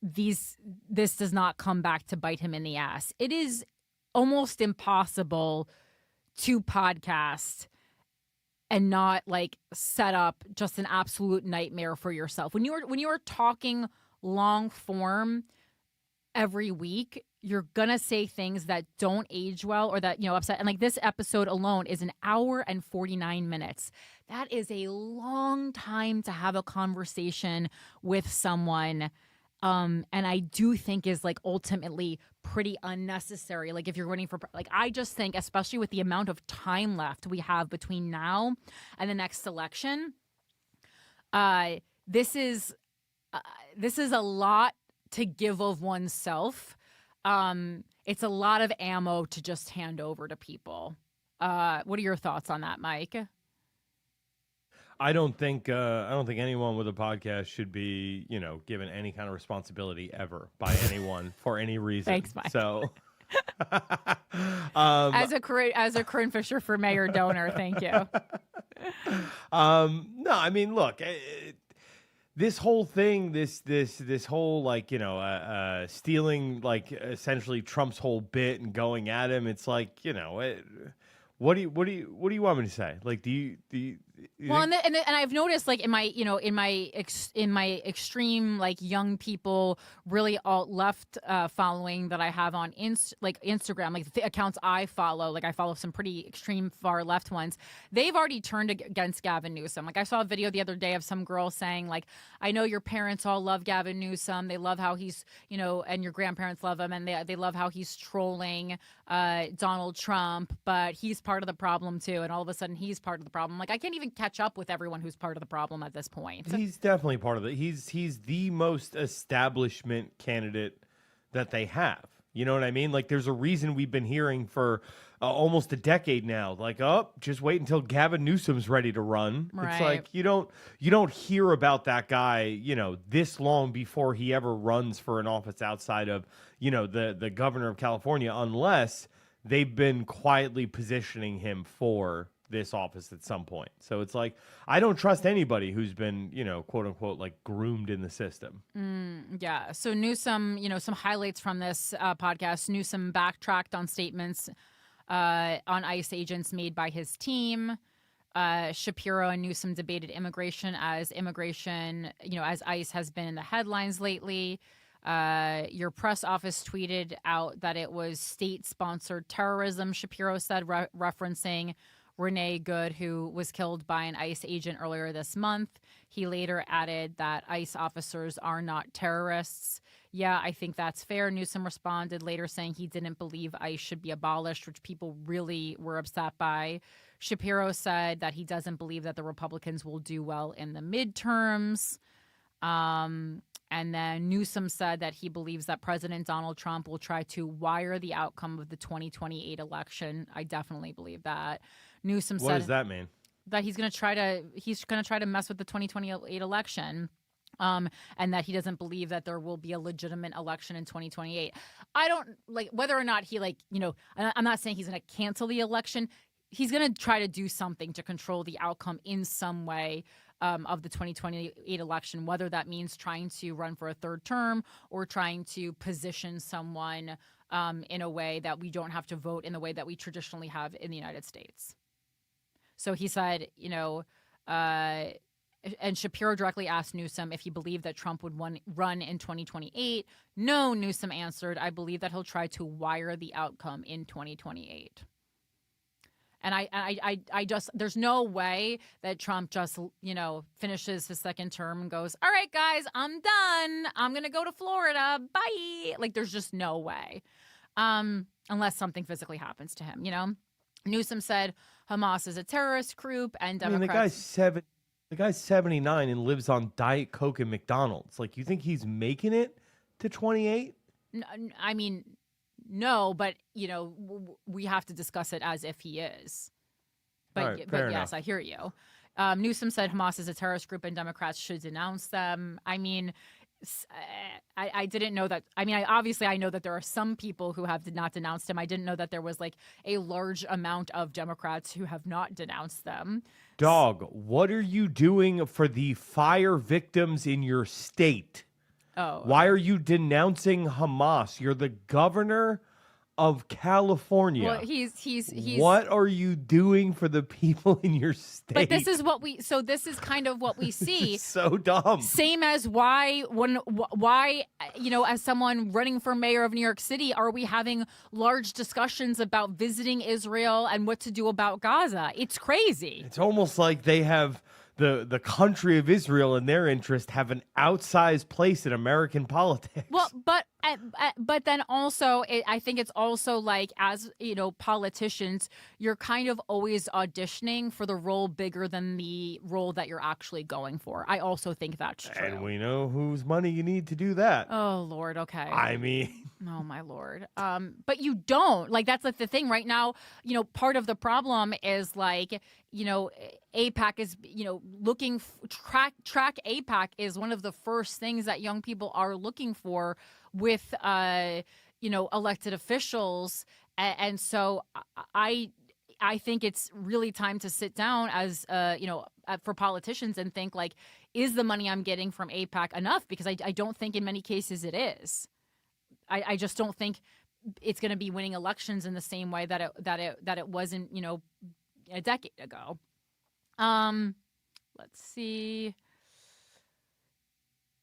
this does not come back to bite him in the ass. It is almost impossible to podcast and not set up just an absolute nightmare for yourself. When you are talking long form every week, you're gonna say things that don't age well or that upset. And this episode alone is an hour and 49 minutes. That is a long time to have a conversation with someone. And I do think is ultimately pretty unnecessary. If you're running for, I just think, especially with the amount of time left we have between now and the next election, this is a lot to give of oneself. It's a lot of ammo to just hand over to people. What are your thoughts on that, Mike? I don't think anyone with a podcast should be, given any kind of responsibility ever by anyone for any reason. Thanks, Mike. So, as a Corinne Fisher for mayor donor, thank you. No, I mean, look, this whole thing, this whole stealing essentially Trump's whole bit and going at him. It's what do you want me to say? Do you well, and I've noticed in my extreme young people really alt left following that I have on Instagram, the accounts I follow, I follow some pretty extreme far left ones. They've already turned against Gavin Newsom. I saw a video the other day of some girl saying I know your parents all love Gavin Newsom. They love how he's and your grandparents love him, and they love how he's trolling Donald Trump, but he's part of the problem too. And all of a sudden he's part of the problem. I can't even catch up with everyone who's part of the problem at this point. He's definitely part of it. He's the most establishment candidate that they have. You know what I mean? There's a reason we've been hearing for almost a decade now. Just wait until Gavin Newsom's ready to run. Right. It's you don't hear about that guy, this long before he ever runs for an office outside of, the governor of California, unless they've been quietly positioning him for this office at some point. So it's I don't trust anybody who's been, quote unquote, groomed in the system. Yeah. So Newsom, some highlights from this podcast. Newsom backtracked on statements on ICE agents made by his team. Shapiro and Newsom debated immigration as ICE has been in the headlines lately. Your press office tweeted out that it was state-sponsored terrorism, Shapiro said, referencing Renee Good, who was killed by an ICE agent earlier this month. He later added that ICE officers are not terrorists. Yeah, I think that's fair. Newsom responded later saying he didn't believe ICE should be abolished, which people really were upset by. Shapiro said that he doesn't believe that the Republicans will do well in the midterms. And then Newsom said that he believes that President Donald Trump will try to wire the outcome of the 2028 election. I definitely believe that. Newsom said, what does that mean? That he's going to try to mess with the 2028 election. And that he doesn't believe that there will be a legitimate election in 2028. I don't whether or not he I'm not saying he's going to cancel the election. He's going to try to do something to control the outcome in some way of the 2028 election, whether that means trying to run for a third term or trying to position someone in a way that we don't have to vote in the way that we traditionally have in the United States. So he said, and Shapiro directly asked Newsom if he believed that Trump would run in 2028. No, Newsom answered, I believe that he'll try to wire the outcome in 2028. And I just, there's no way that Trump just, finishes his second term and goes, all right, guys, I'm done. I'm going to go to Florida. Bye. Like, there's just no way. Unless something physically happens to him, Newsom said Hamas is a terrorist group and Democrats. The guy's 79 and lives on Diet Coke and McDonald's. Like, you think he's making it to 28? I mean, no, but, we have to discuss it as if he is. But yes, I hear you. Newsom said Hamas is a terrorist group and Democrats should denounce them. I mean, I didn't know that. I mean, I know that there are some people who have not denounced him. I didn't know that there was like a large amount of Democrats who have not denounced them. Dog, what are you doing for the fire victims in your state? Oh, why are you denouncing Hamas? You're the governor of California. Well, he's What are you doing for the people in your state? But this is kind of what we see. So dumb. Same as why, as someone running for mayor of New York City, are we having large discussions about visiting Israel and what to do about Gaza? It's crazy. It's almost like they have the country of Israel and their interest have an outsized place in American politics. Well, but then also, I think it's also like, as politicians, you're kind of always auditioning for the role bigger than the role that you're actually going for. I also think that's true. And we know whose money you need to do that. Oh, Lord. Okay. I mean, oh my Lord. But you don't. Like, that's like the thing right now. Part of the problem is like, APAC is, track APAC is one of the first things that young people are looking for with, elected officials. And so I think it's really time to sit down as, for politicians and think like, is the money I'm getting from APAC enough? Because I don't think in many cases it is. I just don't think it's going to be winning elections in the same way that it wasn't, a decade ago. Let's see.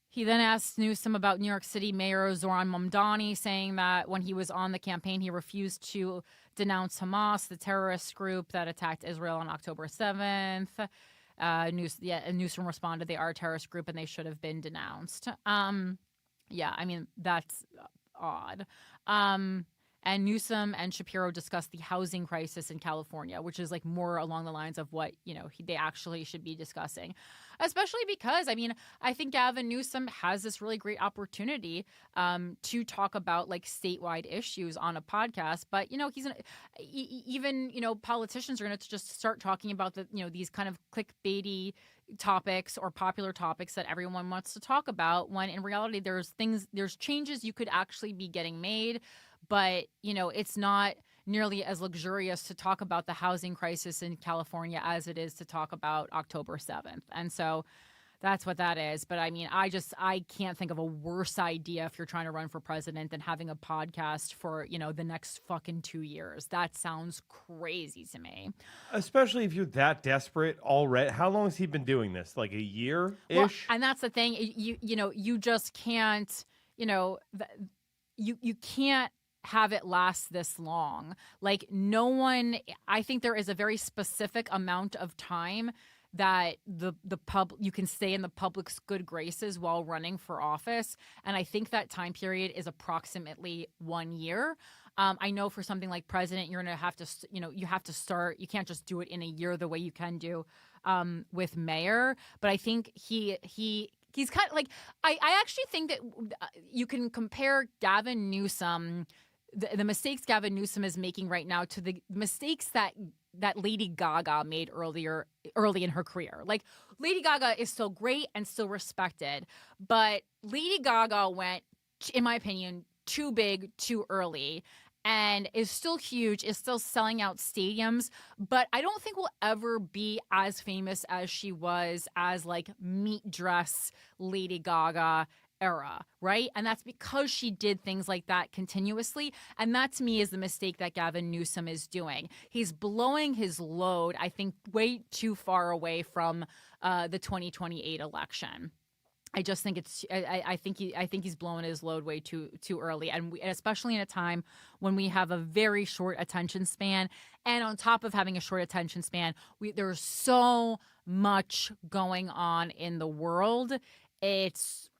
He then asked Newsom about New York City Mayor Zoran Mamdani, saying that when he was on the campaign, he refused to denounce Hamas, the terrorist group that attacked Israel on October 7th. Newsom responded, they are a terrorist group and they should have been denounced. Yeah, I mean, that's odd. And Newsom and Shapiro discussed the housing crisis in California, which is like more along the lines of what, they actually should be discussing, especially because, I think Gavin Newsom has this really great opportunity to talk about like statewide issues on a podcast. But, politicians are going to just start talking about these kind of clickbaity topics or popular topics that everyone wants to talk about, when in reality there's changes you could actually be getting made. But, it's not nearly as luxurious to talk about the housing crisis in California as it is to talk about October 7th. And so that's what that is. But I can't think of a worse idea if you're trying to run for president than having a podcast for, the next fucking 2 years. That sounds crazy to me. Especially if you're that desperate already. How long has he been doing this? Like a year-ish? Well, and that's the thing. You just can't, you can't have it last this long. Like, no one, I think there is a very specific amount of time that you can stay in the public's good graces while running for office. And I think that time period is approximately 1 year. I know for something like president, you're going to have to, you have to start, you can't just do it in a year the way you can do with mayor. But I think he's kind of like, I actually think that you can compare Gavin Newsom, the mistakes Gavin Newsom is making right now, to the mistakes that Lady Gaga made early in her career. Like, Lady Gaga is still great and still respected, but Lady Gaga went, in my opinion, too big too early, and is still huge, is still selling out stadiums, but I don't think will ever be as famous as she was as like meat dress Lady Gaga era, right? And that's because she did things like that continuously. And that to me is the mistake that Gavin Newsom is doing. He's blowing his load, I think, way too far away from the 2028 election. I just think I think he's blowing his load way too early, and especially in a time when we have a very short attention span, and on top of having a short attention span, there's so much going on in the world. It's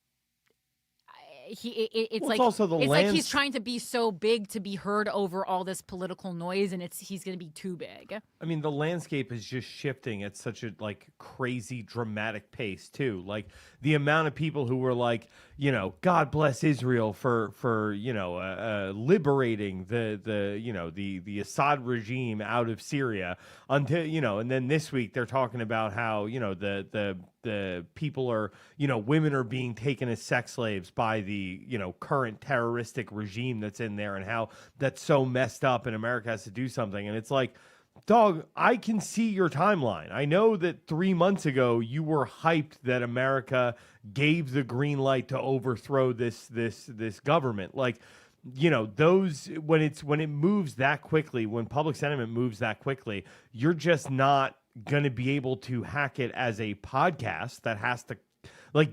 like he's trying to be so big to be heard over all this political noise, and he's going to be too big. I mean, the landscape is just shifting at such a crazy dramatic pace too. Like the amount of people who were like, God bless Israel for liberating the Assad regime out of Syria until and then this week they're talking about how the people are women are being taken as sex slaves by the current terroristic regime that's in there, and how that's so messed up and America has to do something. And it's like, dog, I can see your timeline. I know that 3 months ago you were hyped that America gave the green light to overthrow this government. Like, those when it moves that quickly, when public sentiment moves that quickly, you're just not going to be able to hack it as a podcast that has to,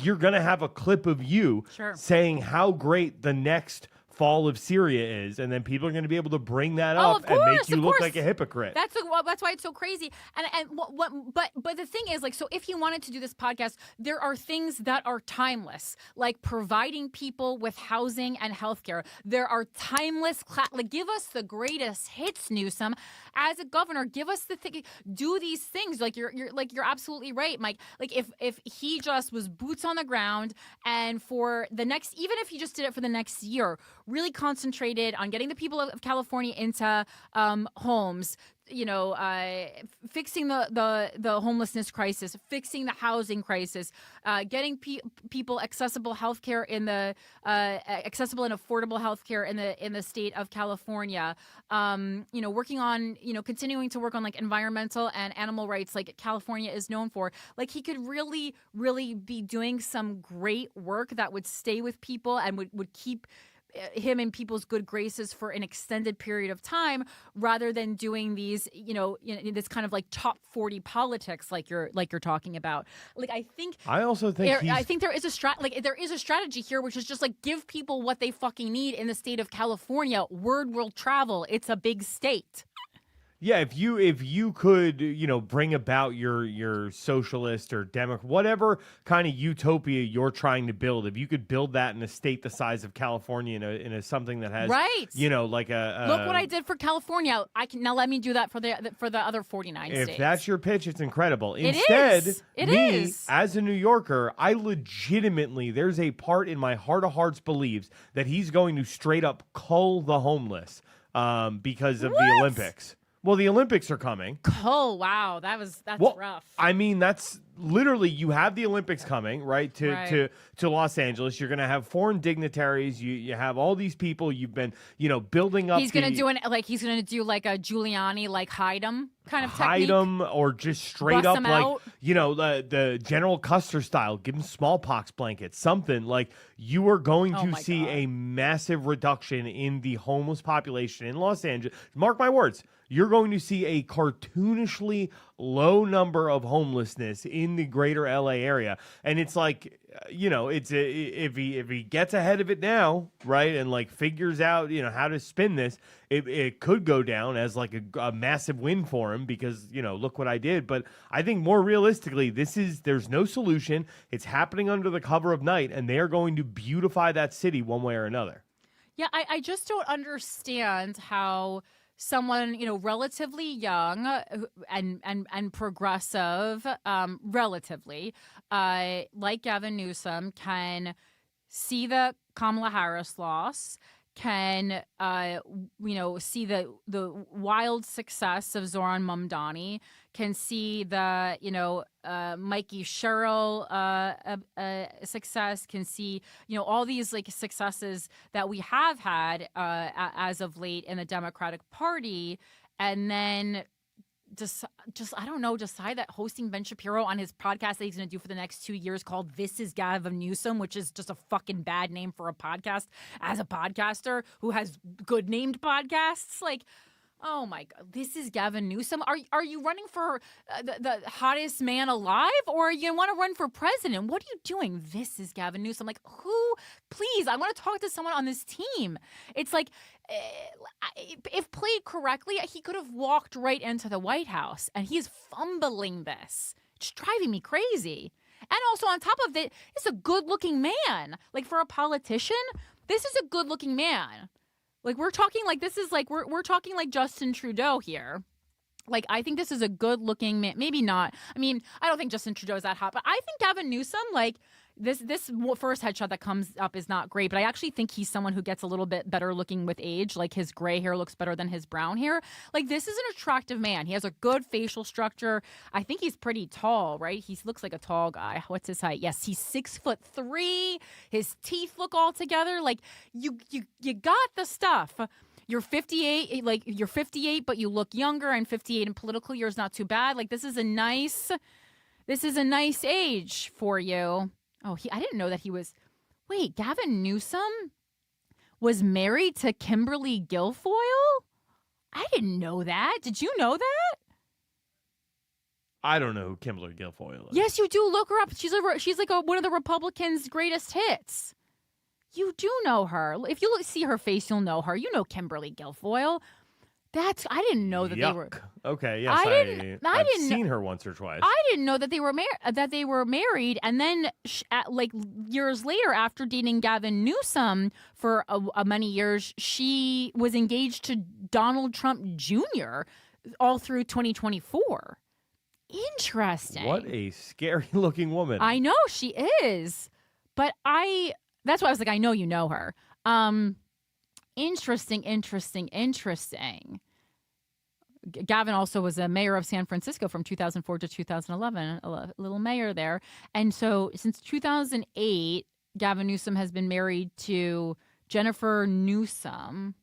you're going to have a clip of you saying how great the next fall of Syria is, and then people are going to be able to bring that up and make you look like a hypocrite. That's why it's so crazy. But the thing is, so if you wanted to do this podcast, there are things that are timeless, like providing people with housing and healthcare. There are timeless give us the greatest hits, Newsom. As a governor, give us the thing. Do these things. You're absolutely right, Mike. If he just was boots on the ground, and for the next, even if he just did it for the next year, really concentrated on getting the people of California into homes, fixing the homelessness crisis, fixing the housing crisis, getting people accessible healthcare accessible and affordable healthcare in the state of California. Working on continuing to work on environmental and animal rights, like California is known for. He could really, really be doing some great work that would stay with people and would keep him in people's good graces for an extended period of time, rather than doing these, this kind of top 40 politics like you're talking about. I think there is a strategy here, which is just give people what they fucking need in the state of California. Word will travel. It's a big state. Yeah, if you could, bring about your socialist or Democrat, whatever kind of utopia you're trying to build, if you could build that in a state the size of California, in a something that has, look what I did for California. Now let me do that for the other 49 states. If that's your pitch, it's incredible. Instead, it is. As a New Yorker, I legitimately, there's a part in my heart of hearts believes that he's going to straight up cull the homeless because of the Olympics. Well, the Olympics are coming. Oh, wow. That's rough. I mean, that's literally, you have the Olympics coming, right, to Los Angeles. You're going to have foreign dignitaries. You have all these people you've been, building up. He's going to do he's going to do a Giuliani, hide them kind of technique. Hide them, or just straight Bust up, out. the General Custer style. Give them smallpox blankets, something. You are going to see a massive reduction in the homeless population in Los Angeles. Mark my words. You're going to see a cartoonishly low number of homelessness in the greater LA area. And it's if he gets ahead of it now, right, and figures out, how to spin this, it could go down as a massive win for him because, look what I did. But I think more realistically, there's no solution. It's happening under the cover of night, and they are going to beautify that city one way or another. Yeah, I just don't understand how someone, relatively young and progressive, relatively, like Gavin Newsom, can see the Kamala Harris loss, can see the wild success of Zoran Mamdani, can see the Mikey Sherrill success, can see all these successes that we have had as of late in the Democratic Party, and then just I don't know, decide that hosting Ben Shapiro on his podcast that he's going to do for the next 2 years called This is Gavin Newsom, which is just a fucking bad name for a podcast as a podcaster who has good named podcasts. Like, oh my God, this is Gavin Newsom. Are you running for the hottest man alive, or you want to run for president? What are you doing? This is Gavin Newsom. Like, who? Please, I want to talk to someone on this team. It's like, if played correctly, he could have walked right into the White House, and he's fumbling this. It's driving me crazy. And also on top of it, he's a good-looking man. Like, for a politician, this is a good-looking man. Like, we're talking like this is like we're talking like Justin Trudeau here. Like, I think this is a good-looking man. Maybe not. I mean, I don't think Justin Trudeau is that hot, but I think Gavin Newsom, like, this first headshot that comes up is not great, but I actually think he's someone who gets a little bit better looking with age. Like, his gray hair looks better than his brown hair. Like, this is an attractive man. He has a good facial structure. I think he's pretty tall, right? He looks like a tall guy. What's his height? Yes, he's 6'3". His teeth look all together. Like, you got the stuff. You're 58, like, you're 58, but you look younger, and 58 in political years not too bad. Like, this is a nice age for you. Oh, I didn't know that he was. Wait, Gavin Newsom was married to Kimberly Guilfoyle? I didn't know that. Did you know that? I don't know who Kimberly Guilfoyle is. Yes, you do. Look her up. She's like one of the Republicans' greatest hits. You do know her. If you see her face, you'll know her. You know Kimberly Guilfoyle. I didn't know that they were. Okay, yes, I've seen her once or twice. I didn't know that they were married, and then like years later, after dating Gavin Newsom for many years, she was engaged to Donald Trump Jr. all through 2024. Interesting. What a scary looking woman. I know she is, but that's why I was like, I know you know her. Interesting. Gavin also was a mayor of San Francisco from 2004 to 2011, a little mayor there. And so since 2008, Gavin Newsom has been married to Jennifer Newsom.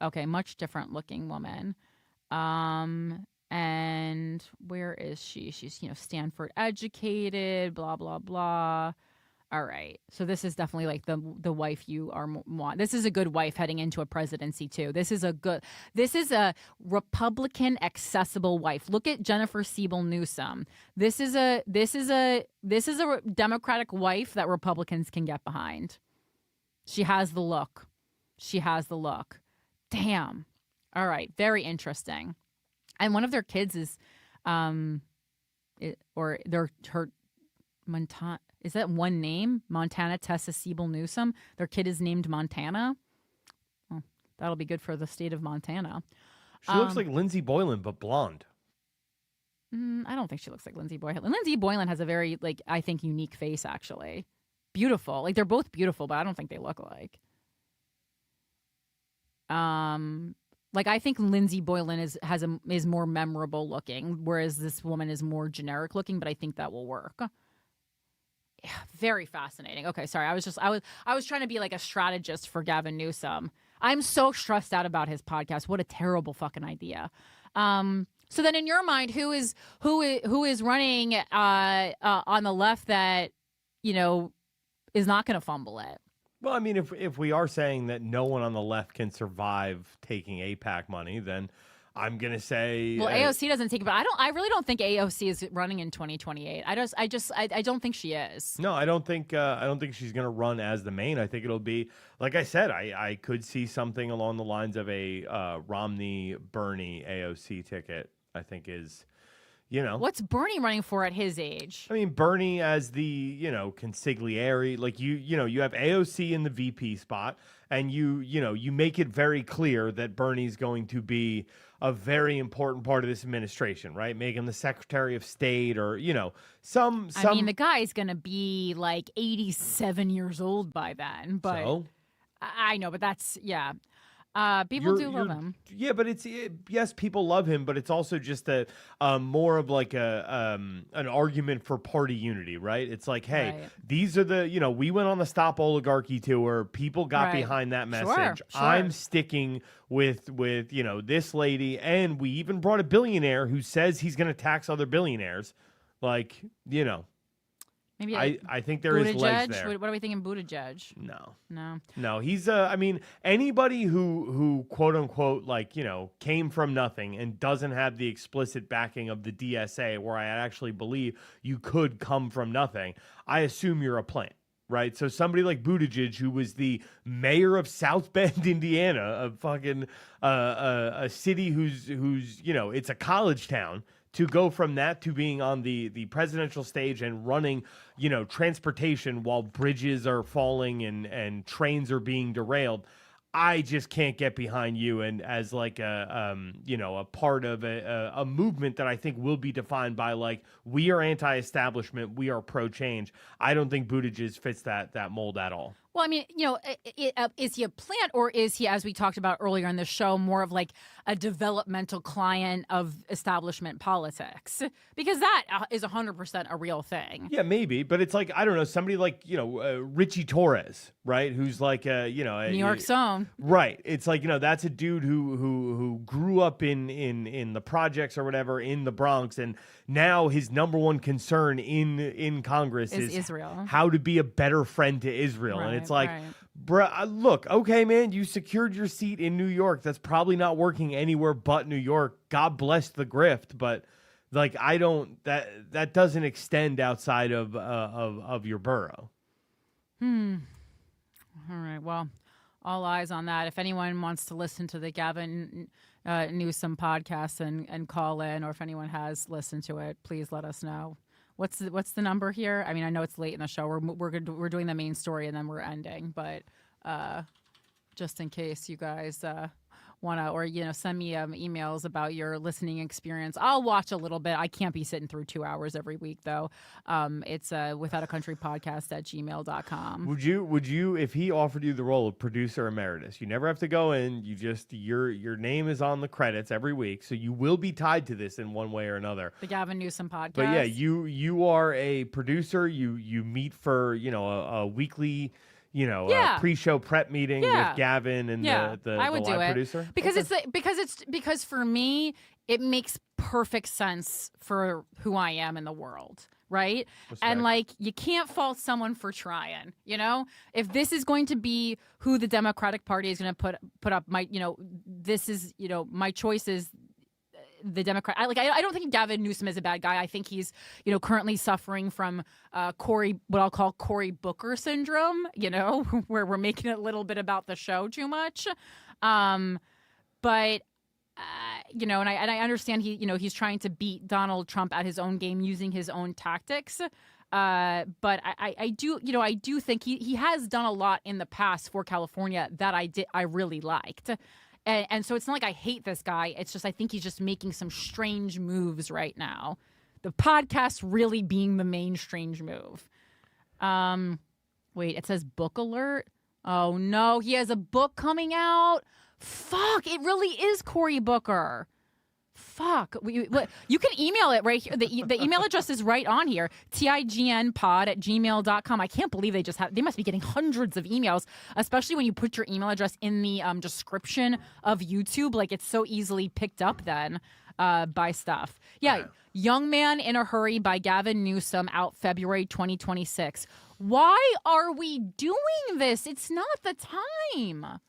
Okay, much different looking woman. And where is she? She's, Stanford educated, blah, blah, blah. All right. So this is definitely like the wife you want. This is a good wife heading into a presidency too. This is a Republican accessible wife. Look at Jennifer Siebel Newsom. This is a Democratic wife that Republicans can get behind. She has the look. Damn. All right. Very interesting. And one of their kids is Montana. Is that one name? Montana Tessa Siebel Newsom. Their kid is named Montana. Well, that'll be good for the state of Montana. She looks like Lindsay Boylan, but blonde. I don't think she looks like Lindsay Boylan. Lindsay Boylan has a very, I think, unique face, actually. Beautiful. Like, they're both beautiful, but I don't think they look alike. I think Lindsay Boylan is more memorable looking, whereas this woman is more generic looking, but I think that will work. Yeah, very fascinating. Okay, sorry. I was trying to be like a strategist for Gavin Newsom. I'm so stressed out about his podcast. What a terrible fucking idea. So then in your mind, who is running on the left that, is not going to fumble it? Well, I mean, if we are saying that no one on the left can survive taking AIPAC money, then I'm gonna say. Well, AOC doesn't take it, but I really don't think AOC is running in 2028. I don't think she is. No, I don't think she's gonna run as the main. I think it'll be, like I said, I could see something along the lines of a Romney Bernie AOC ticket. I think is, what's Bernie running for at his age? I mean, Bernie as the consigliere, like you have AOC in the VP spot, and you make it very clear that Bernie's going to be a very important part of this administration, right? Make him the Secretary of State, or some. I mean, the guy's gonna be like 87 years old by then, but so? I know, but that's People do love him. Yeah, but yes, people love him, but it's also just a more of like an argument for party unity, right? It's like, hey, these are we went on the Stop Oligarchy tour. People got behind that message. Sure. I'm sticking with this lady, and we even brought a billionaire who says he's going to tax other billionaires, like. Maybe I think there is legs there. What are we thinking, Buttigieg? No. He's I mean, anybody who quote unquote came from nothing and doesn't have the explicit backing of the DSA, where I actually believe you could come from nothing. I assume you're a plant, right? So somebody like Buttigieg, who was the mayor of South Bend, Indiana, a fucking a city who's it's a college town. To go from that to being on the presidential stage and running, transportation while bridges are falling and trains are being derailed, I just can't get behind you. And as like a part of a movement that I think will be defined by like, we are anti-establishment, we are pro-change. I don't think Buttigieg fits that mold at all. Well, I mean, is he a plant, or is he, as we talked about earlier in the show, more of like a developmental client of establishment politics? Because that is 100% a real thing. Yeah, maybe. But it's like, I don't know, somebody like, Richie Torres, right? Who's like, New York's own. Right. It's like, that's a dude who grew up in the projects or whatever in the Bronx. And now his number one concern in Congress is Israel. How to be a better friend to Israel. Right. And it's like, bruh, look, okay, man, you secured your seat in New York. That's probably not working anywhere but New York. God bless the grift, but like, that doesn't extend outside of your borough. All right. Well, all eyes on that. If anyone wants to listen to the Gavin Newsom podcast and call in, or if anyone has listened to it, please let us know. What's the number here? I mean, I know it's late in the show. We're doing the main story and then we're ending, but just in case you guys want to, or send me emails about your listening experience. I'll watch a little bit. I can't be sitting through 2 hours every week though. It's withoutacountrypodcast@gmail.com. Would you if he offered you the role of producer emeritus? You never have to go in. You just your name is on the credits every week, so you will be tied to this in one way or another. The Gavin Newsom podcast. But yeah, you are a producer. You meet for a weekly. Pre-show prep meeting with Gavin and the I would live do it. producer. Because for me, it makes perfect sense for who I am in the world, right? Respect. And like, you can't fault someone for trying. If this is going to be who the Democratic Party is going to put up, my this is my choice is the Democrat. I don't think Gavin Newsom is a bad guy. I think he's, currently suffering from what I'll call Cory Booker syndrome, where we're making it a little bit about the show too much. And I understand he's trying to beat Donald Trump at his own game using his own tactics. But I do think he has done a lot in the past for California that I really liked. And so it's not like I hate this guy. It's just I think he's just making some strange moves right now. The podcast really being the main strange move. Wait, it says book alert. Oh, no. He has a book coming out. Fuck, it really is Cory Booker. Fuck. You can email it right here. The email address is right on here. tignpod@gmail.com. I can't believe they must be getting hundreds of emails, especially when you put your email address in the description of YouTube. Like, it's so easily picked up then by stuff. Yeah. Young Man in a Hurry by Gavin Newsom, out February 2026. Why are we doing this? It's not the time.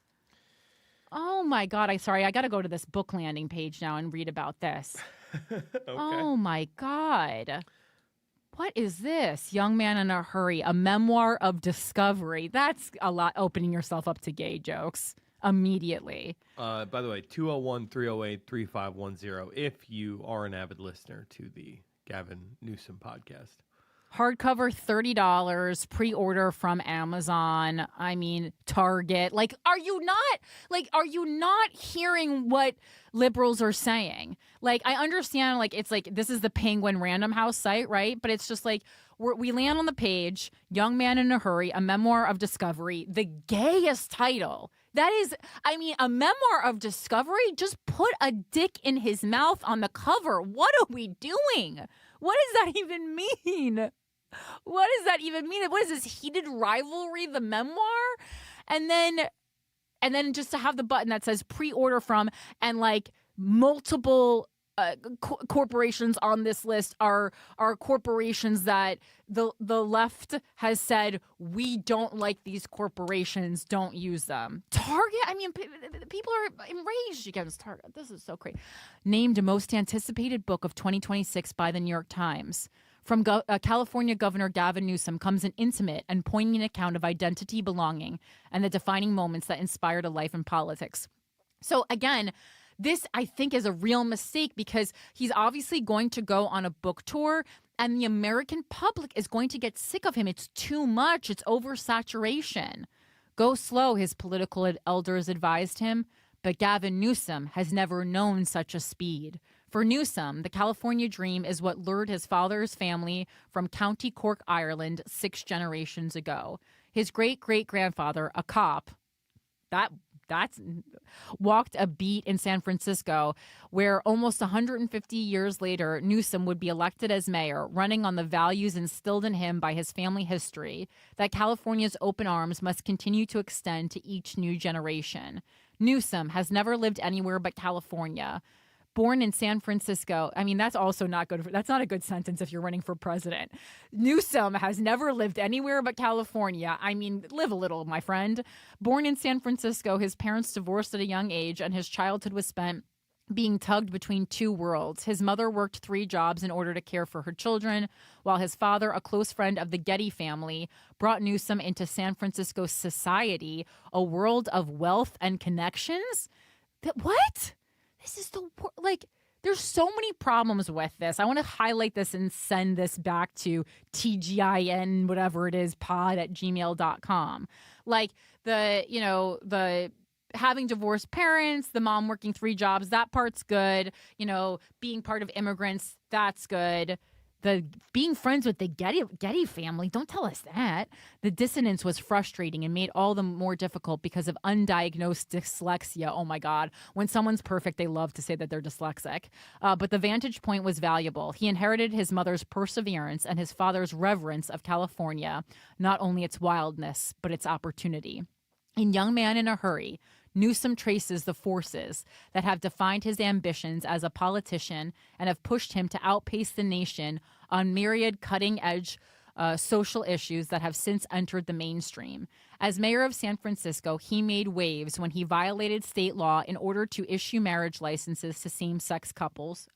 Oh, my God. I got to go to this book landing page now and read about this. Okay. Oh, my God. What is this? Young Man in a Hurry, a memoir of discovery. That's a lot, opening yourself up to gay jokes immediately. By the way, 201-308-3510 if you are an avid listener to the Gavin Newsom podcast. Hardcover, $30, pre-order from Amazon. I mean, Target. Like, are you not hearing what liberals are saying? Like, I understand, like, it's like, this is the Penguin Random House site, right? But it's just like, we land on the page, Young Man in a Hurry, a memoir of discovery, the gayest title That is, I mean, a memoir of discovery. Just put a dick in his mouth on the cover. What are we doing? What does that even mean? What does that even mean? What is this, heated rivalry, the memoir? And then just to have the button that says pre-order from, and like multiple corporations on this list are corporations that the left has said, we don't like these corporations, don't use them. Target, I mean, people are enraged against Target. This is so crazy. Named most anticipated book of 2026 by the New York Times. From California Governor Gavin Newsom comes an intimate and poignant account of identity, belonging, and the defining moments that inspired a life in politics. So again, this, I think, is a real mistake because he's obviously going to go on a book tour and the American public is going to get sick of him. It's too much. It's oversaturation. Go slow, his political elders advised him. But Gavin Newsom has never known such a speed. For Newsom, the California dream is what lured his father's family from County Cork, Ireland, 6 generations ago. His great-great-grandfather, a cop, that's walked a beat in San Francisco, where almost 150 years later, Newsom would be elected as mayor, running on the values instilled in him by his family history, that California's open arms must continue to extend to each new generation. Newsom has never lived anywhere but California. Born in San Francisco. I mean, that's also not good. That's not a good sentence if you're running for president. Newsom has never lived anywhere but California. I mean, live a little, my friend. Born in San Francisco, his parents divorced at a young age, and his childhood was spent being tugged between 2 worlds. His mother worked 3 jobs in order to care for her children, while his father, a close friend of the Getty family, brought Newsom into San Francisco society, a world of wealth and connections. What? This is there's so many problems with this. I want to highlight this and send this back to TGIN, whatever it is, pod@gmail.com. Like the having divorced parents, the mom working 3 jobs, that part's good. Being part of immigrants, that's good. The being friends with the Getty family, don't tell us that. The dissonance was frustrating and made all the more difficult because of undiagnosed dyslexia. Oh my God. When someone's perfect, they love to say that they're dyslexic. But the vantage point was valuable. He inherited his mother's perseverance and his father's reverence of California, not only its wildness, but its opportunity. In Young Man in a Hurry, Newsom traces the forces that have defined his ambitions as a politician and have pushed him to outpace the nation on myriad cutting-edge social issues that have since entered the mainstream. As mayor of San Francisco, he made waves when he violated state law in order to issue marriage licenses to same-sex couples,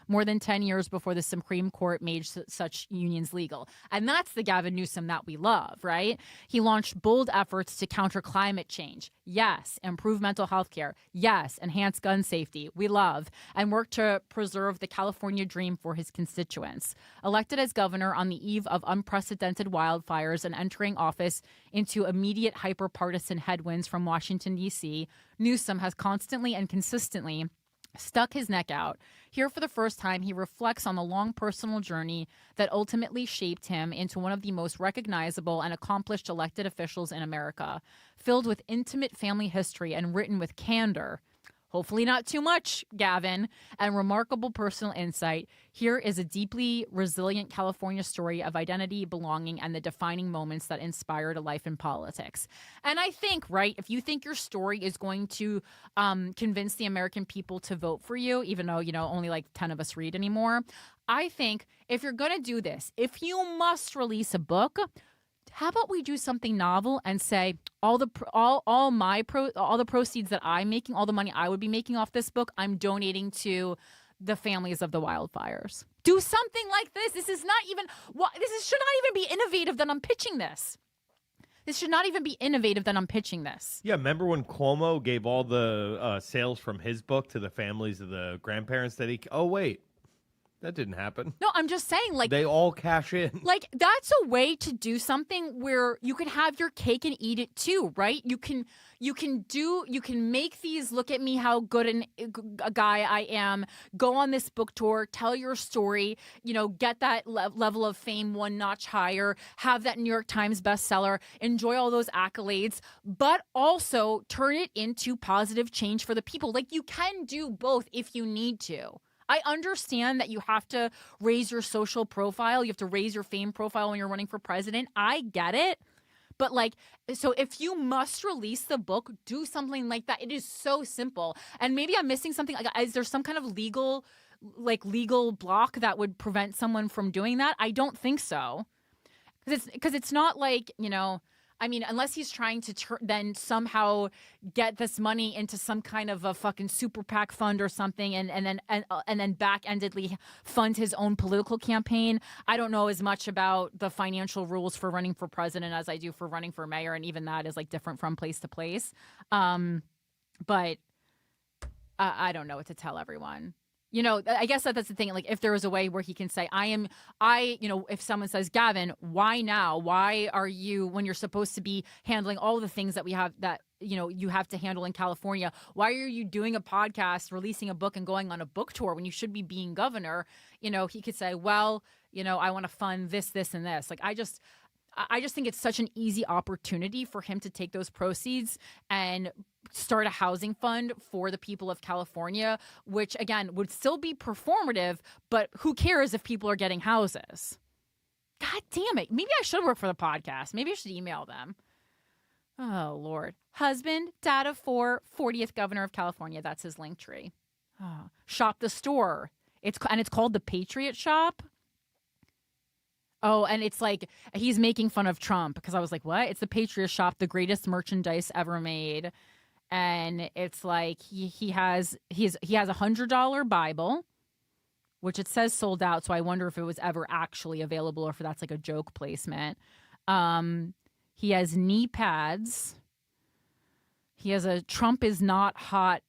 more than 10 years before the Supreme Court made such unions legal. And that's the Gavin Newsom that we love, right? He launched bold efforts to counter climate change. Yes. Improve mental health care. Yes. Enhance gun safety. We love. And worked to preserve the California dream for his constituents. Elected as governor on the eve of unprecedented wildfires and entering office into immediate hyper-partisan headwinds from Washington, D.C., Newsom has constantly and consistently stuck his neck out. Here for the first time, he reflects on the long personal journey that ultimately shaped him into one of the most recognizable and accomplished elected officials in America, filled with intimate family history and written with candor. Hopefully not too much, Gavin, and remarkable personal insight. Here is a deeply resilient California story of identity, belonging, and the defining moments that inspired a life in politics. And I think, right, if you think your story is going to convince the American people to vote for you, even though, only like 10 of us read anymore, I think if you're going to do this, if you must release a book, how about we do something novel and say all the proceeds that I'm making, all the money I would be making off this book, I'm donating to the families of the wildfires. Do something like this. This should not even be innovative that I'm pitching this. This should not even be innovative that I'm pitching this. Yeah, remember when Cuomo gave all the sales from his book to the families of the grandparents that he... Oh, wait. That didn't happen. No, I'm just saying, like, They all cash in. like that's a way to do something where you can have your cake and eat it too, right? You can make these look at me how good a guy I am, go on this book tour, tell your story, get that level of fame one notch higher, have that New York Times bestseller, enjoy all those accolades, but also turn it into positive change for the people. Like, you can do both if you need to. I understand that you have to raise your social profile. You have to raise your fame profile when you're running for president. I get it. But so if you must release the book, do something like that. It is so simple. And maybe I'm missing something. Like, is there some kind of legal block that would prevent someone from doing that? I don't think so. Because it's not like, I mean, unless he's trying to then somehow get this money into some kind of a fucking super PAC fund or something, and then back-endedly fund his own political campaign. I don't know as much about the financial rules for running for president as I do for running for mayor, and even that is different from place to place. But I don't know what to tell everyone. I guess that's the thing. Like, if there was a way where he can say, if someone says, Gavin, why now? Why are you, when you're supposed to be handling all the things that we have that, you have to handle in California, why are you doing a podcast, releasing a book, and going on a book tour when you should be being governor? He could say, well, I want to fund this, this, and this. Like, I just think it's such an easy opportunity for him to take those proceeds and start a housing fund for the people of California, which, again, would still be performative, but who cares if people are getting houses? God damn it. Maybe I should work for the podcast. Maybe I should email them. Oh, Lord. Husband, dad of 4, 40th governor of California. That's his link tree. Oh. Shop the store. It's called the Patriot Shop. Oh, and it's like he's making fun of Trump, because I was like, what? It's the Patriot Shop, the greatest merchandise ever made. And it's like he has a $100 Bible, which it says sold out. So I wonder if it was ever actually available or if that's like a joke placement. He has knee pads. He has a Trump is not hot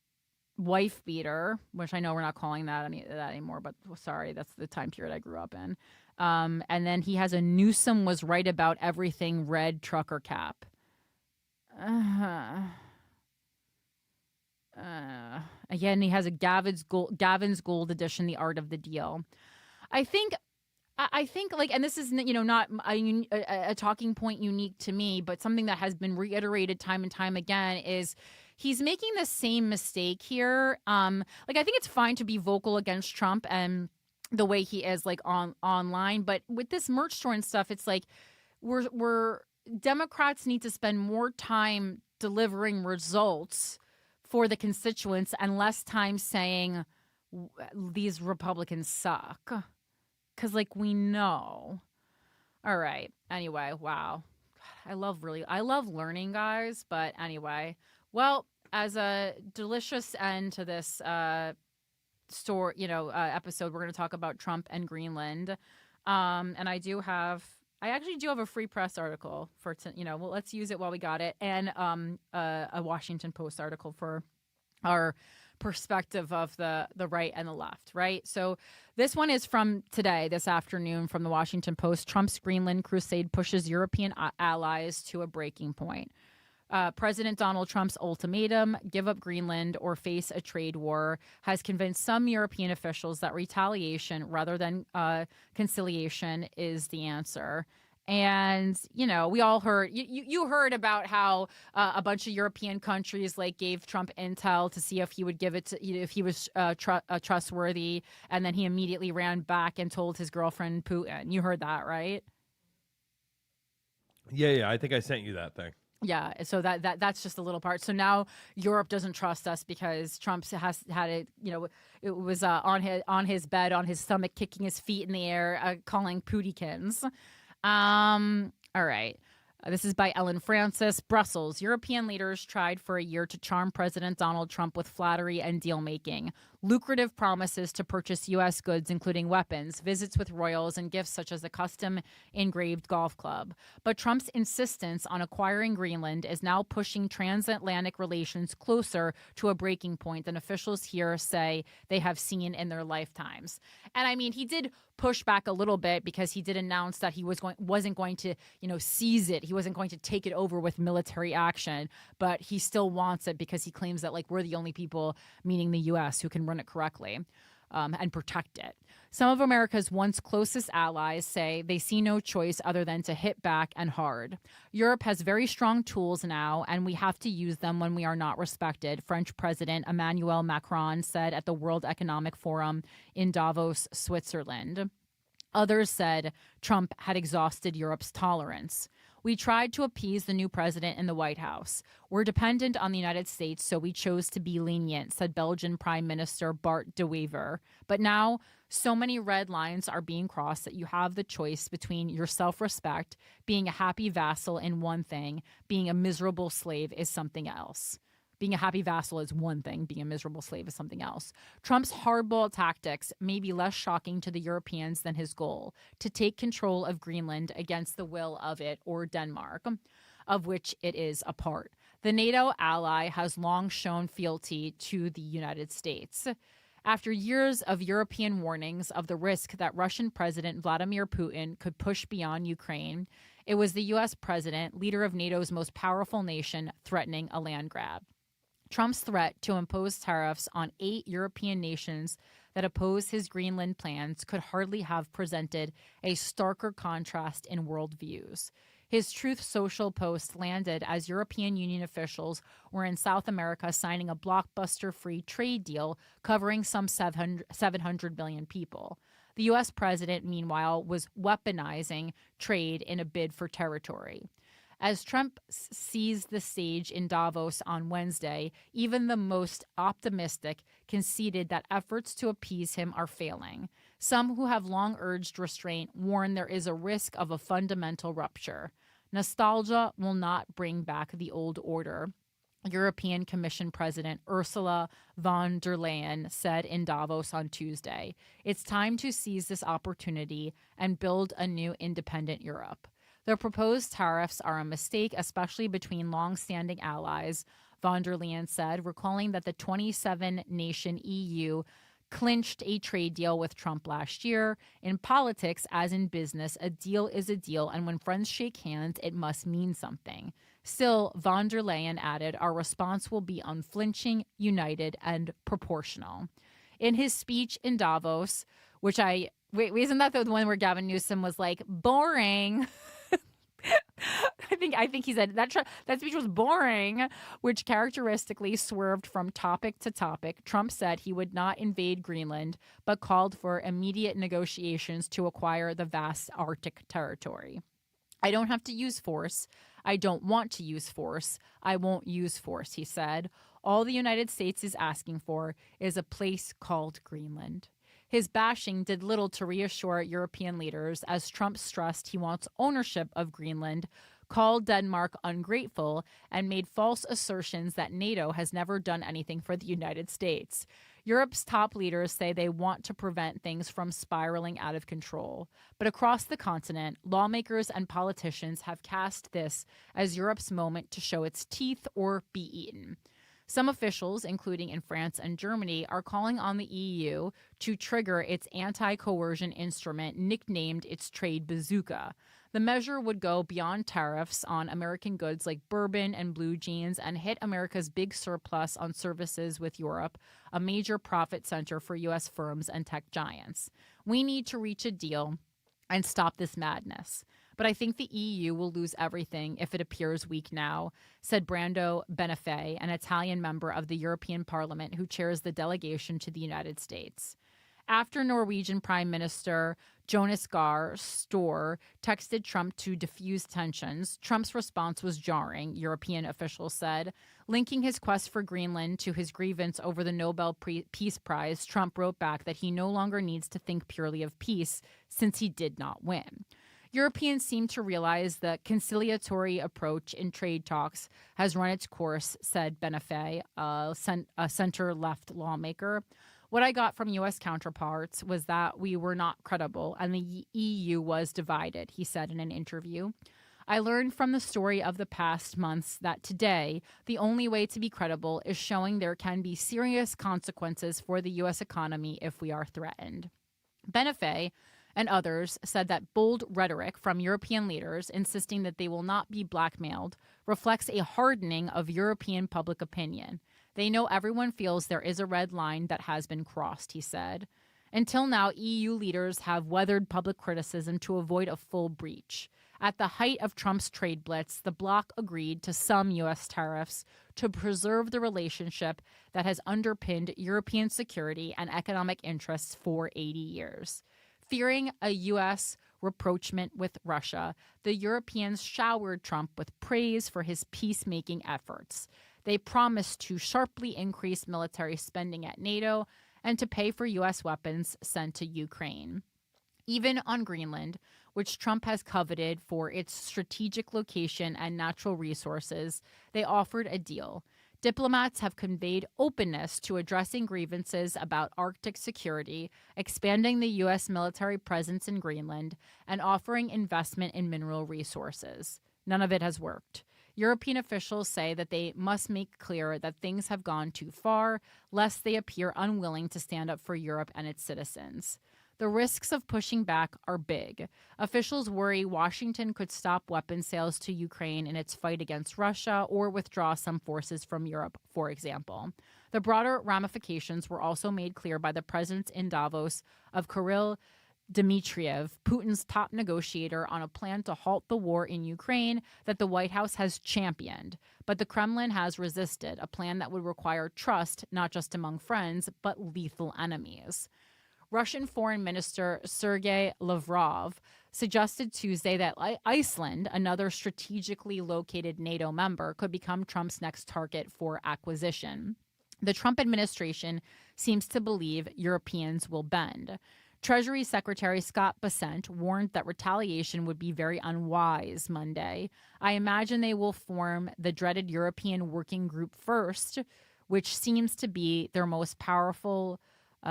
wife beater, which I know we're not calling that anymore, but sorry, that's the time period I grew up in. And then he has a Newsom was right about everything red trucker cap. Again, he has a Gavin's Gold edition, The Art of the Deal. I think like, and this is, not a talking point unique to me, but something that has been reiterated time and time again is he's making the same mistake here. I think it's fine to be vocal against Trump and the way he is online, but with this merch store and stuff, it's like we're Democrats need to spend more time delivering results for the constituents and less time saying these Republicans suck, because we know. All right. Anyway, wow. I love learning, guys. But anyway, well, as a delicious end to this episode, we're going to talk about Trump and Greenland. And I actually do have a Free Press article for, let's use it while we got it. And a Washington Post article for our perspective of the right and the left, right? So this one is from today, this afternoon, from the Washington Post. Trump's Greenland crusade pushes European allies to a breaking point. President Donald Trump's ultimatum, give up Greenland or face a trade war, has convinced some European officials that retaliation rather than conciliation is the answer. And, we all heard, you heard about how a bunch of European countries gave Trump intel to see if he would give it to, if he was trustworthy. And then he immediately ran back and told his girlfriend Putin. You heard that, right? Yeah. I think I sent you that thing. Yeah, so that's just a little part. So now Europe doesn't trust us because Trump has had it. It was on his bed, on his stomach, kicking his feet in the air, calling Putikins. All right. This is by Ellen Francis. Brussels. European leaders tried for a year to charm President Donald Trump with flattery and deal-making. Lucrative promises to purchase U.S. goods, including weapons, visits with royals, and gifts such as a custom-engraved golf club. But Trump's insistence on acquiring Greenland is now pushing transatlantic relations closer to a breaking point than officials here say they have seen in their lifetimes. And I mean, he did push back a little bit because he did announce that he wasn't going to, seize it. He wasn't going to take it over with military action, but he still wants it because he claims that we're the only people, meaning the U.S., who can run it correctly and protect it. Some of America's once closest allies say they see no choice other than to hit back and hard. Europe has very strong tools now, and we have to use them when we are not respected, French President Emmanuel Macron said at the World Economic Forum in Davos, Switzerland. Others said Trump had exhausted Europe's tolerance. We tried to appease the new president in the White House. We're dependent on the United States, so we chose to be lenient, said Belgian Prime Minister Bart de Wever. But now, so many red lines are being crossed that you have the choice between your self-respect, being a happy vassal in one thing, being a miserable slave is something else. Being a happy vassal is one thing. Being a miserable slave is something else. Trump's hardball tactics may be less shocking to the Europeans than his goal, to take control of Greenland against the will of it or Denmark, of which it is a part. The NATO ally has long shown fealty to the United States. After years of European warnings of the risk that Russian President Vladimir Putin could push beyond Ukraine, it was the U.S. president, leader of NATO's most powerful nation, threatening a land grab. Trump's threat to impose tariffs on 8 European nations that oppose his Greenland plans could hardly have presented a starker contrast in worldviews. His Truth Social post landed as European Union officials were in South America signing a blockbuster free trade deal covering some 700 million people. The U.S. president, meanwhile, was weaponizing trade in a bid for territory. As Trump seized the stage in Davos on Wednesday, even the most optimistic conceded that efforts to appease him are failing. Some who have long urged restraint warn there is a risk of a fundamental rupture. Nostalgia will not bring back the old order, European Commission President Ursula von der Leyen said in Davos on Tuesday. It's time to seize this opportunity and build a new independent Europe. The proposed tariffs are a mistake, especially between long-standing allies, von der Leyen said, recalling that the 27-nation EU clinched a trade deal with Trump last year. In politics, as in business, a deal is a deal, and when friends shake hands, it must mean something. Still, von der Leyen added, our response will be unflinching, united, and proportional. In his speech in Davos, which isn't that the one where Gavin Newsom was like, boring? I think he said that speech was boring, which characteristically swerved from topic to topic. Trump said he would not invade Greenland, but called for immediate negotiations to acquire the vast Arctic territory. I don't have to use force. I don't want to use force. I won't use force, he said. All the United States is asking for is a place called Greenland. His bashing did little to reassure European leaders as Trump stressed he wants ownership of Greenland, called Denmark ungrateful, and made false assertions that NATO has never done anything for the United States. Europe's top leaders say they want to prevent things from spiraling out of control. But across the continent, lawmakers and politicians have cast this as Europe's moment to show its teeth or be eaten. Some officials, including in France and Germany, are calling on the EU to trigger its anti-coercion instrument nicknamed its trade bazooka. The measure would go beyond tariffs on American goods like bourbon and blue jeans and hit America's big surplus on services with Europe, a major profit center for U.S. firms and tech giants. We need to reach a deal and stop this madness. But I think the EU will lose everything if it appears weak now, said Brando Benifei, an Italian member of the European Parliament who chairs the delegation to the United States. After Norwegian Prime Minister Jonas Gahr Store texted Trump to diffuse tensions, Trump's response was jarring, European officials said. Linking his quest for Greenland to his grievance over the Nobel Peace Prize, Trump wrote back that he no longer needs to think purely of peace since he did not win. Europeans seem to realize the conciliatory approach in trade talks has run its course, said Benefei, a center-left lawmaker. What I got from U.S. counterparts was that we were not credible and the EU was divided, he said in an interview. I learned from the story of the past months that today, the only way to be credible is showing there can be serious consequences for the U.S. economy if we are threatened. Benefei and others said that bold rhetoric from European leaders insisting that they will not be blackmailed reflects a hardening of European public opinion. They know everyone feels there is a red line that has been crossed, he said. Until now, EU leaders have weathered public criticism to avoid a full breach. At the height of Trump's trade blitz, the bloc agreed to some U.S. tariffs to preserve the relationship that has underpinned European security and economic interests for 80 years. Fearing a U.S. rapprochement with Russia, the Europeans showered Trump with praise for his peacemaking efforts. They promised to sharply increase military spending at NATO and to pay for U.S. weapons sent to Ukraine. Even on Greenland, which Trump has coveted for its strategic location and natural resources, they offered a deal. Diplomats have conveyed openness to addressing grievances about Arctic security, expanding the U.S. military presence in Greenland, and offering investment in mineral resources. None of it has worked. European officials say that they must make clear that things have gone too far, lest they appear unwilling to stand up for Europe and its citizens. The risks of pushing back are big. Officials worry Washington could stop weapons sales to Ukraine in its fight against Russia or withdraw some forces from Europe, for example. The broader ramifications were also made clear by the presence in Davos of Kirill Dmitriev, Putin's top negotiator on a plan to halt the war in Ukraine that the White House has championed. But the Kremlin has resisted, a plan that would require trust not just among friends, but lethal enemies. Russian Foreign Minister Sergei Lavrov suggested Tuesday that Iceland, another strategically located NATO member, could become Trump's next target for acquisition. The Trump administration seems to believe Europeans will bend. Treasury Secretary Scott Bessent warned that retaliation would be very unwise Monday. I imagine they will form the dreaded European Working Group first, which seems to be their most powerful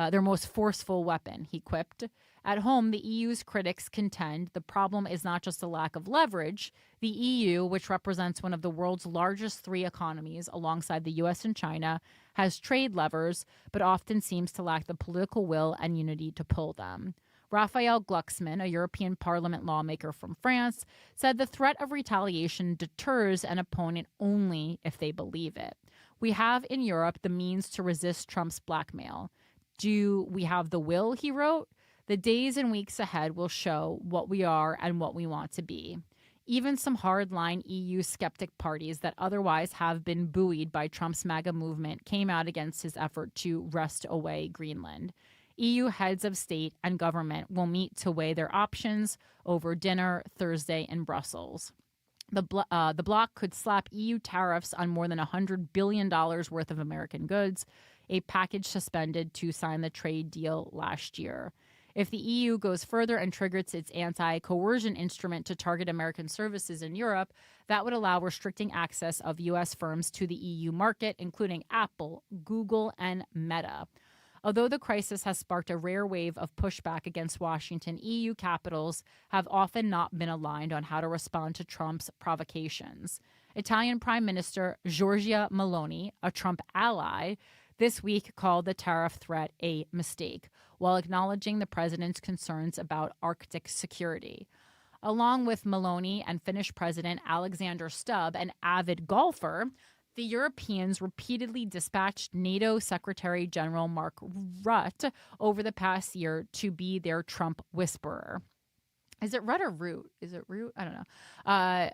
their most forceful weapon, he quipped. At home, the EU's critics contend the problem is not just a lack of leverage. The EU, which represents one of the world's largest three economies alongside the U.S. and China, has trade levers, but often seems to lack the political will and unity to pull them. Raphael Glucksmann, a European Parliament lawmaker from France, said the threat of retaliation deters an opponent only if they believe it. We have in Europe the means to resist Trump's blackmail. Do we have the will, he wrote? The days and weeks ahead will show what we are and what we want to be. Even some hardline EU skeptic parties that otherwise have been buoyed by Trump's MAGA movement came out against his effort to wrest away Greenland. EU heads of state and government will meet to weigh their options over dinner Thursday in Brussels. The bloc could slap EU tariffs on more than $100 billion worth of American goods, a package suspended to sign the trade deal last year. If the EU goes further and triggers its anti-coercion instrument to target American services in Europe, that would allow restricting access of U.S. firms to the EU market, including Apple, Google, and Meta. Although the crisis has sparked a rare wave of pushback against Washington, EU capitals have often not been aligned on how to respond to Trump's provocations. Italian Prime Minister Giorgia Meloni, a Trump ally, this week called the tariff threat a mistake, while acknowledging the president's concerns about Arctic security. Along with Meloni and Finnish President Alexander Stubb, an avid golfer, the Europeans repeatedly dispatched NATO Secretary General Mark Rutte over the past year to be their Trump whisperer. Is it Rutte or Root? Is it Root? I don't know.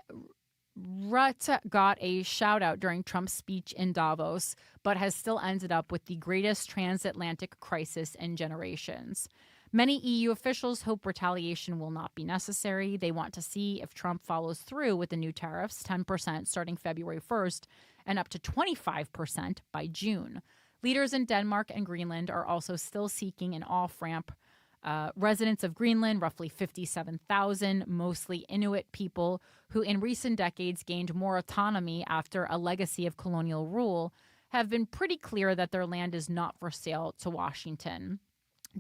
Rutte got a shout out during Trump's speech in Davos, but has still ended up with the greatest transatlantic crisis in generations. Many EU officials hope retaliation will not be necessary. They want to see if Trump follows through with the new tariffs, 10% starting February 1st and up to 25% by June. Leaders in Denmark and Greenland are also still seeking an off-ramp Residents of Greenland, roughly 57,000, mostly Inuit people who in recent decades gained more autonomy after a legacy of colonial rule, have been pretty clear that their land is not for sale to Washington.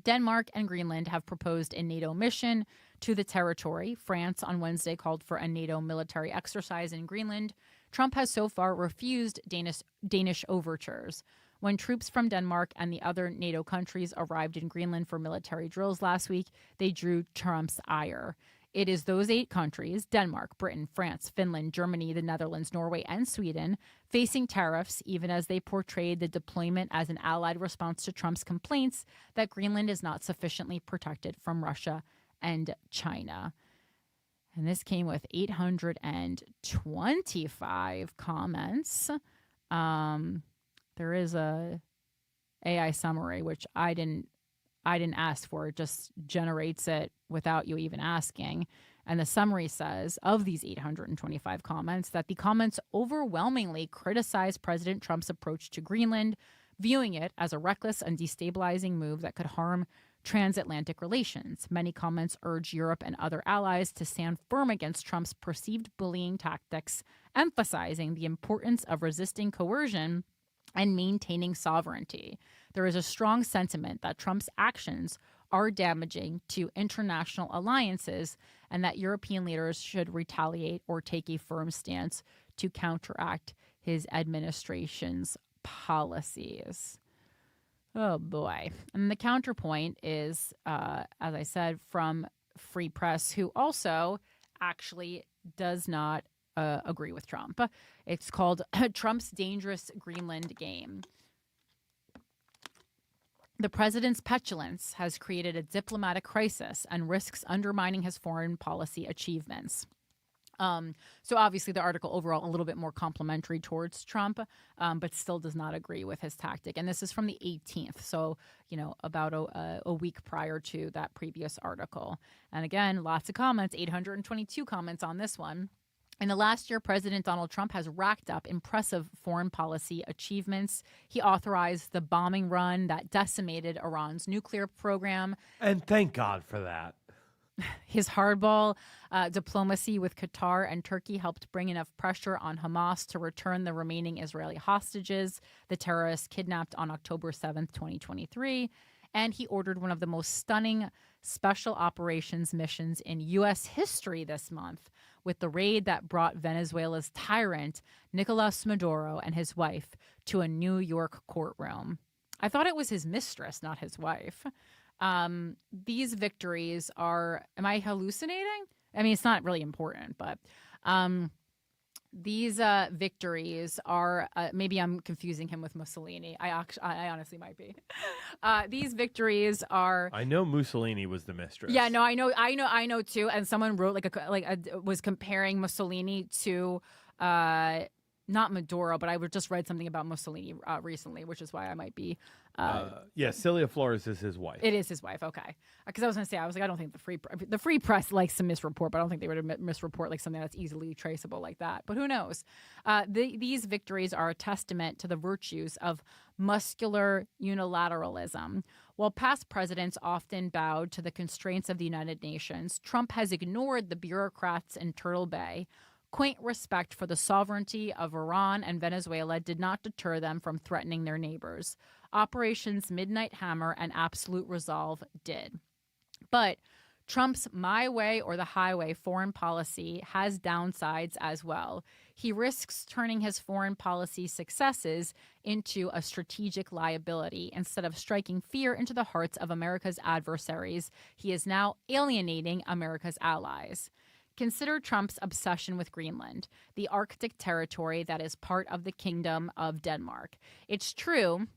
Denmark and Greenland have proposed a NATO mission to the territory. France on Wednesday called for a NATO military exercise in Greenland. Trump has so far refused Danish overtures. When troops from Denmark and the other NATO countries arrived in Greenland for military drills last week, they drew Trump's ire. It is those 8 countries, Denmark, Britain, France, Finland, Germany, the Netherlands, Norway, and Sweden, facing tariffs even as they portrayed the deployment as an allied response to Trump's complaints that Greenland is not sufficiently protected from Russia and China. And this came with 825 comments. There is a AI summary, which I didn't ask for. It just generates it without you even asking. And the summary says, of these 825 comments, that the comments overwhelmingly criticize President Trump's approach to Greenland, viewing it as a reckless and destabilizing move that could harm transatlantic relations. Many comments urge Europe and other allies to stand firm against Trump's perceived bullying tactics, emphasizing the importance of resisting coercion and maintaining sovereignty. There is a strong sentiment that Trump's actions are damaging to international alliances and that European leaders should retaliate or take a firm stance to counteract his administration's policies. Oh, boy. And the counterpoint is, as I said, from Free Press, who also actually does not agree with Trump. It's called Trump's Dangerous Greenland Game. The president's petulance has created a diplomatic crisis and risks undermining his foreign policy achievements. So obviously the article overall a little bit more complimentary towards Trump, but still does not agree with his tactic. And this is from the 18th, so, about a week prior to that previous article. And again, lots of comments, 822 comments on this one. In the last year, President Donald Trump has racked up impressive foreign policy achievements. He authorized the bombing run that decimated Iran's nuclear program. And thank God for that. His hardball diplomacy with Qatar and Turkey helped bring enough pressure on Hamas to return the remaining Israeli hostages, the terrorists kidnapped on October 7th, 2023. And he ordered one of the most stunning special operations missions in U.S. history this month, with the raid that brought Venezuela's tyrant, Nicolas Maduro, and his wife to a New York courtroom. I thought it was his mistress, not his wife. These victories are, am I hallucinating? I mean, it's not really important, but these victories are, maybe I'm confusing him with Mussolini. I honestly might be. These victories are. I know Mussolini was the mistress. Yeah, no, I know too. And someone wrote was comparing Mussolini to, not Maduro, but I just read something about Mussolini recently, which is why I might be. Celia Flores is his wife. It is his wife, okay. Because I was going to say, I don't think the Free Press likes to misreport, but I don't think they would misreport like something that's easily traceable like that. But who knows? These victories are a testament to the virtues of muscular unilateralism. While past presidents often bowed to the constraints of the United Nations, Trump has ignored the bureaucrats in Turtle Bay. Quaint respect for the sovereignty of Iran and Venezuela did not deter them from threatening their neighbors. Operations Midnight Hammer and Absolute Resolve did. But Trump's my way or the highway foreign policy has downsides as well. He risks turning his foreign policy successes into a strategic liability. Instead of striking fear into the hearts of America's adversaries, he is now alienating America's allies. Consider Trump's obsession with Greenland, the Arctic territory that is part of the Kingdom of Denmark. It's true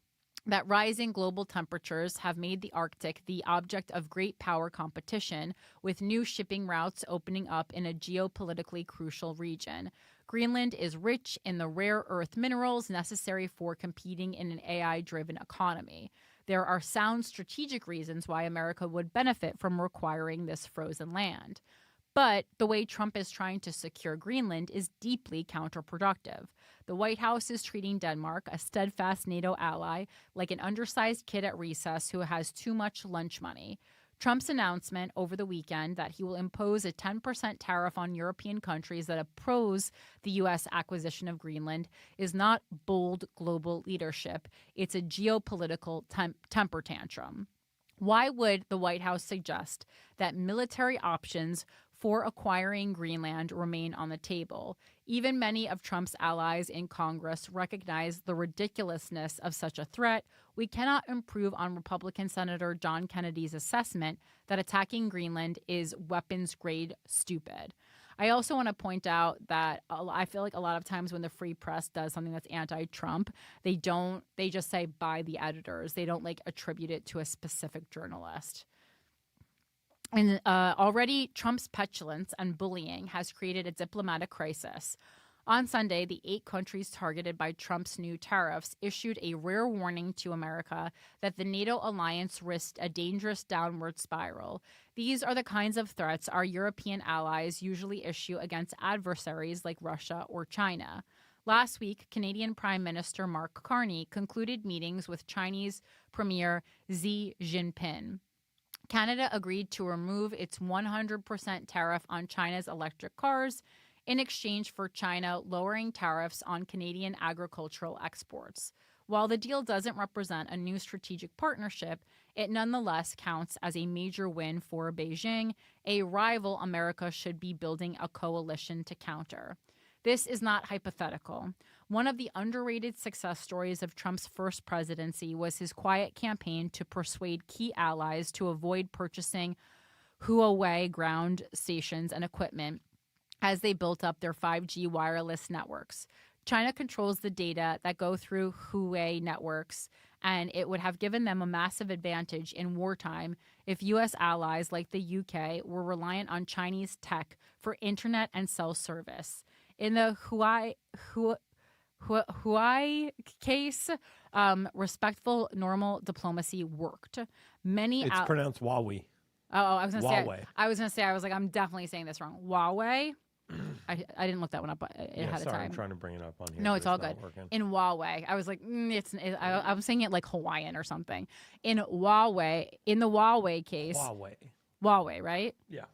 that rising global temperatures have made the Arctic the object of great power competition, with new shipping routes opening up in a geopolitically crucial region. Greenland is rich in the rare earth minerals necessary for competing in an AI-driven economy. There are sound strategic reasons why America would benefit from requiring this frozen land. But the way Trump is trying to secure Greenland is deeply counterproductive. The White House is treating Denmark, a steadfast NATO ally, like an undersized kid at recess who has too much lunch money. Trump's announcement over the weekend that he will impose a 10% tariff on European countries that oppose the U.S. acquisition of Greenland is not bold global leadership. It's a geopolitical temper tantrum. Why would the White House suggest that military options for acquiring Greenland remain on the table? Even many of Trump's allies in Congress recognize the ridiculousness of such a threat. We cannot improve on Republican Senator John Kennedy's assessment that attacking Greenland is weapons-grade stupid. I also want to point out that I feel like a lot of times when the free press does something that's anti-Trump, they just say by the editors. They don't attribute it to a specific journalist. And already Trump's petulance and bullying has created a diplomatic crisis. On Sunday, the 8 countries targeted by Trump's new tariffs issued a rare warning to America that the NATO alliance risked a dangerous downward spiral. These are the kinds of threats our European allies usually issue against adversaries like Russia or China. Last week, Canadian Prime Minister Mark Carney concluded meetings with Chinese Premier Xi Jinping. Canada agreed to remove its 100% tariff on China's electric cars in exchange for China lowering tariffs on Canadian agricultural exports. While the deal doesn't represent a new strategic partnership, it nonetheless counts as a major win for Beijing, a rival America should be building a coalition to counter. This is not hypothetical. One of the underrated success stories of Trump's first presidency was his quiet campaign to persuade key allies to avoid purchasing Huawei ground stations and equipment as they built up their 5G wireless networks. China controls the data that go through Huawei networks, and it would have given them a massive advantage in wartime if U.S. allies like the UK were reliant on Chinese tech for internet and cell service. In the Huawei case, respectful, normal diplomacy worked. It's pronounced Huawei. I was going to say. Huawei. I was like, I'm definitely saying this wrong. Huawei. I didn't look that one up ahead of time. I'm trying to bring it up on here. No, it's all good. Working. In Huawei, I was like, I'm saying it like Hawaiian or something. In the Huawei case. Huawei, right? Yeah.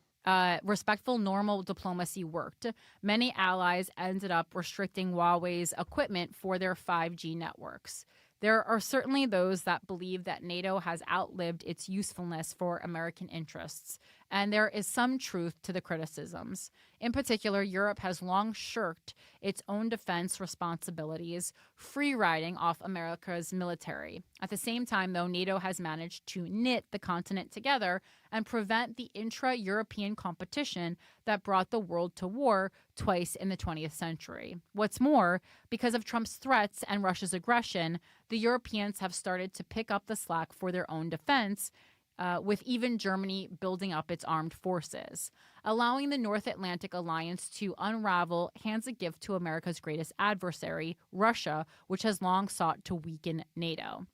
Respectful, normal diplomacy worked. Many allies ended up restricting Huawei's equipment for their 5G networks. There are certainly those that believe that NATO has outlived its usefulness for American interests, and there is some truth to the criticisms. In particular, Europe has long shirked its own defense responsibilities, free-riding off America's military. At the same time, though, NATO has managed to knit the continent together and prevent the intra-European competition that brought the world to war twice in the 20th century. What's more, because of Trump's threats and Russia's aggression, the Europeans have started to pick up the slack for their own defense, with even Germany building up its armed forces. Allowing the North Atlantic Alliance to unravel hands a gift to America's greatest adversary, Russia, which has long sought to weaken NATO.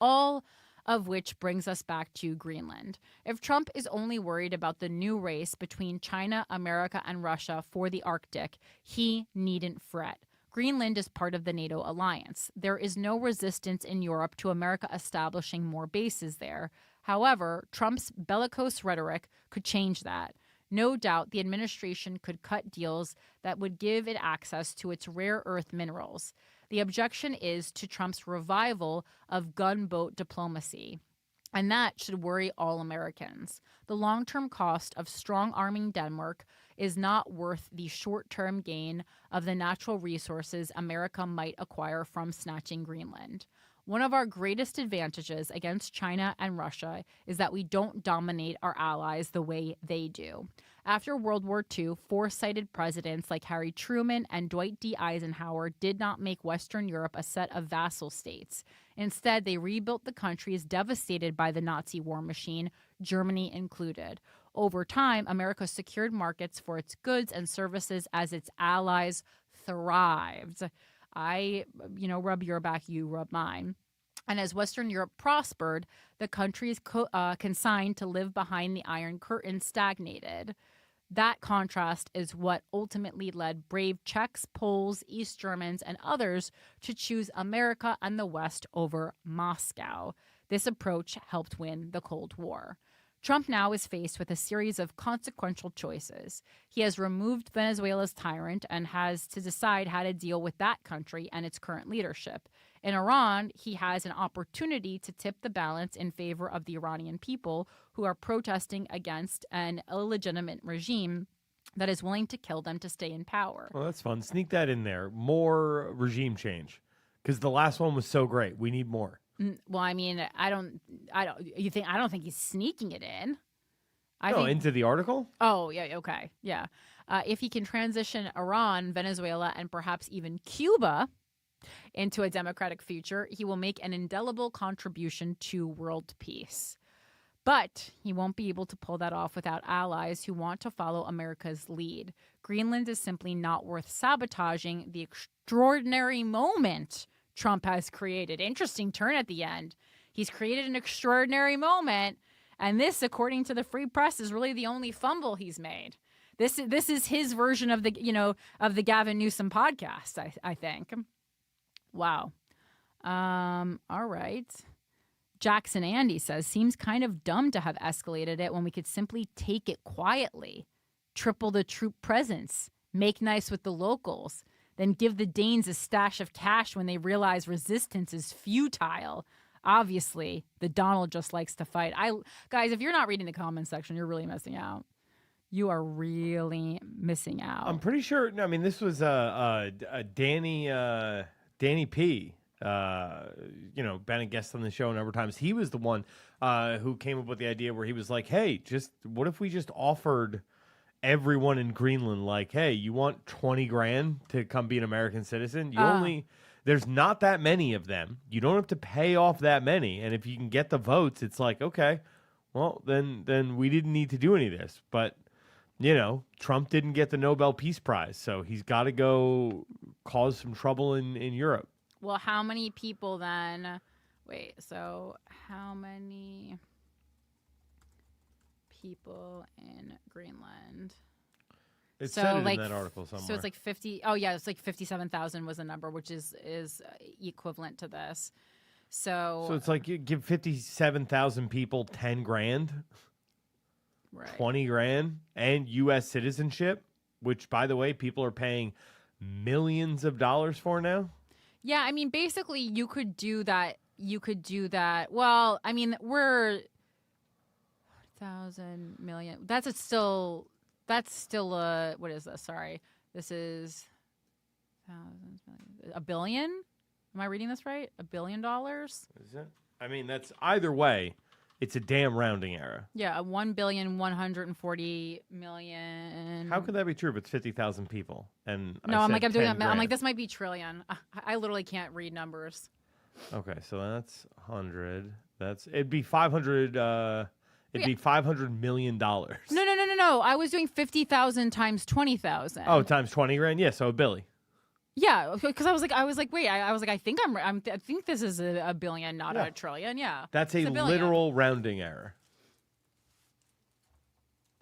All of which brings us back to Greenland. If Trump is only worried about the new race between China, America, and Russia for the Arctic, he needn't fret. Greenland is part of the NATO alliance. There is no resistance in Europe to America establishing more bases there. However, Trump's bellicose rhetoric could change that. No doubt the administration could cut deals that would give it access to its rare earth minerals. The objection is to Trump's revival of gunboat diplomacy, and that should worry all Americans. The long-term cost of strong-arming Denmark is not worth the short-term gain of the natural resources America might acquire from snatching Greenland. One of our greatest advantages against China and Russia is that we don't dominate our allies the way they do. After World War II, foresighted presidents like Harry Truman and Dwight D. Eisenhower did not make Western Europe a set of vassal states. Instead, they rebuilt the countries devastated by the Nazi war machine, Germany included. Over time, America secured markets for its goods and services as its allies thrived. I, rub your back, you rub mine. And as Western Europe prospered, the countries consigned to live behind the Iron Curtain stagnated. That contrast is what ultimately led brave Czechs, Poles, East Germans, and others to choose America and the West over Moscow. This approach helped win the Cold War. Trump now is faced with a series of consequential choices. He has removed Venezuela's tyrant and has to decide how to deal with that country and its current leadership. In Iran, he has an opportunity to tip the balance in favor of the Iranian people who are protesting against an illegitimate regime that is willing to kill them to stay in power. Well, that's fun. Sneak that in there. More regime change, because the last one was so great. We need more. Well, I mean, I don't think he's sneaking it in. Into the article? Oh, yeah, okay. Yeah. If he can transition Iran, Venezuela, and perhaps even Cuba into a democratic future, he will make an indelible contribution to world peace. But he won't be able to pull that off without allies who want to follow America's lead. Greenland is simply not worth sabotaging the extraordinary moment Trump has created. Interesting turn at the end. He's created an extraordinary moment, and this, according to the Free Press, is really the only fumble he's made. This is his version of the Gavin Newsom podcast, I think. Wow. All right. Jackson Andy says, seems kind of dumb to have escalated it when we could simply take it quietly. Triple the troop presence. Make nice with the locals. Then give the Danes a stash of cash when they realize resistance is futile. Obviously, the Donald just likes to fight. Guys, if you're not reading the comments section, you're really missing out. You are really missing out. I'm pretty sure. I mean, this was Danny P. Been a guest on the show a number of times. He was the one who came up with the idea where he was like, "Hey, what if we just offered everyone in Greenland, like, hey, you want 20 grand to come be an American citizen? There's not that many of them. You don't have to pay off that many. And if you can get the votes, it's like, okay, well, then we didn't need to do any of this. But, Trump didn't get the Nobel Peace Prize, so he's got to go cause some trouble in Europe. Well, how many people then? Wait, so how many people in Greenland? It said it in that article somewhere. So it's like 50. Oh yeah, it's like 57,000 was the number, which is equivalent to this. So it's like you give 57,000 people 10 grand, right. 20 grand, and U.S. citizenship, which, by the way, people are paying millions of dollars for now. Yeah, I mean, basically, you could do that. Well, I mean, we're 1,000 million. That's still what is this? Sorry. This is thousands, millions. $1 billion? Am I reading this right? $1 billion? Is it? I mean, that's either way. It's a damn rounding error. Yeah, 1,140,000,000. How could that be true if it's 50,000 people? And no, I'm like, this might be trillion. I literally can't read numbers. Okay, so that's 100. It'd be 500. It'd be $500 million. No. I was doing 50,000 times 20,000. Oh, times 20 grand. Yeah, so a billy. Yeah, because I was like, wait, I think I think this is a billion, not a trillion. Yeah, that's a literal rounding error.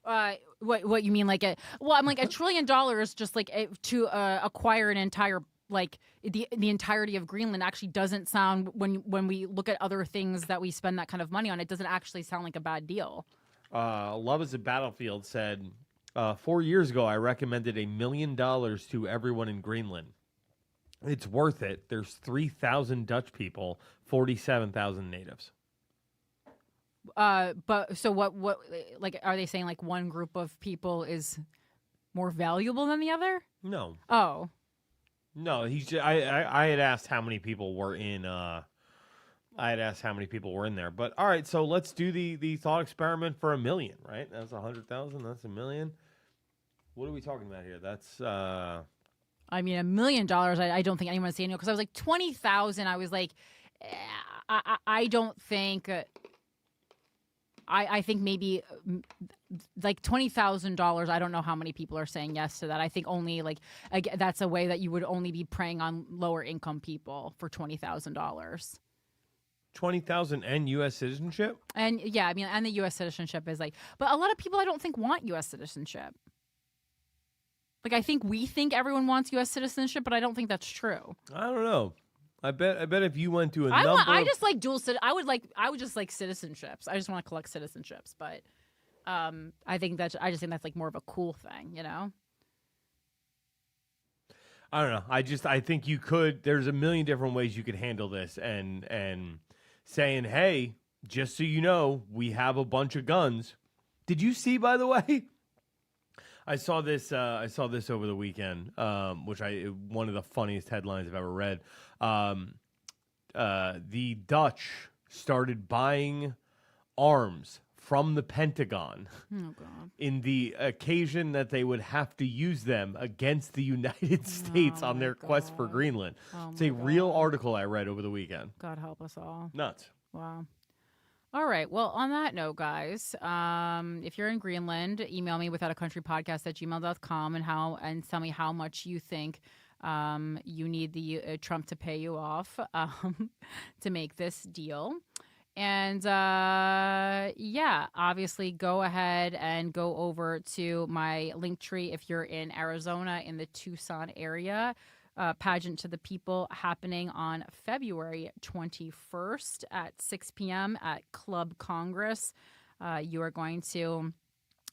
What you mean? I'm like $1 trillion just like to acquire an entire the entirety of Greenland actually doesn't sound when we look at other things that we spend that kind of money on, it doesn't actually sound like a bad deal. Love is a Battlefield said 4 years ago I recommended $1 million to everyone in Greenland. It's worth it. There's 3,000 Dutch people, 47,000 natives. But so what are they saying? Like one group of people is more valuable than the other? No. Oh. No, I had asked how many people were in. I had asked how many people were in there. But all right, so let's do the thought experiment for $1 million. Right? That's 100,000. That's $1 million. What are we talking about here? That's. I mean, $1 million. I don't think anyone's saying no, because I was like 20,000. I was like, I don't think. I think maybe like $20,000. I don't know how many people are saying yes to that. I think only that's a way that you would only be preying on lower income people for $20,000. 20,000 and U.S. citizenship? And yeah, I mean, and the U.S. citizenship is but a lot of people I don't think want U.S. citizenship. I think we think everyone wants U.S. citizenship, but I don't think that's true. I don't know. I bet if you went to a I just like I would just like citizenships. I just want to collect citizenships, but I just think that's like more of a cool thing, you know? I don't know. I think you could. There's a million different ways you could handle this, and saying, hey, just so you know, we have a bunch of guns. Did you see, by the way? I saw this over the weekend, which one of the funniest headlines I've ever read. The Dutch started buying arms from the Pentagon in the occasion that they would have to use them against the United States on their quest for Greenland. It's a real article I read over the weekend. God help us all. Nuts. Wow. All right. Well, on that note, guys, if you're in Greenland, email me withoutacountrypodcast@gmail.com and tell me how much you think you need the Trump to pay you off to make this deal. And obviously go ahead and go over to my link tree if you're in Arizona in the Tucson area. Pageant to the People happening on February 21st at 6 p.m. at Club Congress. You are going to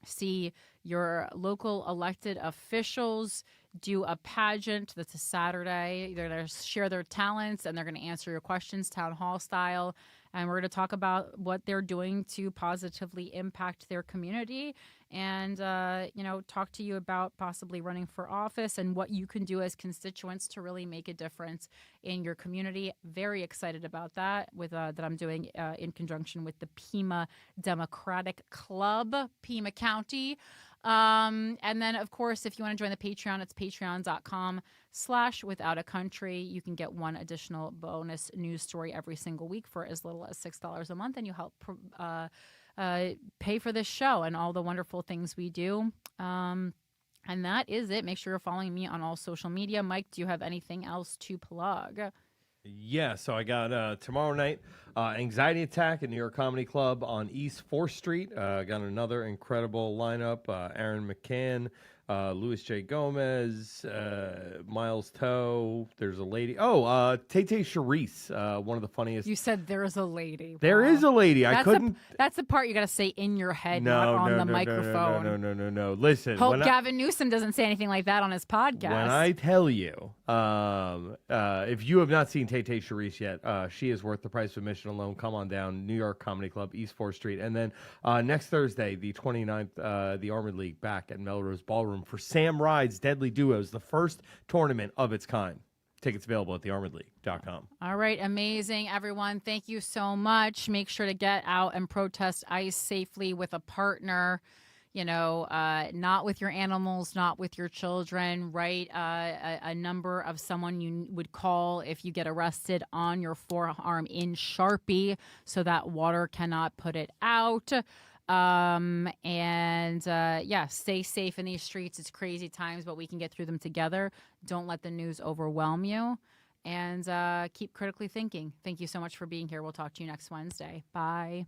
see your local elected officials do a pageant. That's a Saturday. They're going to share their talents and they're going to answer your questions town hall style. And we're going to talk about what they're doing to positively impact their community and, talk to you about possibly running for office and what you can do as constituents to really make a difference in your community. Very excited about that that I'm doing in conjunction with the Pima Democratic Club, Pima County. And then, of course, if you want to join the Patreon, it's patreon.com/withoutacountry. You can get one additional bonus news story every single week for as little as $6 a month, and you help pay for this show and all the wonderful things we do. And that is it. Make sure you're following me on all social media. Mike, do you have anything else to plug? Yeah, so I got tomorrow night, Anxiety Attack at New York Comedy Club on East 4th Street. Got another incredible lineup. Aaron McCann, Louis J. Gomez, Miles Toe. There's a lady. Oh, Tay Charisse, one of the funniest. You said there's a lady. There is a lady. I couldn't. That's the part you got to say in your head, not on the microphone. No. Listen. Hope Gavin Newsom doesn't say anything like that on his podcast. When I tell you, if you have not seen Tay Charisse yet, she is worth the price of admission alone. Come on down, New York Comedy Club, East 4th Street. And then next Thursday, the 29th, the Armored League back at Melrose Ballroom for Sam Ride's Deadly Duos, the first tournament of its kind. Tickets available at thearmoredleague.com. All right, amazing, everyone. Thank you so much. Make sure to get out and protest ICE safely with a partner. Not with your animals, not with your children. Write a number of someone you would call if you get arrested on your forearm in Sharpie so that water cannot put it out. Stay safe in these streets. It's crazy times, but we can get through them together. Don't let the news overwhelm you. And keep critically thinking. Thank you so much for being here. We'll talk to you next Wednesday. Bye.